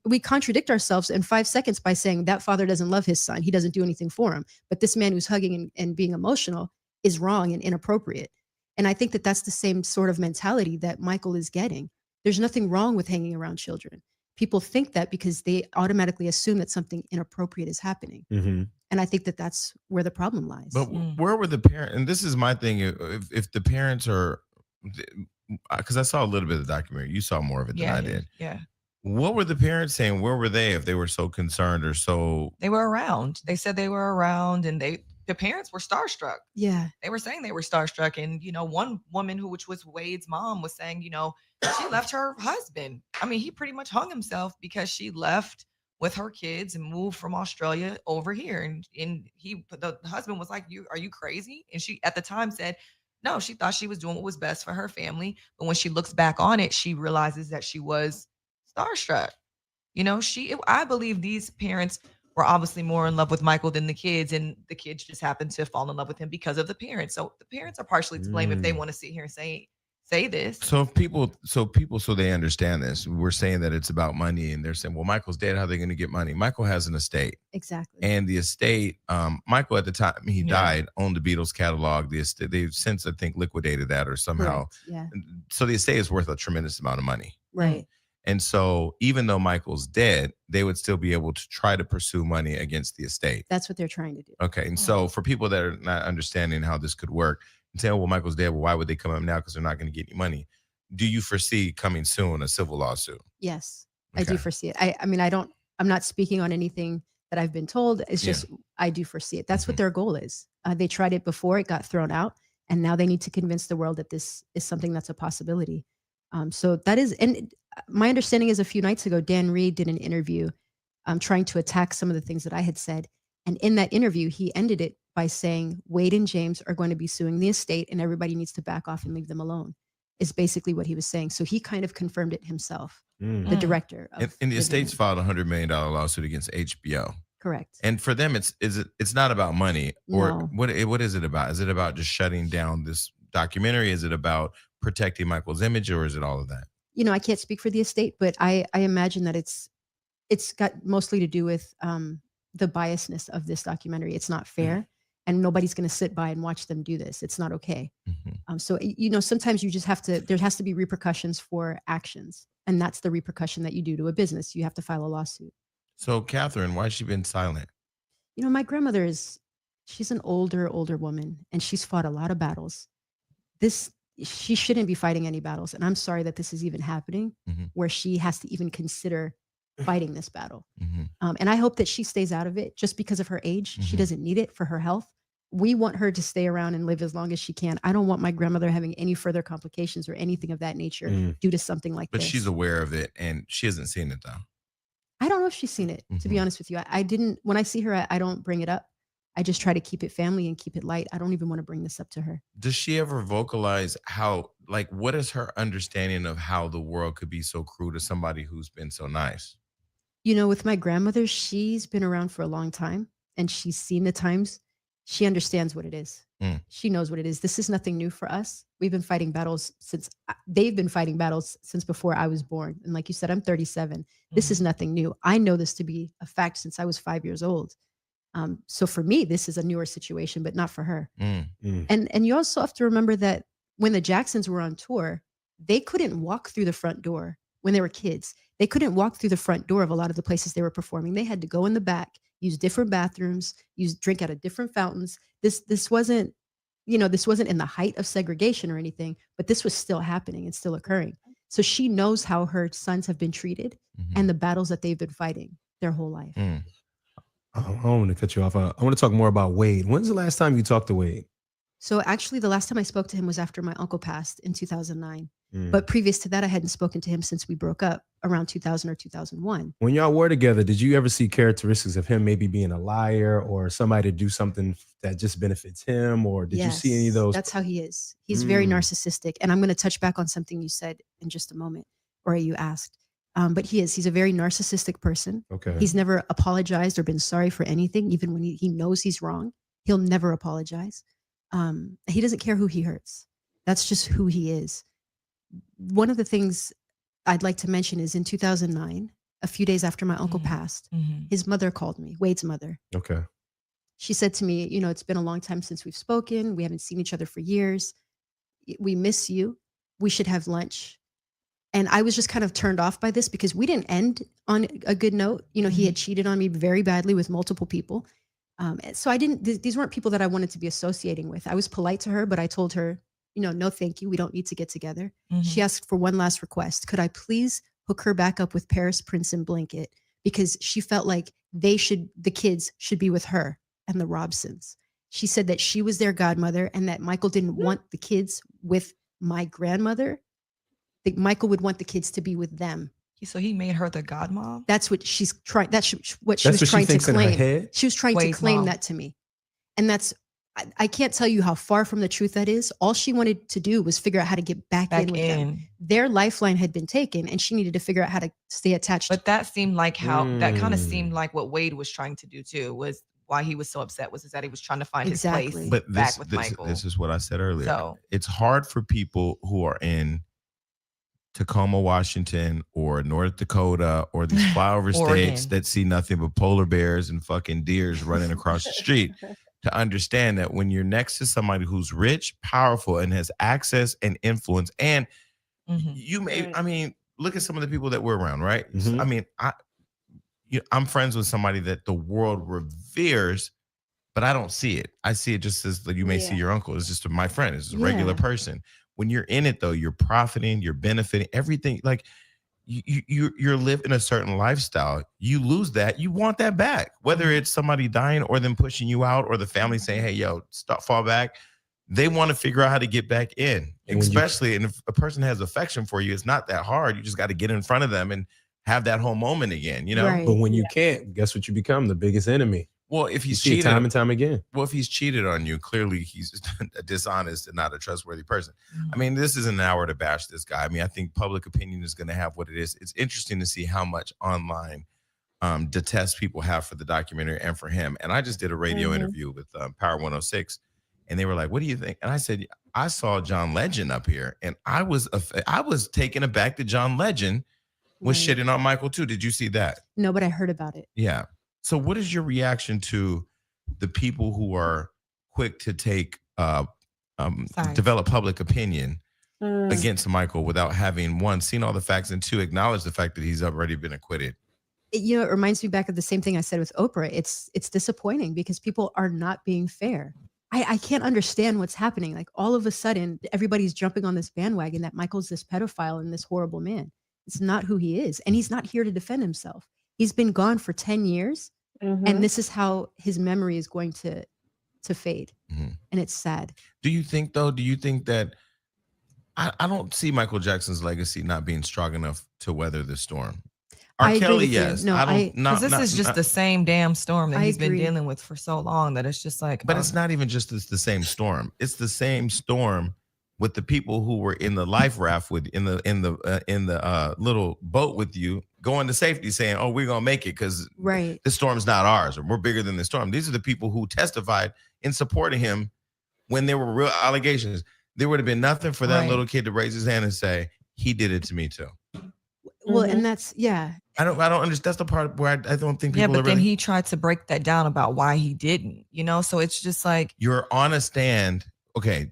We contradict ourselves in 5 seconds by saying that father doesn't love his son. He doesn't do anything for him. But this man who's hugging and being emotional is wrong and inappropriate. And I think that that's the same sort of mentality that Michael is getting. There's nothing wrong with hanging around children. People think that because they automatically assume that something inappropriate is happening. And I think that that's where the problem lies. But where were the parents? And this is my thing. If the parents are, because I saw a little bit of the documentary, you saw more of it than I did. Yeah. What were the parents saying? Where were they if they were so concerned or so? They were around. They said they were around, and the parents were starstruck. Yeah. They were saying they were starstruck. And, one woman which was Wade's mom was saying, she left her husband. I mean, he pretty much hung himself because she left with her kids and moved from Australia over here. And the husband was like, are you crazy? And she at the time said, no, she thought she was doing what was best for her family. But when she looks back on it, she realizes that she was starstruck. I believe these parents were obviously more in love with Michael than the kids, and the kids just happened to fall in love with him because of the parents. So the parents are partially to blame if they want to sit here and say this. So so they understand this. We're saying that it's about money, and they're saying, well, Michael's dead. How are they going to get money? Michael has an estate. Exactly. And the estate, Michael at the time he died, owned the Beatles catalog. The estate, they've since, I think, liquidated that or somehow. Correct. Yeah. So the estate is worth a tremendous amount of money. Right. And so even though Michael's dead, they would still be able to try to pursue money against the estate. That's what they're trying to do. Okay. And so for people that are not understanding how this could work and saying, well, Michael's dead, well, why would they come up now? Because they're not going to get any money. Do you foresee coming soon a civil lawsuit? Yes, I do foresee it. I'm not speaking on anything that I've been told. It's just, I do foresee it. That's what their goal is. They tried it before, it got thrown out. And now they need to convince the world that this is something that's a possibility. So that is, and my understanding is a few nights ago, Dan Reed did an interview trying to attack some of the things that I had said. And in that interview, he ended it by saying, Wade and James are going to be suing the estate and everybody needs to back off and leave them alone, is basically what he was saying. So he kind of confirmed it himself, the director. And the estate's filed a $100 million lawsuit against HBO. Correct. And for them, it's not about money, or No. what is it about? Is it about just shutting down this documentary? Is it about protecting Michael's image, or is it all of that? I can't speak for the estate, but I imagine that it's got mostly to do with the biasness of this documentary. It's not fair, and nobody's going to sit by and watch them do this. It's not okay. So sometimes you just have to. There has to be repercussions for actions, and that's the repercussion that you do to a business. You have to file a lawsuit. So, Catherine, why has she been silent? My grandmother she's an older woman, and she's fought a lot of battles. She shouldn't be fighting any battles. And I'm sorry that this is even happening where she has to even consider fighting this battle. And I hope that she stays out of it just because of her age. She doesn't need it for her health. We want her to stay around and live as long as she can. I don't want my grandmother having any further complications or anything of that nature due to something like this. But she's aware of it, and she hasn't seen it, though. I don't know if she's seen it, to be honest with you. I didn't, when I see her, I don't bring it up. I just try to keep it family and keep it light. I don't even want to bring this up to her. Does she ever vocalize what is her understanding of how the world could be so cruel to somebody who's been so nice? With my grandmother, she's been around for a long time and she's seen the times. She understands what it is. She knows what it is. This is nothing new for us. They've been fighting battles since before I was born. And like you said, I'm 37. This is nothing new. I know this to be a fact since I was 5 years old. So for me, this is a newer situation, but not for her. And you also have to remember that when the Jacksons were on tour, they couldn't walk through the front door when they were kids. They couldn't walk through the front door of a lot of the places they were performing. They had to go in the back use different bathrooms, drink out of different fountains. This wasn't, this wasn't in the height of segregation or anything, but this was still happening and still occurring. So she knows how her sons have been treated and the battles that they've been fighting their whole life. I don't want to cut you off. I want to talk more about Wade. When's the last time you talked to Wade? So actually, the last time I spoke to him was after my uncle passed in 2009. But previous to that, I hadn't spoken to him since we broke up around 2000 or 2001. When y'all were together, did you ever see characteristics of him maybe being a liar or somebody to do something that just benefits him? Or did you see any of those? That's how he is. He's very narcissistic. And I'm going to touch back on something you said in just a moment, or you asked. But he's a very narcissistic person. Okay. He's never apologized or been sorry for anything, even when he knows he's wrong. He'll never apologize. He doesn't care who he hurts. That's just who he is. One of the things I'd like to mention is in 2009, a few days after my uncle passed, his mother called me, Wade's mother. Okay. She said to me, it's been a long time since we've spoken. We haven't seen each other for years. We miss you. We should have lunch. And I was just kind of turned off by this because we didn't end on a good note. He had cheated on me very badly with multiple people. So these weren't people that I wanted to be associating with. I was polite to her, but I told her, no, thank you. We don't need to get together. She asked for one last request. Could I please hook her back up with Paris, Prince, and Blanket? Because she felt like the kids should be with her and the Robsons. She said that she was their godmother and that Michael didn't want the kids with my grandmother. That Michael would want the kids to be with them. So he made her the godmom? That's what she's trying. That's what she was trying to claim. She was trying to claim that to me. And I can't tell you how far from the truth that is. All she wanted to do was figure out how to get back in with them. Their lifeline had been taken and she needed to figure out how to stay attached. But that seemed like that kind of seemed like what Wade was trying to do too, was why he was so upset was that he was trying to find his place back with Michael. This is what I said earlier. So it's hard for people who are in Tacoma, Washington, or North Dakota, or these flyover states that see nothing but polar bears and fucking deers running across the street to understand that when you're next to somebody who's rich, powerful, and has access and influence, and you may, look at some of the people that we're around, right? I'm friends with somebody that the world reveres, but I don't see it. I see it just as you may see your uncle. It's just my friend. It's a regular person. When you're in it, though, you're profiting, you're benefiting, everything. Like you're living a certain lifestyle. You lose that, you want that back. Whether it's somebody dying or them pushing you out or the family saying, hey, yo, stop, fall back. They want to figure out how to get back in, especially. And if a person has affection for you, it's not that hard. You just got to get in front of them and have that whole moment again, Right. But when you can't, guess what you become? The biggest enemy. Well, if he's cheated cheated time and time again. Well, if he's cheated on you, clearly he's a dishonest and not a trustworthy person. This isn't an hour to bash this guy. I think public opinion is going to have what it is. It's interesting to see how much online detest people have for the documentary and for him. And I just did a radio interview with Power 106, and they were like, "What do you think?" And I said, "I saw John Legend up here, and I was taken aback that John Legend was shitting on Michael too. Did you see that?" No, but I heard about it. Yeah. So what is your reaction to the people who are quick to take develop public opinion against Michael without having, one, seen all the facts, and two, acknowledge the fact that he's already been acquitted? It reminds me back of the same thing I said with Oprah. It's disappointing because people are not being fair. I can't understand what's happening. Like all of a sudden, everybody's jumping on this bandwagon that Michael's this pedophile and this horrible man. It's not who he is. And he's not here to defend himself. He's been gone for 10 years. And this is how his memory is going to fade. And it's sad. Do you think that I don't see Michael Jackson's legacy not being strong enough to weather the storm? R. Kelly, yes. No, because this is just the same damn storm that he's been dealing with for so long that it's just like. But it's not even just the same storm. It's the same storm with the people who were in the life raft in the little boat with you, going to safety, saying, "Oh, we're gonna make it because the storm's not ours, or we're bigger than the storm." These are the people who testified in support of him when there were real allegations. There would have been nothing for that little kid to raise his hand and say, "He did it to me too." Well, and that's I don't understand. That's the part where I don't think people. Yeah, but then he tried to break that down about why he didn't. So it's just like you're on a stand. Okay,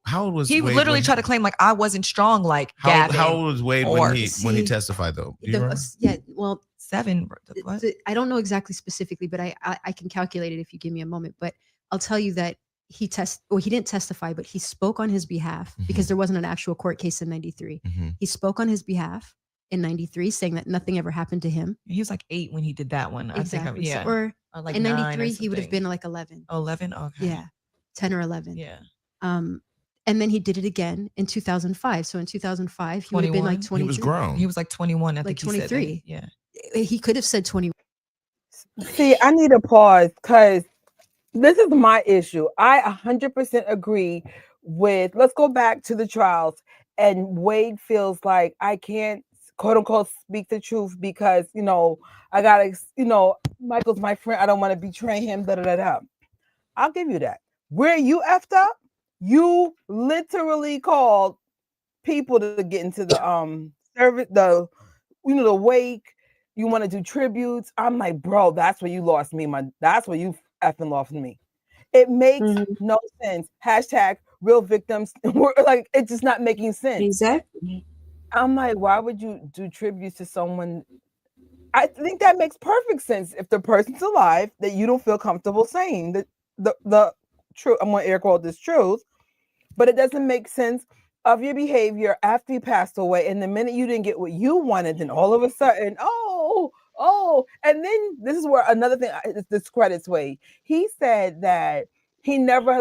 how old was he? Wade Literally tried to claim like I wasn't strong like Gavin. How old was Wade when he testified though? 7 7. What? I don't know exactly specifically, but I can calculate it if you give me a moment. But I'll tell you that he didn't testify, but he spoke on his behalf because there wasn't an actual court case in 93. He spoke on his behalf in 93, saying that nothing ever happened to him. He was like 8 when he did that one. Exactly. I think, Or like in 9 or 93, he would have something. been like 11. Oh, 11? Okay. Yeah. 10 or 11. Yeah. And then he did it again in 2005. So in 2005, he would have been like 23. He was grown. He was like 21. I Like think he said 23. that. Yeah. He could have said 21. See, I need a pause because this is my issue. I 100% agree with, let's go back to the trials. And Wade feels like I can't, quote unquote, speak the truth because, I got to, Michael's my friend. I don't want to betray him. Da, da, da, da. I'll give you that. Where you effed up, you literally called people to get into the service, the wake. You want to do tributes. I'm like, bro, that's where you lost me. That's where you effing lost me. It makes no sense. Hashtag real victims. We're like, it's just not making sense. Exactly. I'm like, why would you do tributes to someone? I think that makes perfect sense if the person's alive that you don't feel comfortable saying that the truth. I'm going to air quote this truth, but it doesn't make sense of your behavior after you passed away. And the minute you didn't get what you wanted, then all of a sudden, and then this is where another thing discredits Wade. He said that he never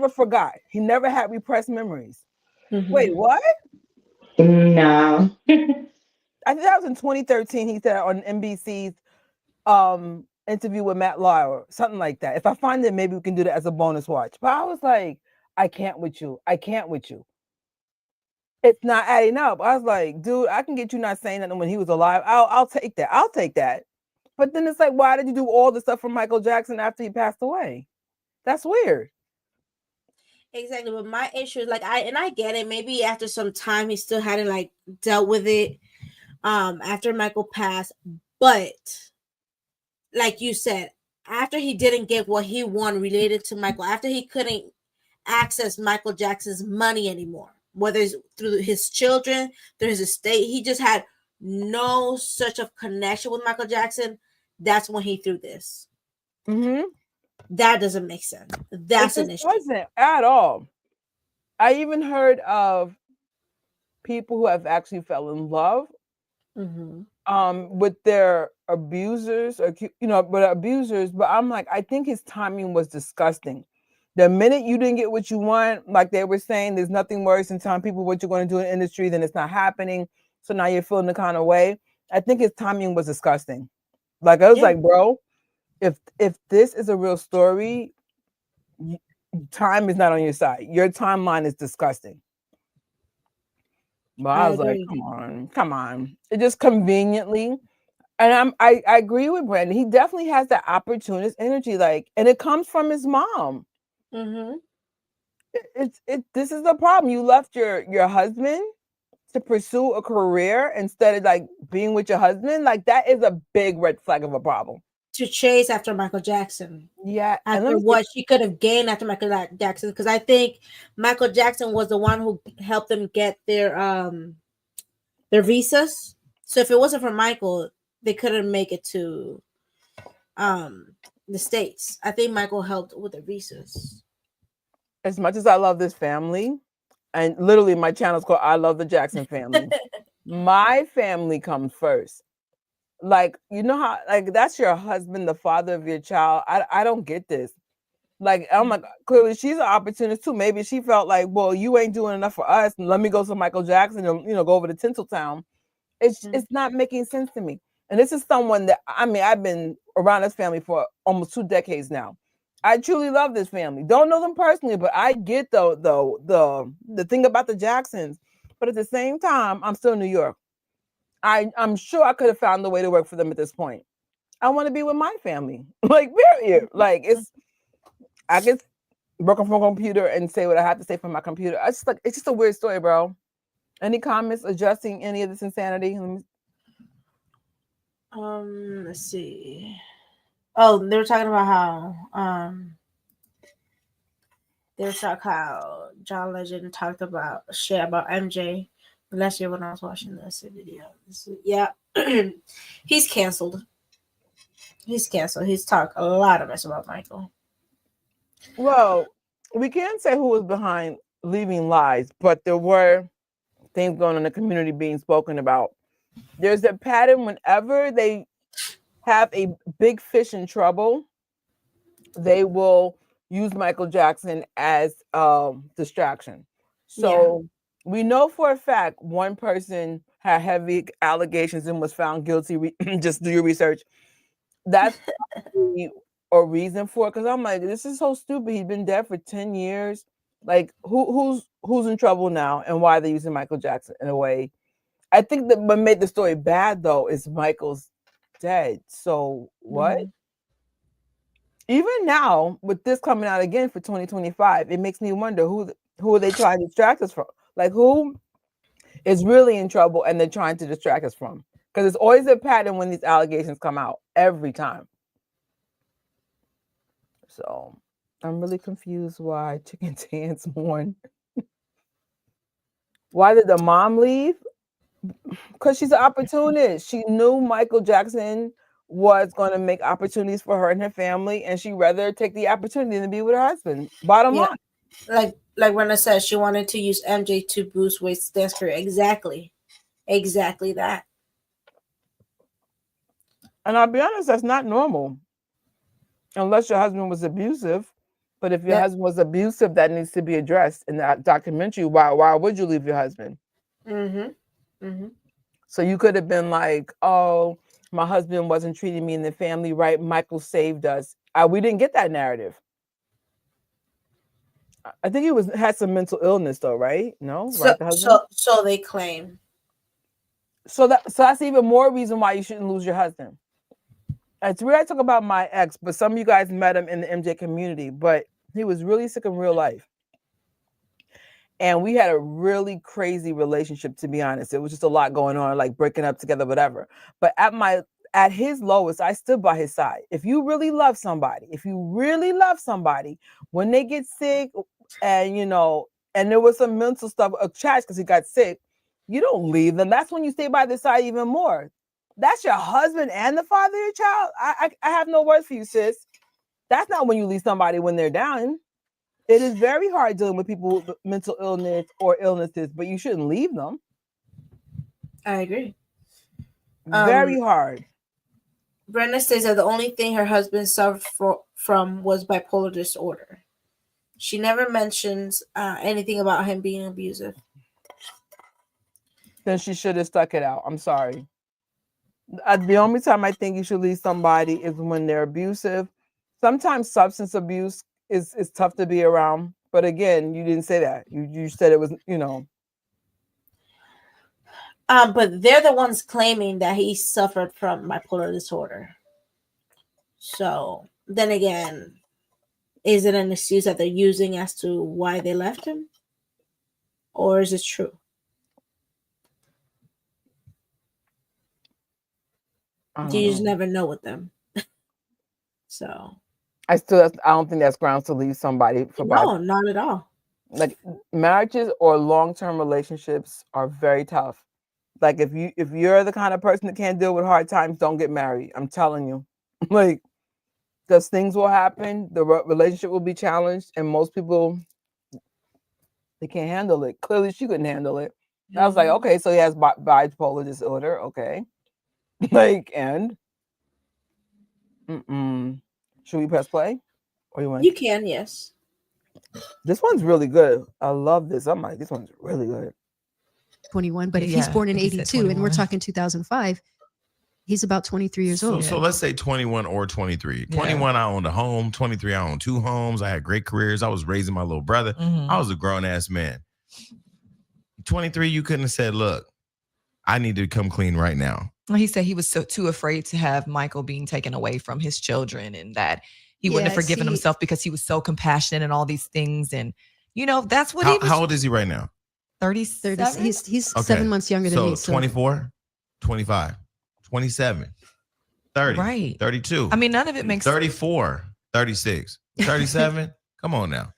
forgot. He never had repressed memories. Wait, what? No. I think that was in 2013. He said on NBC's interview with Matt Lauer, something like that. If I find it, maybe we can do that as a bonus watch. But I was like, I can't with you. It's not adding up. I was like, dude, I can get you not saying nothing when he was alive. I'll take that. But then it's like, why did you do all the stuff for Michael Jackson after he passed away? That's weird. Exactly. But my issue is I get it. Maybe after some time he still hadn't dealt with it after Michael passed. But like you said, after he didn't get what he wanted related to Michael, after he couldn't access Michael Jackson's money anymore, whether it's through his children, through his estate, he just had no such of connection with Michael Jackson. That's when he threw this. That doesn't make sense. That's an issue. Doesn't at all. I even heard of people who have actually fell in love with their abusers, but I'm like, I think his timing was disgusting. The minute you didn't get what you want, like they were saying, there's nothing worse than telling people what you're going to do in the industry, then it's not happening. So now you're feeling the kind of way. I think his timing was disgusting. Like I was like, bro, if this is a real story, time is not on your side. Your timeline is disgusting. But I was like, come on. It just conveniently. And I agree with Brandi. He definitely has that opportunist energy, and it comes from his mom. This is the problem. You left your husband to pursue a career instead of being with your husband. That is a big red flag of a problem. To chase after Michael Jackson. Yeah. After what she could have gained after Michael Jackson. Because I think Michael Jackson was the one who helped them get their visas. So if it wasn't for Michael, they couldn't make it to the States. I think Michael helped with their visas. As much as I love this family, and literally my channel is called I Love the Jackson Family. My family comes first. You know how that's your husband, the father of your child. I don't get this. I'm like, clearly she's an opportunist too. Maybe she felt like, well, you ain't doing enough for us, and let me go to Michael Jackson and go over to Tinseltown. It's not making sense to me. And this is someone that I've been around this family for almost 2 decades now. I truly love this family. Don't know them personally, but I get the thing about the Jacksons. But at the same time, I'm still in New York. I'm sure I could have found a way to work for them at this point. I want to be with my family. Period. I can work on my computer and say what I have to say from my computer. It's just a weird story, bro. Any comments addressing any of this insanity? Let's see. Oh, they were talking about how John Legend talked about shit about MJ Last year when I was watching this video. Yeah. He's canceled. He's canceled. He's talked a lot of mess about Michael. Well, we can't say who was behind leaving lies, but there were things going on in the community being spoken about. There's a pattern whenever they have a big fish in trouble, they will use Michael Jackson as distraction. So we know for a fact one person had heavy allegations and was found guilty. Just do your research. That's a reason for it, because I'm like, this is so stupid. He's been dead for 10 years. Like, who's in trouble now, and why are they using Michael Jackson in a way? I think that what made the story bad though is Michael's dead. So what? Even now, with this coming out again for 2025, it makes me wonder who are they trying to distract us from? Like, who is really in trouble and they're trying to distract us from? Because it's always a pattern when these allegations come out every time. So I'm really confused why Chicken Dance mourn. Why did the mom leave? Because she's an opportunist. She knew Michael Jackson was going to make opportunities for her and her family, and she'd rather take the opportunity than be with her husband. Bottom line. Like Rena said, she wanted to use MJ to boost Wade's dance career. Exactly that. And I'll be honest, that's not normal. Unless your husband was abusive. But if your husband was abusive, that needs to be addressed in that documentary. Why would you leave your husband? So you could have been like, oh, my husband wasn't treating me and the family right. Michael saved us. We didn't get that narrative. I think he had some mental illness though, right? No, right? The husband? So they claim. So that's even more reason why you shouldn't lose your husband. It's weird I talk about my ex, but some of you guys met him in the MJ community, but he was really sick in real life. And we had a really crazy relationship, to be honest. It was just a lot going on, like breaking up together, whatever. But at his lowest, I stood by his side. If you really love somebody, when they get sick and, and there was some mental stuff, a chat because he got sick, you don't leave them. That's when you stay by their side even more. That's your husband and the father of your child. I have no words for you, sis. That's not when you leave somebody when they're down. It is very hard dealing with people with mental illness or illnesses, but you shouldn't leave them. I agree. Very hard. Brenda says that the only thing her husband suffered from was bipolar disorder. She never mentions anything about him being abusive. Then she should have stuck it out. I'm sorry. The only time I think you should leave somebody is when they're abusive. Sometimes substance abuse is tough to be around. But again, you didn't say that. You said it was, But they're the ones claiming that he suffered from bipolar disorder. So then again, is it an excuse that they're using as to why they left him? Or is it true? You just never know with them. So I don't think that's grounds to leave somebody for no, not at all. Like marriages or long-term relationships are very tough. Like if you're the kind of person that can't deal with hard times, don't get married. I'm telling you, like, because things will happen, the relationship will be challenged, and most people they can't handle it. Clearly, she couldn't handle it. I was like, okay, so he has bipolar disorder, okay. Like, and should we press play? Or you can, yes. This one's really good. I love this. I'm like, this one's really good. 21, but if he's born in 82 and we're talking 2005, he's about 23 years old. So let's say 21 or 23. 21, I owned a home. 23, I owned 2 homes. I had great careers. I was raising my little brother. I was a grown-ass man. 23, you couldn't have said, look, I need to come clean right now. Well, he said he was too afraid to have Michael being taken away from his children, and that he wouldn't have forgiven himself because he was so compassionate and all these things. And, that's what he was. How old is he right now? 37. He's 7 months younger than me. So 24, 25, 27, 30, right. 32. I mean, none of it makes 34, 36, 37. Come on now.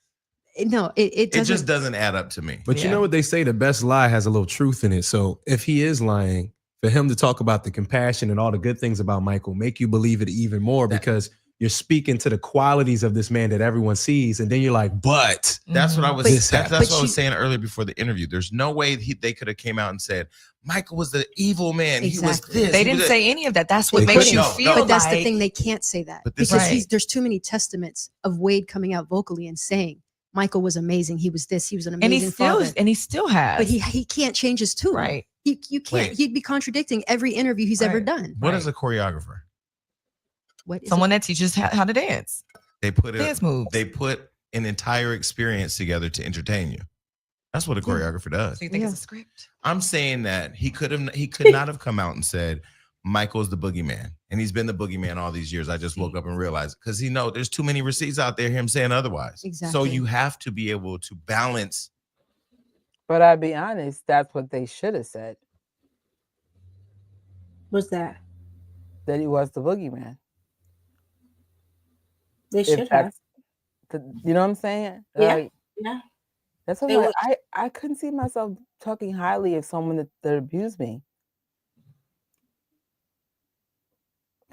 No, it doesn't. It just doesn't add up to me. But you know what they say, the best lie has a little truth in it. So if he is lying, for him to talk about the compassion and all the good things about Michael, make you believe it even more because you're speaking to the qualities of this man that everyone sees. And then you're like, but that's what I was that's what I was saying earlier before the interview. There's no way they could have came out and said, Michael was the evil man. Exactly. He was this. They didn't say any of that. That's what makes you feel But that's like, the thing. They can't say that But because this- there's too many testaments of Wade coming out vocally and saying Michael was amazing. He was this. He was an amazing father. And he still has. But he can't change his tune. Right. You can't. He'd be contradicting every interview he's ever done. What is a choreographer? What is Someone that teaches how to dance. They put Dance moves. They put an entire experience together to entertain you. That's what a choreographer does. So you think it's a script? I'm saying that he could not have come out and said Michael's the boogeyman, and he's been the boogeyman all these years. I just woke up and realized because there's too many receipts out there him saying otherwise. Exactly. So you have to be able to balance. But I'll be honest, that's what they should have said. What's that? That he was the boogeyman. They If should have. that's you know what I'm saying? Yeah. Like, Yeah. that's what They I'm would- like, I couldn't see myself talking highly of someone that abused me.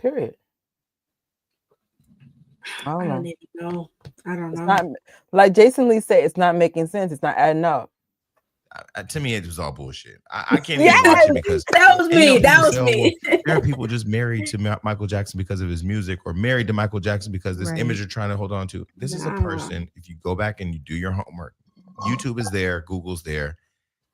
Period. I I don't know. don't even know. I don't It's know. not like Jason Lee said. It's not making sense. It's not adding up. To me, it was all bullshit. I can't Yes! even watch it because That was and you know, me. That people was say, oh, me. well, there are people just married to Michael Jackson because of his music, or married to Michael Jackson because this Right. image you're trying to hold on to. This is a Nah. person. If you go back and you do your homework, YouTube is there, Google's there.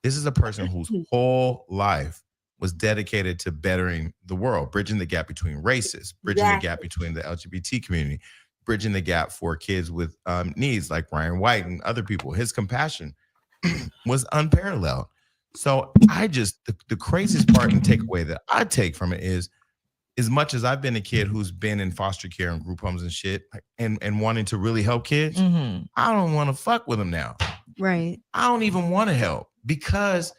This is a person whose whole life was dedicated to bettering the world, bridging the gap between races, bridging the gap between the LGBT community, bridging the gap for kids with needs like Ryan White and other people. His compassion was unparalleled. So the craziest part and takeaway that I take from it is, as much as I've been a kid who's been in foster care and group homes and shit, and wanting to really help kids, I don't want to fuck with them now. Right. I don't even want to help because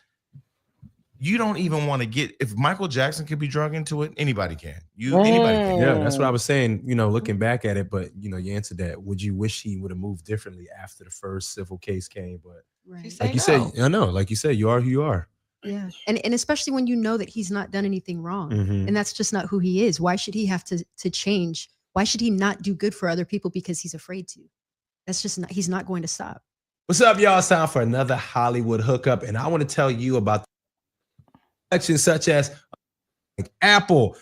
you don't even want to get. If Michael Jackson could be drug into it, anybody can. Anybody can. Yeah, that's what I was saying, looking back at it, but you answered that. Would you wish he would have moved differently after the first civil case came? But like you said, I know, like you said, you are who you are. Yeah. And especially when you know that he's not done anything wrong. Mhm. And that's just not who he is. Why should he have to change? Why should he not do good for other people because he's afraid to? That's just not, he's not going to stop. What's up, y'all? It's time for another Hollywood hookup, and I want to tell you about sections such as like Apple.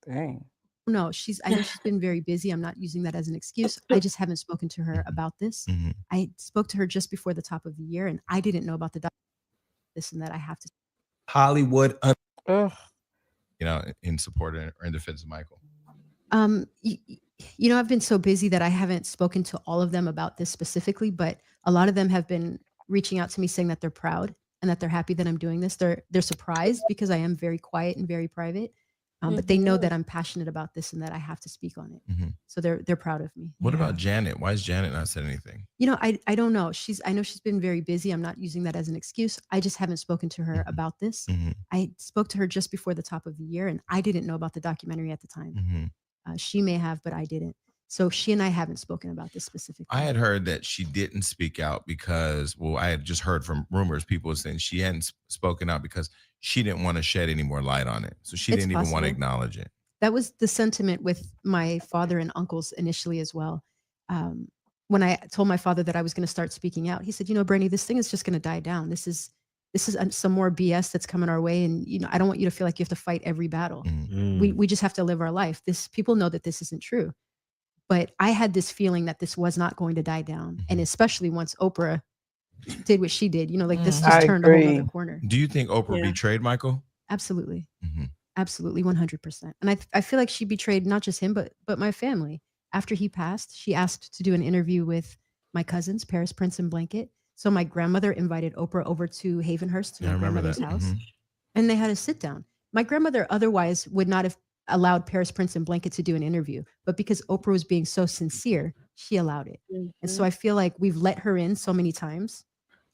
Dang. No, I know she's been very busy. I'm not using that as an excuse. I just haven't spoken to her about this. I spoke to her just before the top of the year, and I didn't know about this and that. I have to. Hollywood. In support or in defense of Michael. I've been so busy that I haven't spoken to all of them about this specifically, but a lot of them have been reaching out to me saying that they're proud and that they're happy that I'm doing this. They're surprised because I am very quiet and very private. But they know that I'm passionate about this and that I have to speak on it. So they're proud of me. What about Janet? Why has Janet not said anything? I don't know. I know she's been very busy. I'm not using that as an excuse. I just haven't spoken to her about this. I spoke to her just before the top of the year, and I didn't know about the documentary at the time. She may have, but I didn't. So she and I haven't spoken about this specifically. I had heard that she didn't speak out because, I had just heard from rumors, people saying she hadn't spoken out because she didn't want to shed any more light on it. So she It's didn't even want to possible. acknowledge it. That was the sentiment with my father and uncles initially as well. When I told my father that I was going to start speaking out, he said, Brandi, this thing is just going to die down. This is some more BS that's coming our way. And, I don't want you to feel like you have to fight every battle. We just have to live our life. People know that this isn't true. But I had this feeling that this was not going to die down. And especially once Oprah did what she did, this just turned a whole other corner. Do you think Oprah betrayed Michael? Absolutely. Absolutely. 100%. And I feel like she betrayed not just him, but my family. After he passed, she asked to do an interview with my cousins, Paris, Prince, and Blanket. So my grandmother invited Oprah over to Havenhurst, to my grandmother's house. And they had a sit down. My grandmother otherwise would not have allowed Paris, Prince, and Blanket to do an interview. But because Oprah was being so sincere, she allowed it. And so I feel like we've let her in so many times.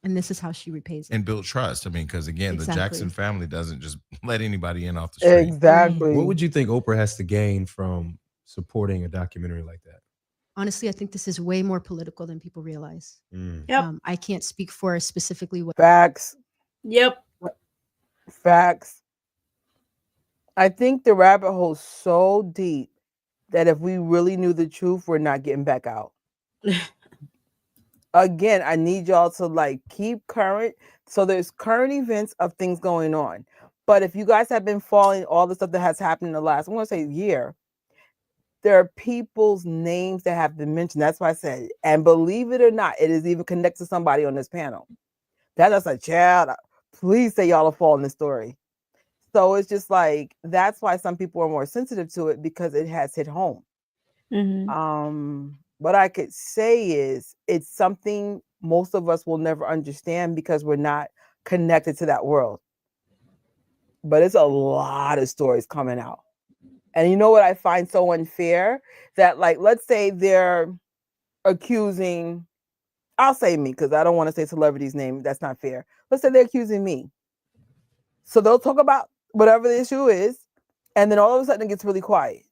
And this is how she repays it. And build trust. Because again, Exactly. the Jackson family doesn't just let anybody in off the street. Exactly. What would you think Oprah has to gain from supporting a documentary like that? honestly, I think this is way more political than people realize. Yep. I can't speak for specifically what. Facts. Yep. Facts. I think the rabbit hole's so deep that if we really knew the truth, we're not getting back out. Again, I need y'all to like keep current. So there's current events of things going on. But if you guys have been following all the stuff that has happened in the last, I'm going to say year, there are people's names that have been mentioned. That's why I said, and believe it or not, it is even connected to somebody on this panel. That's like, child, please say y'all are following this story. So it's just like, that's why some people are more sensitive to it because it has hit home. What I could say is it's something most of us will never understand because we're not connected to that world. But it's a lot of stories coming out. And you know what I find so unfair? That like, let's say they're accusing, I'll say me because I don't want to say celebrity's name. That's not fair. Let's say they're accusing me. So they'll talk about whatever the issue is. And then all of a sudden it gets really quiet.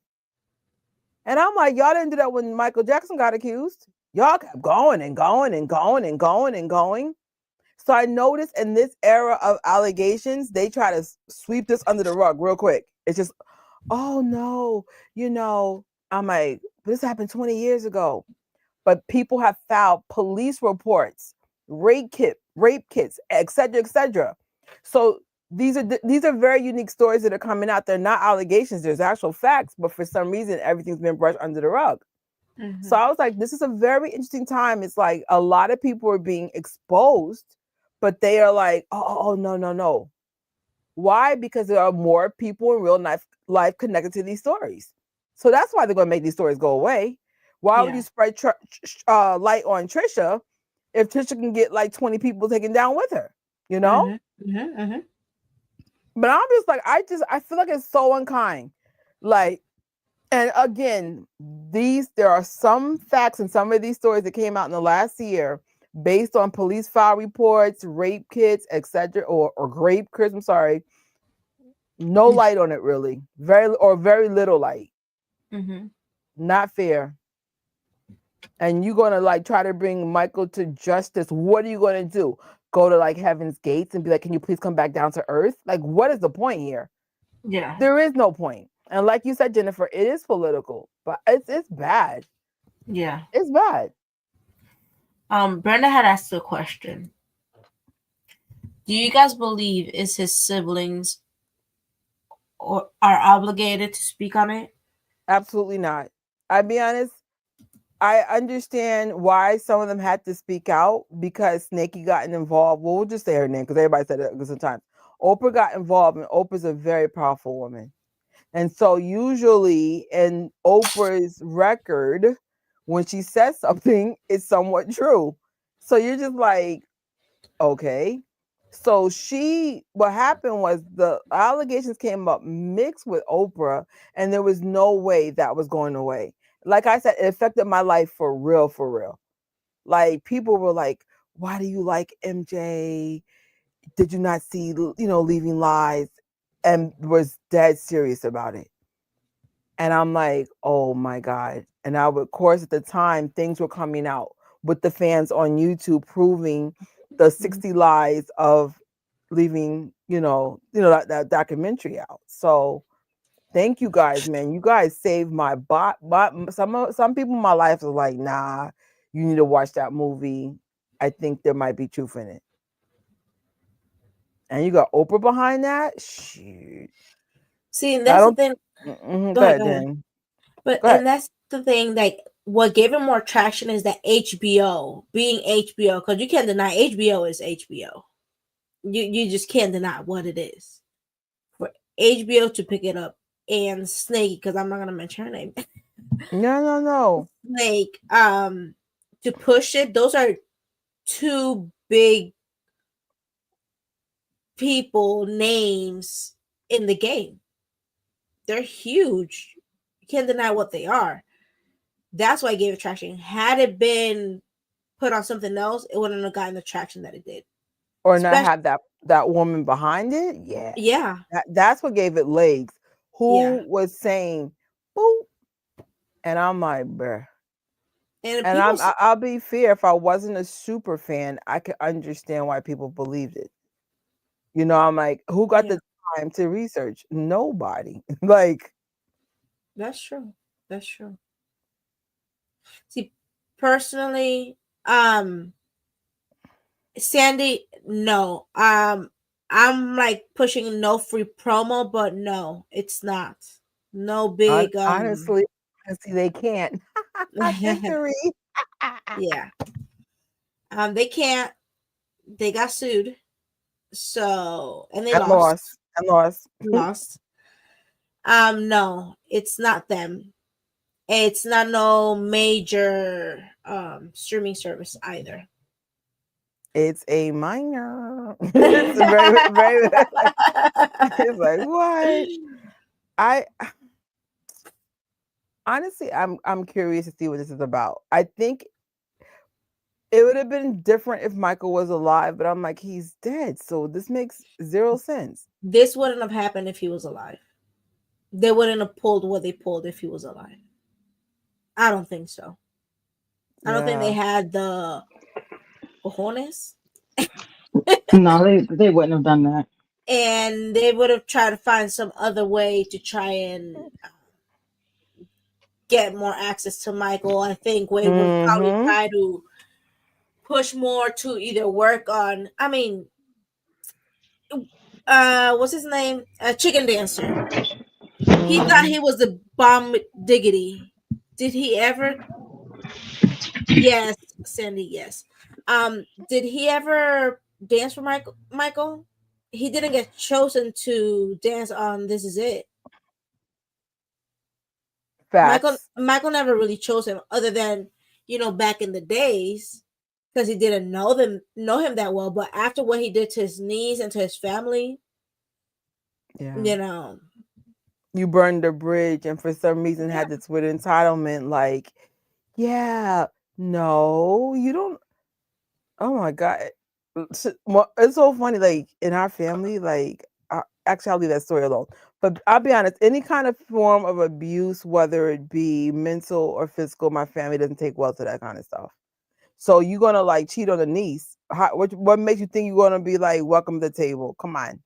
And I'm like, y'all didn't do that when Michael Jackson got accused. Y'all kept going and going and going and going and going. So I noticed in this era of allegations, they try to sweep this under the rug real quick. It's just, oh no, you know, I'm like, this happened 20 years ago. But people have filed police reports, rape kits, et cetera, et cetera. So these are very unique stories that are coming out. They're not allegations. There's actual facts, but for some reason, everything's been brushed under the rug. So I was like, this is a very interesting time. It's like a lot of people are being exposed, but they are like, oh, no. Why? Because there are more people in real life connected to these stories. So that's why they're going to make these stories go away. Why would you spread light on Trisha if Trisha can get like 20 people taken down with her? You know? But I'm just like, I feel like it's so unkind. Like, and again, there are some facts in some of these stories that came out in the last year based on police file reports, rape kits, etc., or rape kits. I'm sorry. No light on it, really. Very little light. Not fair. And you're gonna like try to bring Michael to justice. What are you gonna do? Go to like heaven's gates and be like, can you please come back down to earth? Like, what is the point here? Yeah. There is no point. And like you said, Jennifer, it is political, but it's bad. Yeah. It's bad. Brenda had asked a question. Do you guys believe is his siblings or are obligated to speak on it? Absolutely not. I'll be honest. I understand why some of them had to speak out because Snakey got involved. Well, we'll just say her name because everybody said it sometimes. Oprah got involved, and Oprah's a very powerful woman. And so usually in Oprah's record, when she says something, it's somewhat true. So you're just like, okay. So what happened was the allegations came up mixed with Oprah, and there was no way that was going away. Like I said, it affected my life for real, for real. Like people were like, why do you like MJ? Did you not see, Leaving Lies? And was dead serious about it. And I'm like, oh my God. And of course, at the time, things were coming out with the fans on YouTube proving the 60 lies of leaving, that documentary out. So thank you guys, man. You guys saved my some people in my life are like, nah, you need to watch that movie. I think there might be truth in it. And you got Oprah behind that? Shoot. See, that's the thing. Go ahead, Dan. But and that's the thing, like what gave it more traction is that HBO being HBO, because you can't deny HBO is HBO. You just can't deny what it is. For HBO to pick it up and Snake, because I'm not gonna mention her name. No. Snake, to push it, those are two big people names in the game. They're huge. You can't deny what they are. That's why I gave it traction. Had it been put on something else, it wouldn't have gotten the traction that it did. Or not have that woman behind it. Yeah. That's what gave it legs. Who was saying, boop? And I'm like, bruh. And I'll be fair. If I wasn't a super fan, I could understand why people believed it. You know, I'm like, who got the time to research? Nobody. Like, that's true. That's true. See, personally, Sandy, no. I'm like pushing no free promo, but no, it's not. No big honestly, they can't. Victory. Yeah. They can't. They got sued. So and they lost. Lost. No, it's not them. It's not no major streaming service either. It's a minor. It's very, very. It's like what? I honestly, I'm curious to see what this is about. I think it would have been different if Michael was alive, but I'm like, he's dead, so this makes zero sense. This wouldn't have happened if he was alive. They wouldn't have pulled what they pulled if he was alive. I don't think so. I don't think they had the cojones. No, they wouldn't have done that. And they would have tried to find some other way to try and get more access to Michael. I think Wade would probably try to push more to either work on, I mean, what's his name? Chicken Dancer. He thought he was the bomb diggity. Did he ever? Yes, Sandy, yes. Did he ever dance for Michael? He didn't get chosen to dance on This Is It. Facts. Michael never really chose him, other than back in the days, because he didn't know him that well. But after what he did to his niece and to his family, you burned the bridge, and for some reason had this with entitlement. Like, no, you don't. Oh my God. It's so funny. Like in our family, like actually, I'll leave that story alone. But I'll be honest, any kind of form of abuse, whether it be mental or physical, my family doesn't take well to that kind of stuff. So you're gonna like cheat on a niece? What makes you think you're gonna be like, welcome to the table? Come on,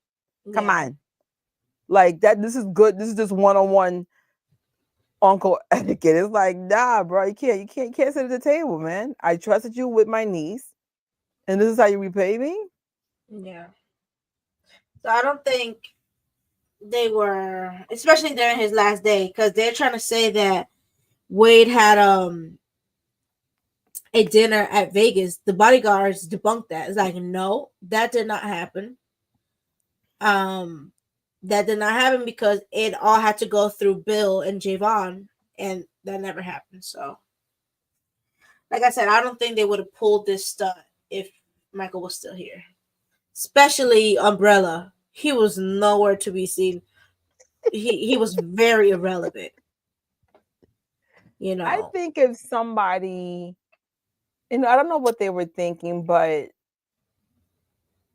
come on. Like that. This is good. This is just one-on-one uncle etiquette. It's like, nah, bro, you can't sit at the table, man. I trusted you with my niece, and this is how you repay me? Yeah. So I don't think they were, especially during his last day, because they're trying to say that Wade had a dinner at Vegas. The bodyguards debunked that. It's like, no, that did not happen. That did not happen because it all had to go through Bill and Javon, and that never happened. So, like I said, I don't think they would have pulled this stunt if Michael was still here. Especially Umbrella. He was nowhere to be seen. He was very irrelevant. I think if somebody, I don't know what they were thinking, but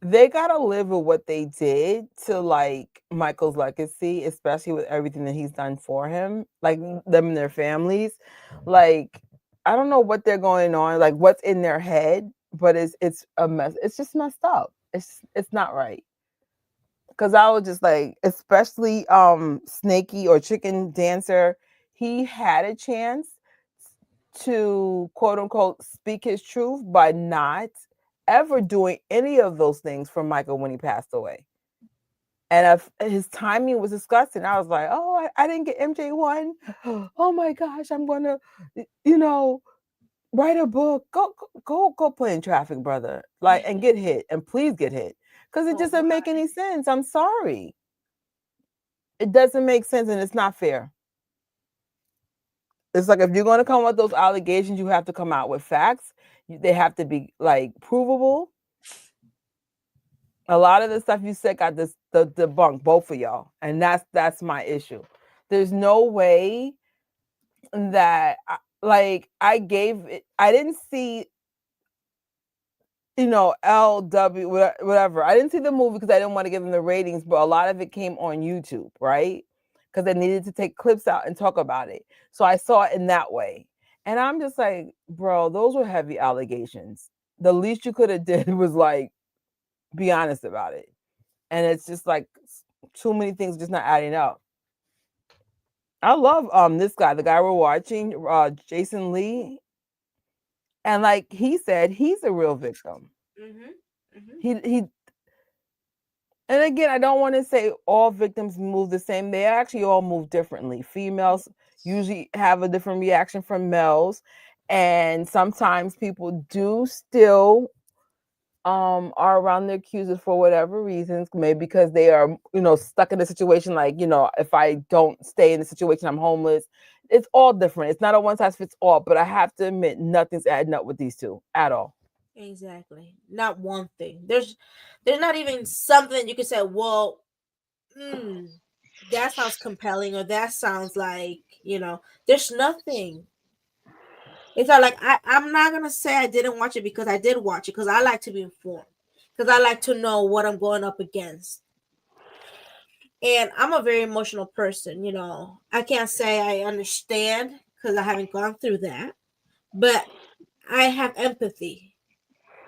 they gotta live with what they did to like Michael's legacy, especially with everything that he's done for him, like them and their families. Like, I don't know what they're going on, like what's in their head, but it's a mess. It's just messed up. It's not right. Cause I was just like, especially Snaky or Chicken Dancer, he had a chance to quote unquote speak his truth by not ever doing any of those things for Michael when he passed away. And his timing was disgusting. I was like, oh, I didn't get MJ1. Oh my gosh, I'm gonna, write a book. Go play in traffic, brother. Like, and get hit, and please get hit, because it just doesn't make any sense. I'm sorry, it doesn't make sense, and it's not fair. It's like if you're going to come with those allegations, you have to come out with facts. They have to be like provable. A lot of the stuff you said got the debunk, both of y'all, and that's my issue. There's no way that I gave it. I didn't see, LW whatever. I didn't see the movie because I didn't want to give them the ratings, but a lot of it came on YouTube, right? Because they needed to take clips out and talk about it. So I saw it in that way. And I'm just like, bro, those were heavy allegations. The least you could have did was like be honest about it. And it's just like too many things just not adding up. I love this guy, the guy we're watching, Jason Lee. And like he said, he's a real victim. He and again, I don't want to say all victims move the same. They actually all move differently. Females usually have a different reaction from males. And sometimes people do still are around their accusers for whatever reasons, maybe because they are, stuck in a situation like, if I don't stay in the situation, I'm homeless. It's all different. It's not a one size fits all, but I have to admit nothing's adding up with these two at all. Exactly. Not one thing. There's not even something you can say, well, that sounds compelling, or that sounds like, there's nothing. It's not like I'm not gonna say I didn't watch it, because I did watch it, because I like to be informed, because I like to know what I'm going up against. And I'm a very emotional person, I can't say I understand because I haven't gone through that, but I have empathy.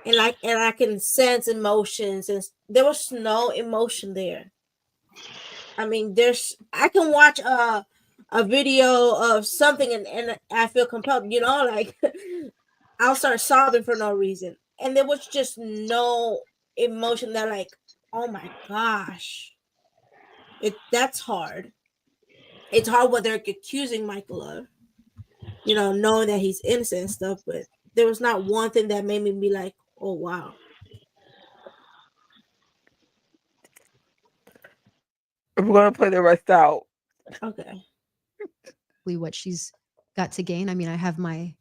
And I can sense emotions, and there was no emotion there. I mean, I can watch a video of something and I feel compelled, like I'll start sobbing for no reason. And there was just no emotion that like, oh my gosh. That's hard. It's hard what they're accusing Michael of, knowing that he's innocent and stuff, but there was not one thing that made me be like, oh wow. We're gonna play the rest out. Okay. What she's got to gain. I mean, I have my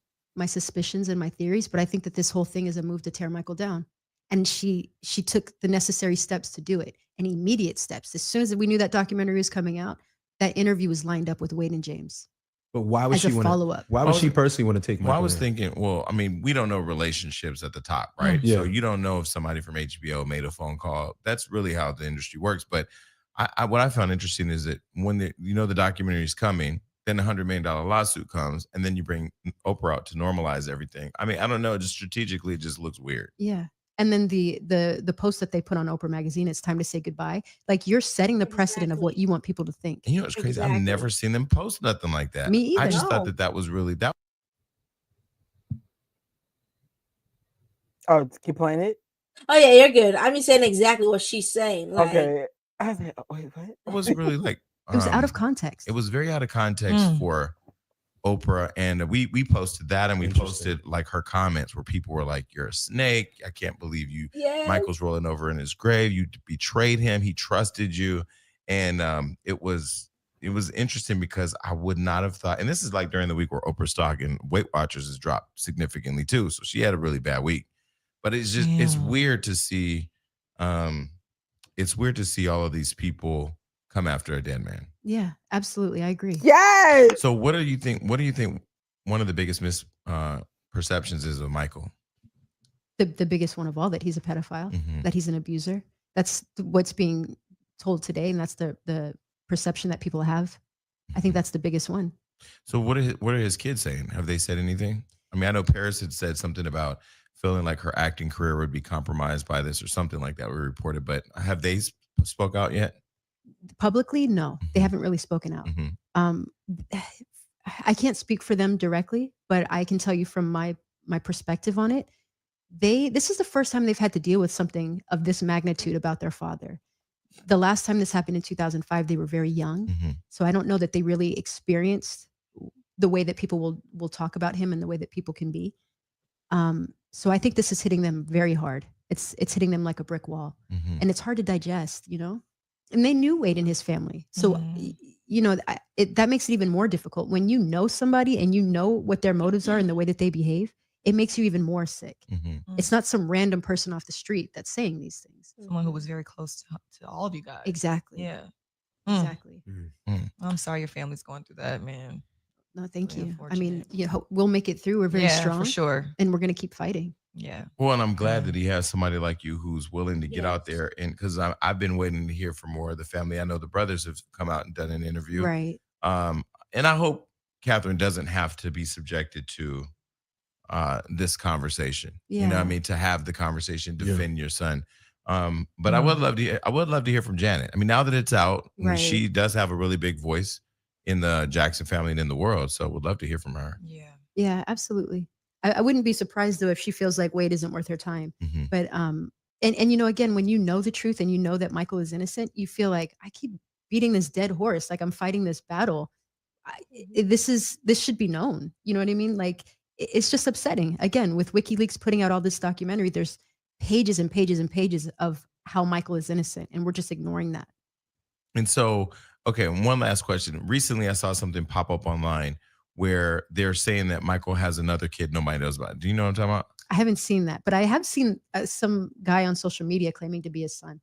suspicions and my theories, but I think that this whole thing is a move to tear Michael down. And she took the necessary steps to do it, and immediate steps. As soon as we knew that documentary was coming out, that interview was lined up with Wade and James. But why would she want follow up? Why would she personally want to take Michael? Well, I was in? thinking, I mean, we don't know relationships at the top, right? Yeah. So you don't know if somebody from HBO made a phone call. That's really how the industry works. But what I found interesting is that when the documentary is coming, then $100 million lawsuit comes, and then you bring Oprah out to normalize everything. I mean, I don't know, just strategically, it just looks weird. Yeah. And then the post that they put on Oprah magazine, it's time to say goodbye. Like, you're setting the precedent of what you want people to think. And it's crazy. Exactly. I've never seen them post nothing like that. Me either. I just thought that was really that. Oh, keep playing it. Oh yeah, you're good. I'm saying exactly what she's saying. Like, okay. I was like, wait, what? It was really like it was out of context. It was very out of context for Oprah, and we posted that, and we posted like her comments where people were like, "You're a snake. I can't believe you. Yes. Michael's rolling over in his grave. You betrayed him. He trusted you." And it was interesting because I would not have thought. And this is like during the week where Oprah's stock and Weight Watchers has dropped significantly too, so she had a really bad week. But it's just it's weird to see. It's weird to see all of these people come after a dead man. Yeah, absolutely. I agree. Yes. So what do you think one of the biggest misperceptions is of Michael? The biggest one of all, that he's a pedophile, that he's an abuser. That's what's being told today, and that's the perception that people have. I think that's the biggest one. So what are his kids saying? Have they said anything? I mean, I know Paris had said something about feeling like her acting career would be compromised by this or something like that we reported, but have they spoke out yet? Publicly, no. They haven't really spoken out. I can't speak for them directly, but I can tell you from my perspective on it, this is the first time they've had to deal with something of this magnitude about their father. The last time this happened in 2005, they were very young. So I don't know that they really experienced the way that people will talk about him and the way that people can be. So I think this is hitting them very hard. It's hitting them like a brick wall, and it's hard to digest, and they knew Wade and his family. So, that makes it even more difficult when you know somebody and you know what their motives are and the way that they behave. It makes you even more sick. It's not some random person off the street that's saying these things. Someone who was very close to all of you guys. Exactly. Yeah. Exactly. I'm sorry your family's going through that, man. No, thank you. I mean, we'll make it through. We're very strong. For sure. And we're going to keep fighting. Yeah. Well, and I'm glad that he has somebody like you who's willing to get out there, and because I've been waiting to hear from more of the family. I know the brothers have come out and done an interview. Right. And I hope Catherine doesn't have to be subjected to this conversation. You know what I Yeah. mean? To have the conversation, Yeah. defend your son. But I would love to hear from Janet. I mean, now that it's out, Right. she does have a really big voice in the Jackson family and in the world. So would love to hear from her. Yeah, absolutely. I wouldn't be surprised though if she feels like Wade isn't worth her time. Mhm. But and you know, again, when you know the truth and you know that Michael is innocent, you feel like I keep beating this dead horse, like I'm fighting this battle. This should be known. You know what I mean? Like it's just upsetting. Again, with WikiLeaks putting out all this documentary, there's pages and pages and pages of how Michael is innocent, and we're just ignoring that. And so, okay, one last question. Recently, I saw something pop up online where they're saying that Michael has another kid nobody knows about. Do you know what I'm talking about? I haven't seen that, but I have seen some guy on social media claiming to be his son.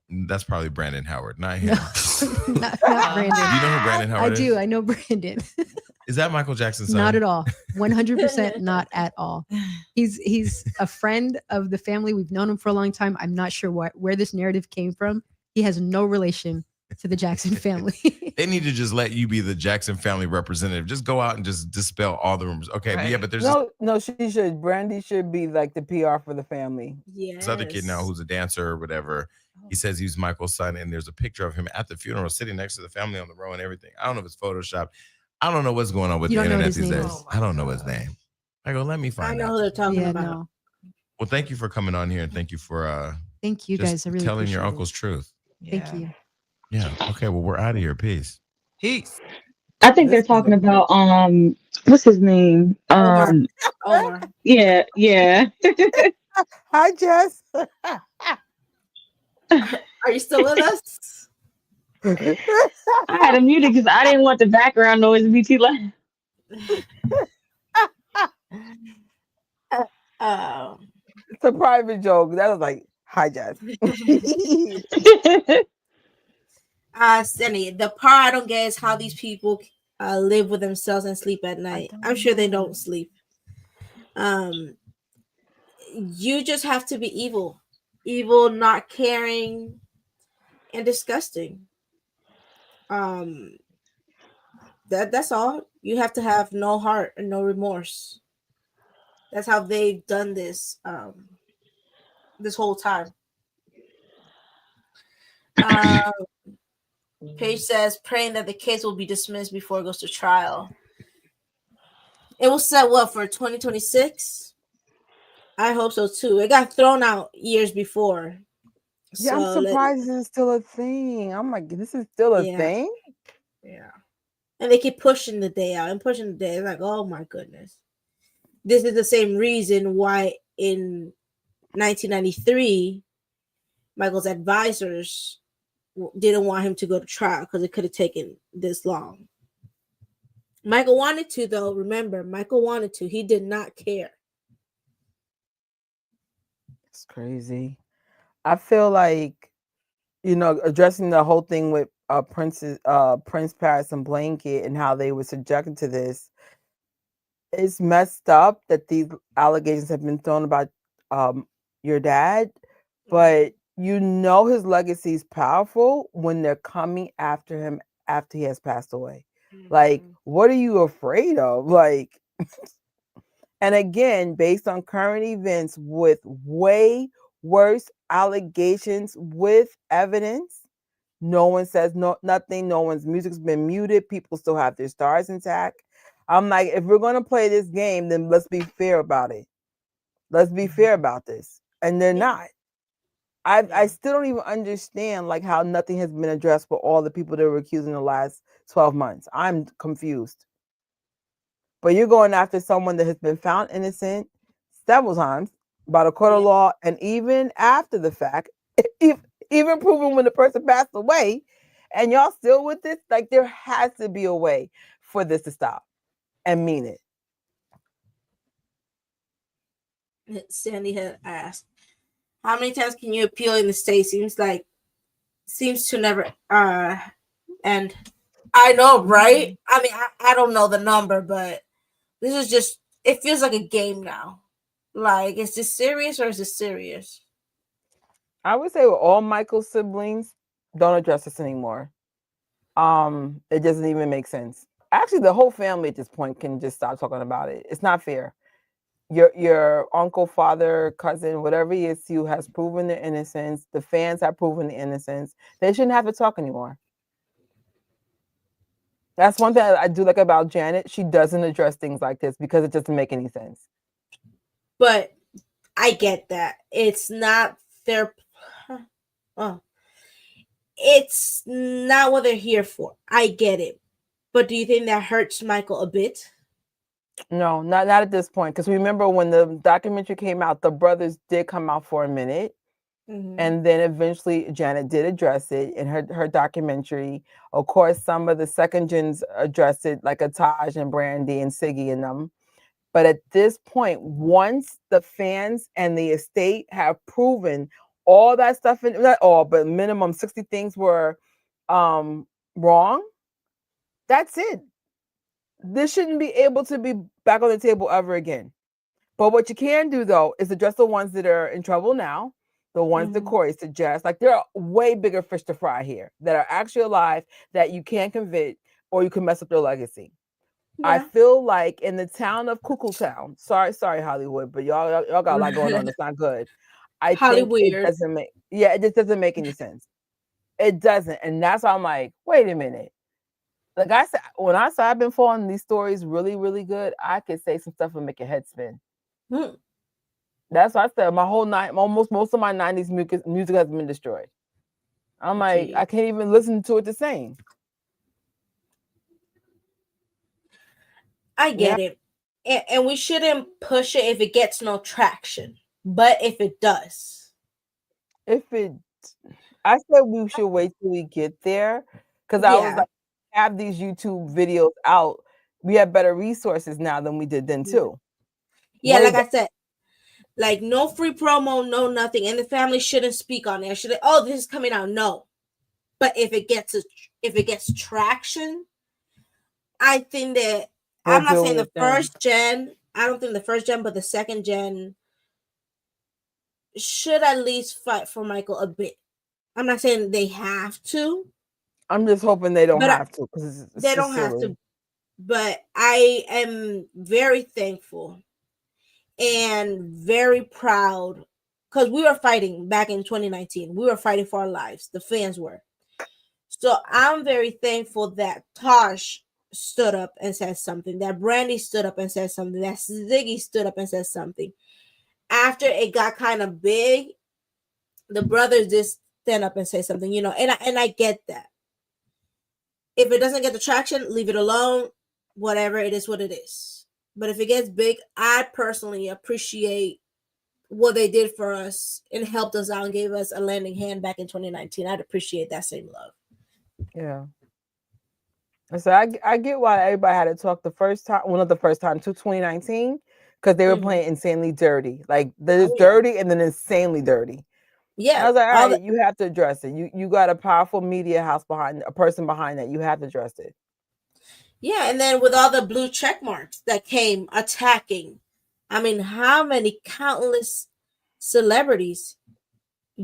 That's probably Brandon Howard, not him. Not Brandon. Do you know who Brandon Howard I is? do. I know Brandon. Is that Michael Jackson's son? Not at all. 100% not at all. He's a friend of the family. We've known him for a long time. I'm not sure where this narrative came from. He has no relation to the Jackson family. They need to just let you be the Jackson family representative. Just go out and just dispel all the rumors. Okay, but yeah, but there's no, she should. Brandi should be like the PR for the family. this other kid now who's a dancer or whatever. He says he's Michael's son, and there's a picture of him at the funeral sitting next to the family on the row and everything. I don't know if it's Photoshop. I don't know what's going on with the internet these days. I don't know his name. I go, let me I find know out. who they're talking Yeah, about. no. Well, thank you for coming on here, and thank you for Thank you just guys. I really telling your appreciate uncle's it. truth. Thank you. Yeah. Okay. Well, we're out of here. Peace. Peace. I think they're talking about what's his name? Omar. Yeah. Hi, Jess. Are you still with us? I had it muted because I didn't want the background noise to be too loud. It's a private joke. That was like, hi, Jess. Cindy, the part I don't get is how these people live with themselves and sleep at night. I'm sure they don't sleep. You just have to be evil, not caring, and disgusting. That's all. You have to have no heart and no remorse. That's how they've done this this whole time. Paige says, praying that the case will be dismissed before it goes to trial. It was set what for 2026? I hope so too. It got thrown out years before. Yeah, I'm surprised this is still a thing. I'm like, this is still a thing? Yeah. And they keep pushing the day out and pushing the day. It's like, oh my goodness. This is the same reason why in 1993, Michael's advisors didn't want him to go to trial because it could have taken this long. Michael wanted to, though. Remember, Michael wanted to. He did not care. It's crazy. I feel like, addressing the whole thing with Prince Paris and Blanket and how they were subjected to this, it's messed up that these allegations have been thrown about your dad, but his legacy is powerful when they're coming after him after he has passed away. Like, what are you afraid of? Like, and again, based on current events with way worse allegations with evidence, no one says nothing. No one's music's been muted. People still have their stars intact. I'm like, if we're gonna play this game, then let's be fair about it. Let's be fair about this. And they're not. I still don't even understand like how nothing has been addressed for all the people that were accused in the last 12 months. I'm confused. But you're going after someone that has been found innocent several times by the court of law, and even after the fact, even proven when the person passed away, and y'all still with this? Like, there has to be a way for this to stop and mean it. Sandy had asked, how many times can you appeal in the state? Seems to never end. I know, right? I mean, I don't know the number, but this is just, it feels like a game now. Like, is this serious or is this serious? I would say with all Michael's siblings, don't address this anymore. It doesn't even make sense. Actually, the whole family at this point can just stop talking about it. It's not fair. Your uncle, father, cousin, whatever he is to you, has proven their innocence. The fans have proven the innocence. They shouldn't have to talk anymore. That's one thing I do like about Janet. She doesn't address things like this because it doesn't make any sense. But I get that. It's not their it's not what they're here for. I get it. But do you think that hurts Michael a bit? No, not at this point. Because remember when the documentary came out, the brothers did come out for a minute. And then eventually Janet did address it in her documentary. Of course, some of the second gens addressed it, like a Taj and Brandi and Siggy and them. But at this point, once the fans and the estate have proven all that stuff, not all, but minimum 60 things were wrong, that's it. This shouldn't be able to be back on the table ever again. But what you can do, though, is address the ones that are in trouble now, the ones that Corey suggests. Like, there are way bigger fish to fry here that are actually alive that you can't convict or you can mess up their legacy. Yeah. I feel like in the town of Cuckoo Town, sorry, Hollywood, but y'all got a lot going on. It's not good. I think it doesn't make, it just doesn't make any sense. It doesn't. And that's why I'm like, wait a minute. Like I said, when I said I've been following these stories really, really good, I could say some stuff and make your head spin. That's why I said my whole night, most of my 90s music has been destroyed. I'm like, I can't even listen to it the same. I get it. And we shouldn't push it if it gets no traction. But if it does. I said we should wait till we get there. Because I was like, have these YouTube videos out. We have better resources now than we did then too. Yeah, like I said, like no free promo, no nothing. And the family shouldn't speak on it. This is coming out. No. But if it gets traction, I think that I'm not saying the first gen. I don't think the first gen, but the second gen should at least fight for Michael a bit. I'm not saying they have to. I'm just hoping they don't have to. They don't have to. But I am very thankful and very proud because we were fighting back in 2019. We were fighting for our lives. The fans were. So I'm very thankful that Tosh stood up and said something, that Brandi stood up and said something, that Ziggy stood up and said something. After it got kind of big, the brothers just stand up and say something, and I get that. If it doesn't get the traction, leave it alone. Whatever, it is what it is. But if it gets big, I personally appreciate what they did for us and helped us out and gave us a lending hand back in 2019. I'd appreciate that same love. Yeah. So I get why everybody had to talk the first time, well, not the first time, to 2019, because they were playing Insanely Dirty. Like, there's dirty and then Insanely Dirty. Yeah. And I was like, all right, you have to address it. You got a powerful media house behind, a person behind that. You have to address it. Yeah, and then with all the blue check marks that came attacking, I mean, how many countless celebrities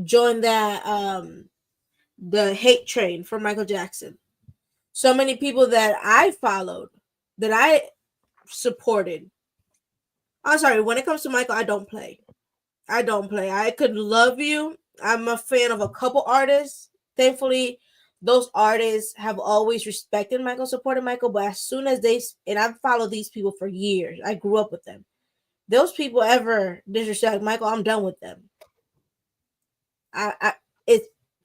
joined that the hate train for Michael Jackson? So many people that I followed, that I supported. I'm sorry, when it comes to Michael, I don't play. I could love you. I'm a fan of a couple artists. Thankfully, those artists have always respected Michael, supported Michael, but as soon as and I've followed these people for years, I grew up with them. Those people ever disrespect Michael, I'm done with them.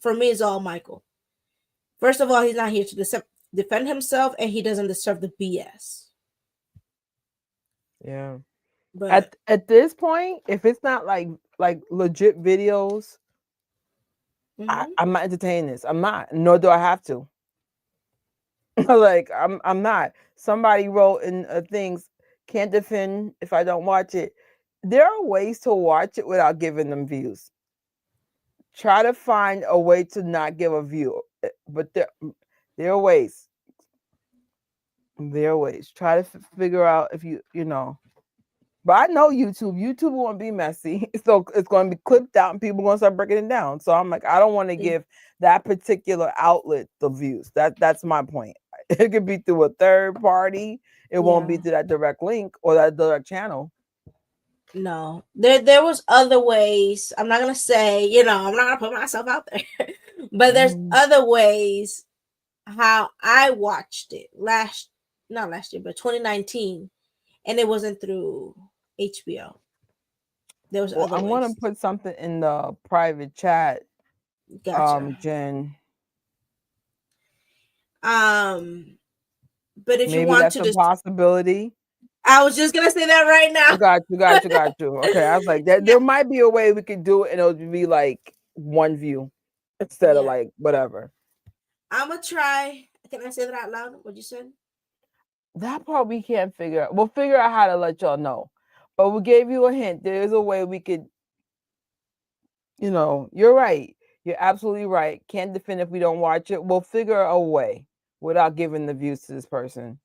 For me, it's all Michael. First of all, he's not here to defend himself, and he doesn't deserve the BS. Yeah. But at this point, if it's not like legit videos, I'm not entertaining this. I'm not. Nor do I have to. Like, I'm not. Somebody wrote in things, can't defend if I don't watch it. There are ways to watch it without giving them views. Try to find a way to not give a view, but there are ways. There are ways. Try to figure out if you know. But I know YouTube. YouTube won't be messy. So it's going to be clipped out and people are going to start breaking it down. So I'm like, I don't want to give that particular outlet the views. That's my point. It could be through a third party. It won't be Yeah. through that direct link or that direct channel. No, there was other ways. I'm not gonna say, I'm not gonna put myself out there, but there's other ways how I watched it not last year, but 2019, and it wasn't through HBO. There was other I'm ways. gonna put something in the private chat. Gotcha. Jen. But if you Maybe want that's to a just, possibility. I was just gonna say that right now. Got you. Okay, I was like, there might be a way we could do it, and it'll be like one view instead of like whatever. I'm gonna try. Can I say that out loud? What you said? That part we can't figure out. We'll figure out how to let y'all know. But we gave you a hint. There is a way we could, you're right. You're absolutely right. Can't defend if we don't watch it. We'll figure a way without giving the views to this person.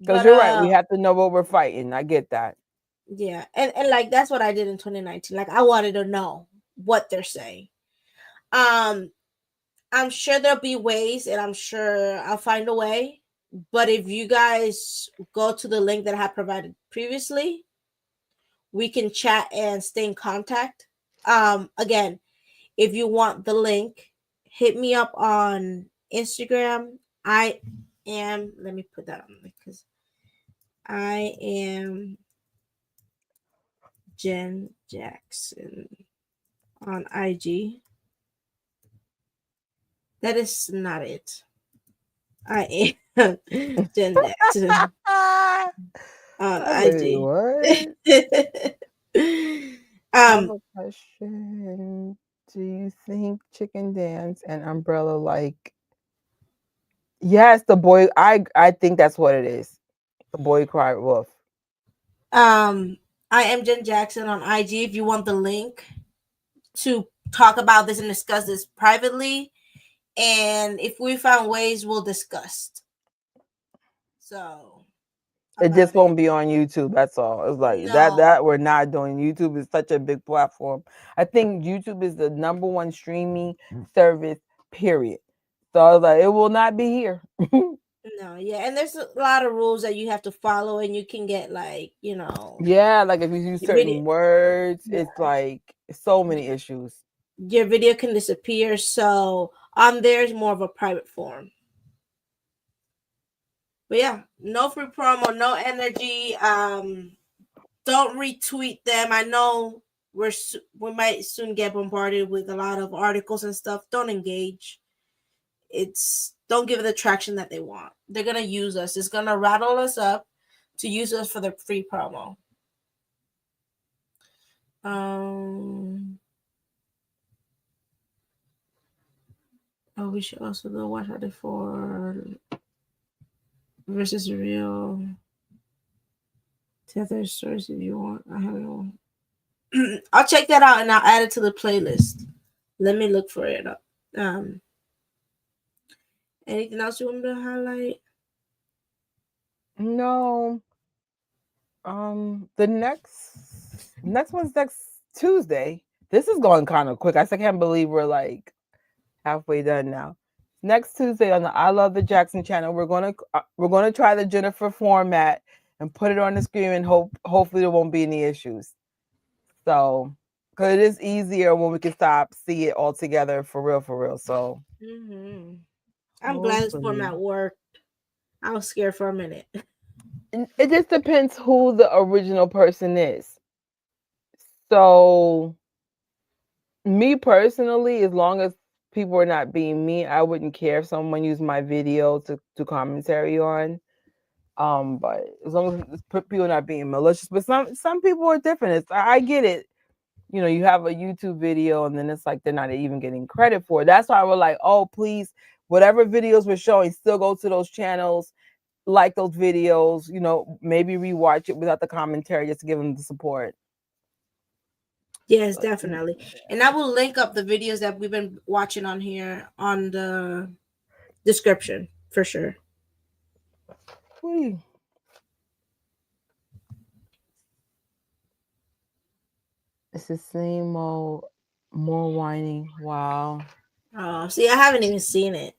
Because you're right. We have to know what we're fighting. I get that. Yeah. And like that's what I did in 2019. Like I wanted to know what they're saying. I'm sure there'll be ways, and I'm sure I'll find a way. But if you guys go to the link that I have provided previously, we can chat and stay in contact. Again, if you want the link, hit me up on Instagram. Let me put that on because I am Jen Jackson on IG. That is not it. I am Jen Jackson on IG. What? I have a question. Do you think Chicken Dance and Umbrella like? Yes, the boy. I think that's what it is. The Boy Cried Wolf. I am Jen Jackson on IG. If you want the link to talk about this and discuss this privately, and if we found ways, we'll discuss. So it just won't be on YouTube. That's all. It's like that we're not doing. YouTube is such a big platform. I think YouTube is the #1 streaming service, period. So I was like, it will not be here. No, yeah, and there's a lot of rules that you have to follow, and you can get like, yeah, like if you use certain words, it's like so many issues. Your video can disappear. So on there's more of a private forum. But yeah, no free promo, no energy. Don't retweet them. I know we might soon get bombarded with a lot of articles and stuff. Don't engage. Don't give it the traction that they want. They're gonna use us. It's gonna rattle us up to use us for their free promo. We should also go watch out for versus real. Tether stories if you want. I have no. I'll check that out and I'll add it to the playlist. Let me look for it up. Anything else you want me to highlight? No. The next one's next Tuesday. This is going kind of quick. I can't believe we're like halfway done now. Next Tuesday on the I Love the Jackson channel, we're gonna try the Jennifer format and put it on the screen, and hopefully there won't be any issues. So, because it is easier when we can see it all together for real. So, I'm glad this format worked. I was scared for a minute. It just depends who the original person is. So, me personally, as long as people are not being mean, I wouldn't care if someone used my video to commentary on. But as long as people are not being malicious, but some people are different. I get it. You have a YouTube video and then it's like they're not even getting credit for it. That's why we're like, oh, please, whatever videos we're showing, still go to those channels, like those videos, maybe rewatch it without the commentary just to give them the support. Yes, definitely. And I will link up the videos that we've been watching on here on the description for sure. It's the same old, more whining. Wow. Oh, see, I haven't even seen it.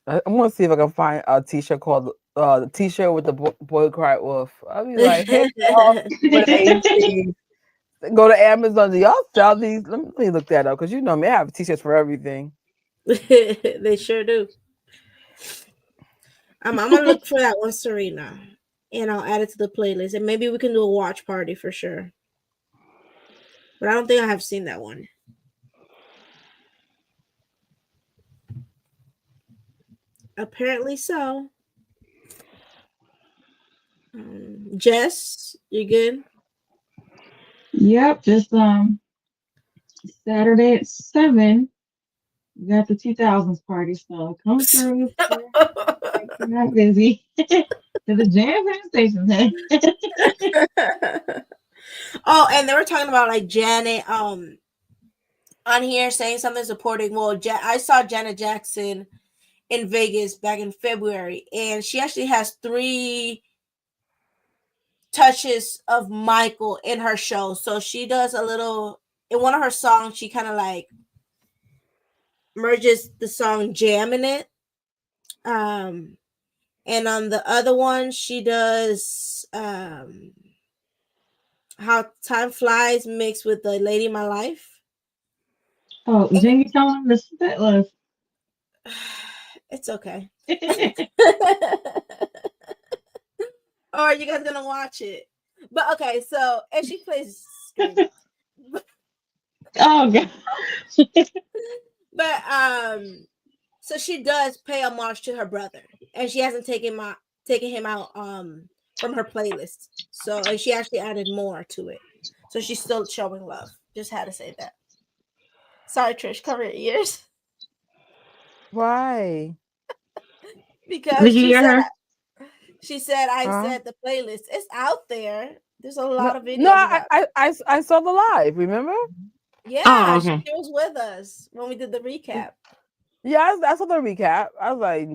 I want to see if I can find a T-shirt called the T-shirt with the boy cried wolf. I'll be like, hey, y'all, with AC. Go to Amazon. Do y'all sell these? Let me look that up because you know me. I have T-shirts for everything. They sure do. I'm gonna look for that one, Serena, and I'll add it to the playlist, and maybe we can do a watch party for sure. But I don't think I have seen that one. Apparently so. Jess, you good? Yep, just Saturday at 7. We got the 2000s party, so come through. We're not busy. To the jam station. Oh, and they were talking about like Janet on here saying something supporting. Well, I saw Janet Jackson in Vegas back in February, and she actually has 3 touches of Michael in her show. So she does a little in one of her songs, she kind of like merges the song Jam in it. And on the other one, she does How Time Flies mixed with The Lady in My Life. Oh, Jamie telling the set list. It's okay. Or are you guys gonna watch it? But okay, so and she plays Scream. Oh god. But so she does pay homage to her brother, and she hasn't taken him out from her playlist. So and she actually added more to it. So she's still showing love. Just had to say that. Sorry, Trish, cover your ears. Why? Because Did you hear her? She said I said the playlist. It's out there. There's a lot of videos. No, I saw the live, remember? Yeah, Oh, okay. she was with us when we did the recap. Yeah, I saw the recap. I was like,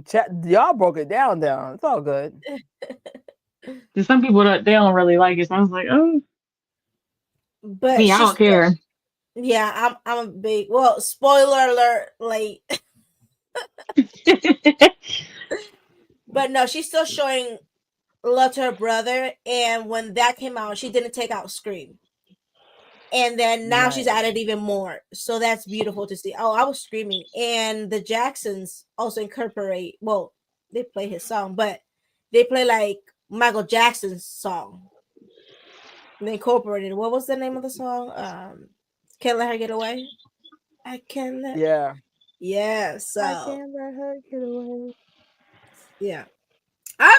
y'all broke it down. It's all good. There's some people that they don't really like it. So I was like, oh. But I don't care. Yeah, I'm a big spoiler alert late. But no, she's still showing love to her brother, and when that came out, she didn't take out Scream. And then now she's added even more. So that's beautiful to see. Oh, I was screaming. And the Jacksons also incorporate, they play his song, but they play like Michael Jackson's song. They incorporated. What was the name of the song? Can't Let Her Get Away. I can't let. Yeah. So I can't let her get away. Yeah. I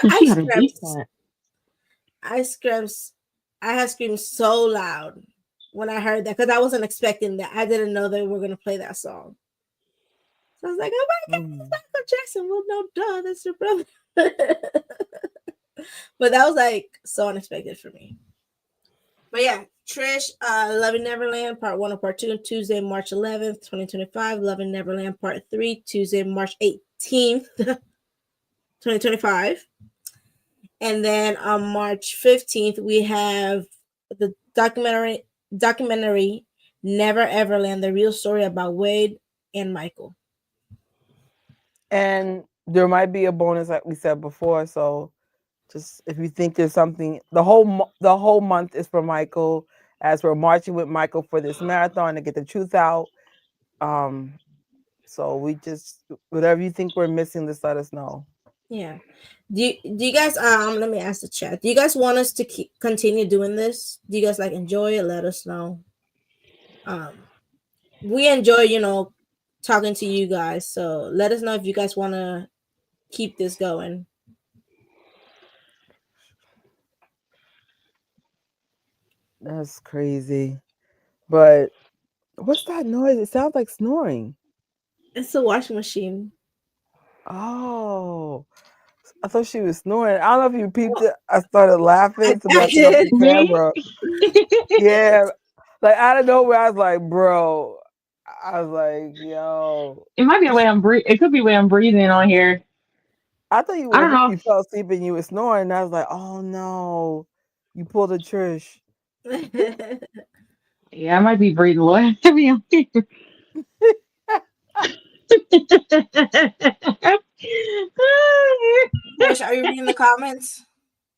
had screamed so loud when I heard that because I wasn't expecting that. I didn't know they were going to play that song. So I was like, oh my God, it's Michael Jackson. Well, no, duh, that's your brother. But that was like so unexpected for me. But yeah, Trish, Loving Neverland Part 1 and Part 2, Tuesday, March 11th, 2025. Loving Neverland Part 3, Tuesday, March 18th, 2025. And then on March 15th, we have the documentary Never Everland, the real story about Wade and Michael. And there might be a bonus, like we said before. So just if you think there's something, the whole month is for Michael, as we're marching with Michael for this marathon to get the truth out. So we just, whatever you think we're missing, just let us know. Yeah. Do you guys let me ask the chat. Do you guys want us to continue doing this? Do you guys like enjoy it? Let us know. We enjoy, talking to you guys. So let us know if you guys want to keep this going. That's crazy. But what's that noise? It sounds like snoring. It's a washing machine. Oh, I thought she was snoring. I don't know if you peeped it. I started laughing to back up the camera. Yeah, like out of nowhere, I was like, bro. I was like, yo. It might be the way I'm breathing. It could be the way I'm breathing on here. I thought you fell asleep and you were snoring. And I was like, oh no, you pulled a Trish. Yeah, I might be breathing a little heavy on here. Are you reading the comments?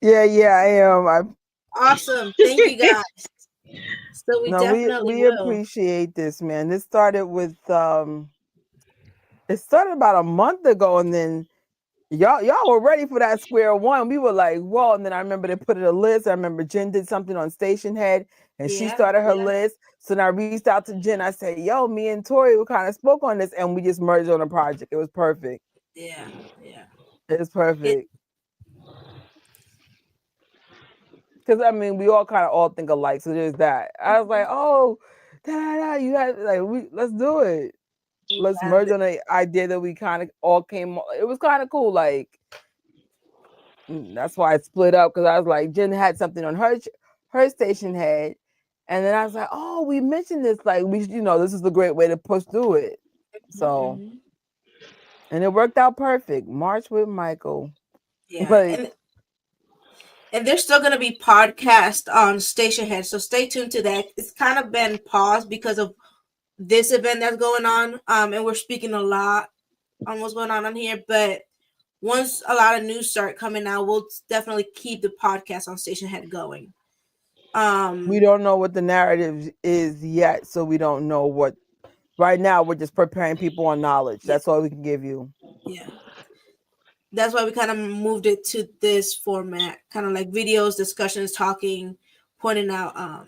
Yeah, I am. Awesome. Thank you guys. So we definitely we will. appreciate this, man. This started with it started about a month ago, and then y'all were ready for that square one. We were like, whoa. And then I remember they put it a list. I remember Jen did something on Station Head, and she started her list. So then I reached out to Jen. I said, yo, me and Tori we kind of spoke on this, and we just merged on a project. It was perfect. Yeah. It was perfect. Because I mean, we all kind of all think alike. So there's that. I was like, oh, you had like let's do it. Let's merge on an idea that we kind of all came. It was kind of cool. Like that's why I split up, because I was like, Jen had something on her Station Head, and then I was like, oh, we mentioned this. Like we, this is a great way to push through it. So, and it worked out perfect. March with Michael. Yeah. And there's still going to be podcasts on Station Head, so stay tuned to that. It's kind of been paused because of this event that's going on, and we're speaking a lot on what's going on here. But once a lot of news start coming out, we'll definitely keep the podcast on Station Head going. We don't know what the narrative is yet, so we don't know what. Right now, we're just preparing people on knowledge. That's all we can give you. Yeah. That's why we kind of moved it to this format, kind of like videos, discussions, talking, pointing out,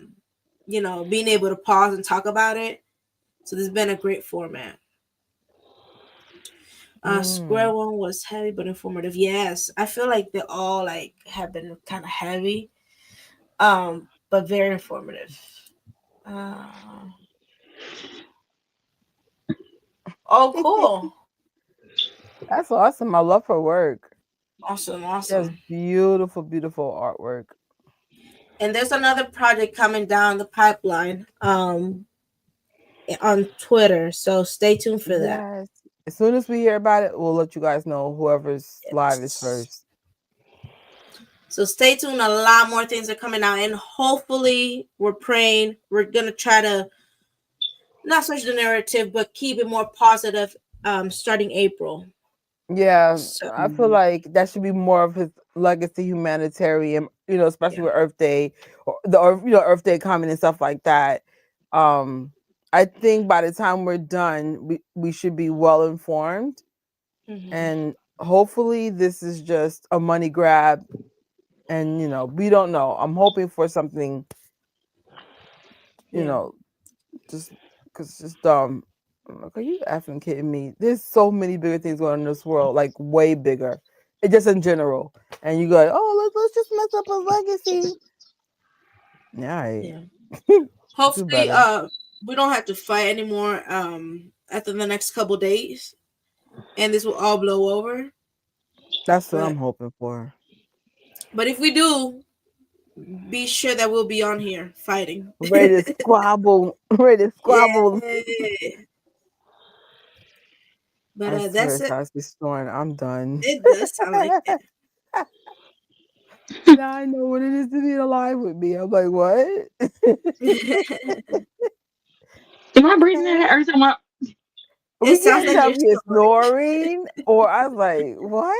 being able to pause and talk about it. So this has been a great format. Square one was heavy but informative. Yes, I feel like they all have been kind of heavy, but very informative. Oh, cool. That's awesome. I love her work. Awesome. That's beautiful, beautiful artwork. And there's another project coming down the pipeline on Twitter, so stay tuned for that. As soon as we hear about it, we'll let you guys know, whoever's live is first. So stay tuned. A lot more things are coming out, and hopefully we're praying. We're going to try to not switch the narrative, but keep it more positive starting April. Yeah, I feel like that should be more of his legacy, humanitarian, especially with Earth Day, or Earth Day coming and stuff like that. I think by the time we're done, we should be well informed, and hopefully this is just a money grab, and we don't know. I'm hoping for something, just because are you effing kidding me? There's so many bigger things going on in this world, like way bigger. It just in general. And you go, oh, let's just mess up a legacy. Yeah. Hopefully, we don't have to fight anymore after the next couple days, and this will all blow over. That's what I'm hoping for. But if we do, be sure that we'll be on here fighting. Ready to squabble. Yeah. But that's it. I'm done. It does sound like that. Now I know what it is to be alive with me. I'm like, what? Am I breathing in every time We can't tell if you're snoring, or I was like, what?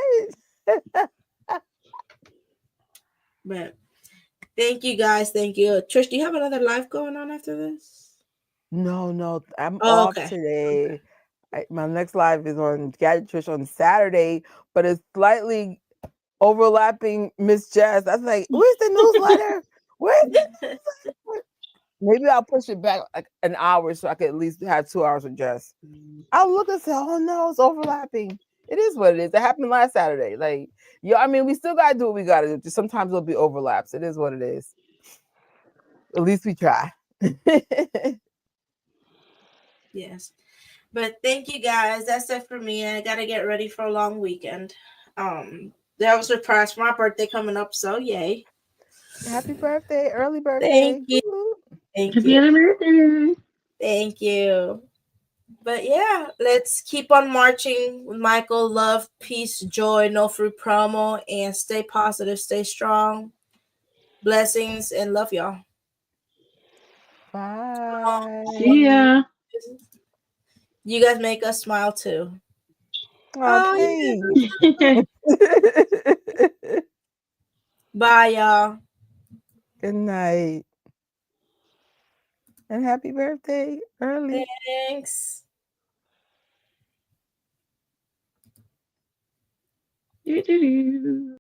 But thank you guys. Thank you. Trish, do you have another live going on after this? No. I'm off today. My next live is on Gadget Trish on Saturday, but it's slightly overlapping Miss Jazz. I was like, where's the newsletter? Maybe I'll push it back like an hour so I could at least have 2 hours with Jazz. I'll look and say, oh no, it's overlapping. It is what it is. It happened last Saturday. Like, we still gotta do what we gotta do. Just sometimes there'll be overlaps. It is what it is. At least we try. Yes. But thank you guys. That's it for me. I gotta get ready for a long weekend. That was a surprise for my birthday coming up, so yay. Happy birthday, early birthday. Thank you. Happy birthday. Thank you. But yeah, let's keep on marching with Michael. Love, peace, joy, no free promo, and stay positive, stay strong. Blessings and love y'all. Bye. See ya. You guys make us smile too. Oh, thanks. Bye, y'all. Good night. And happy birthday early. Thanks. Do-do-do.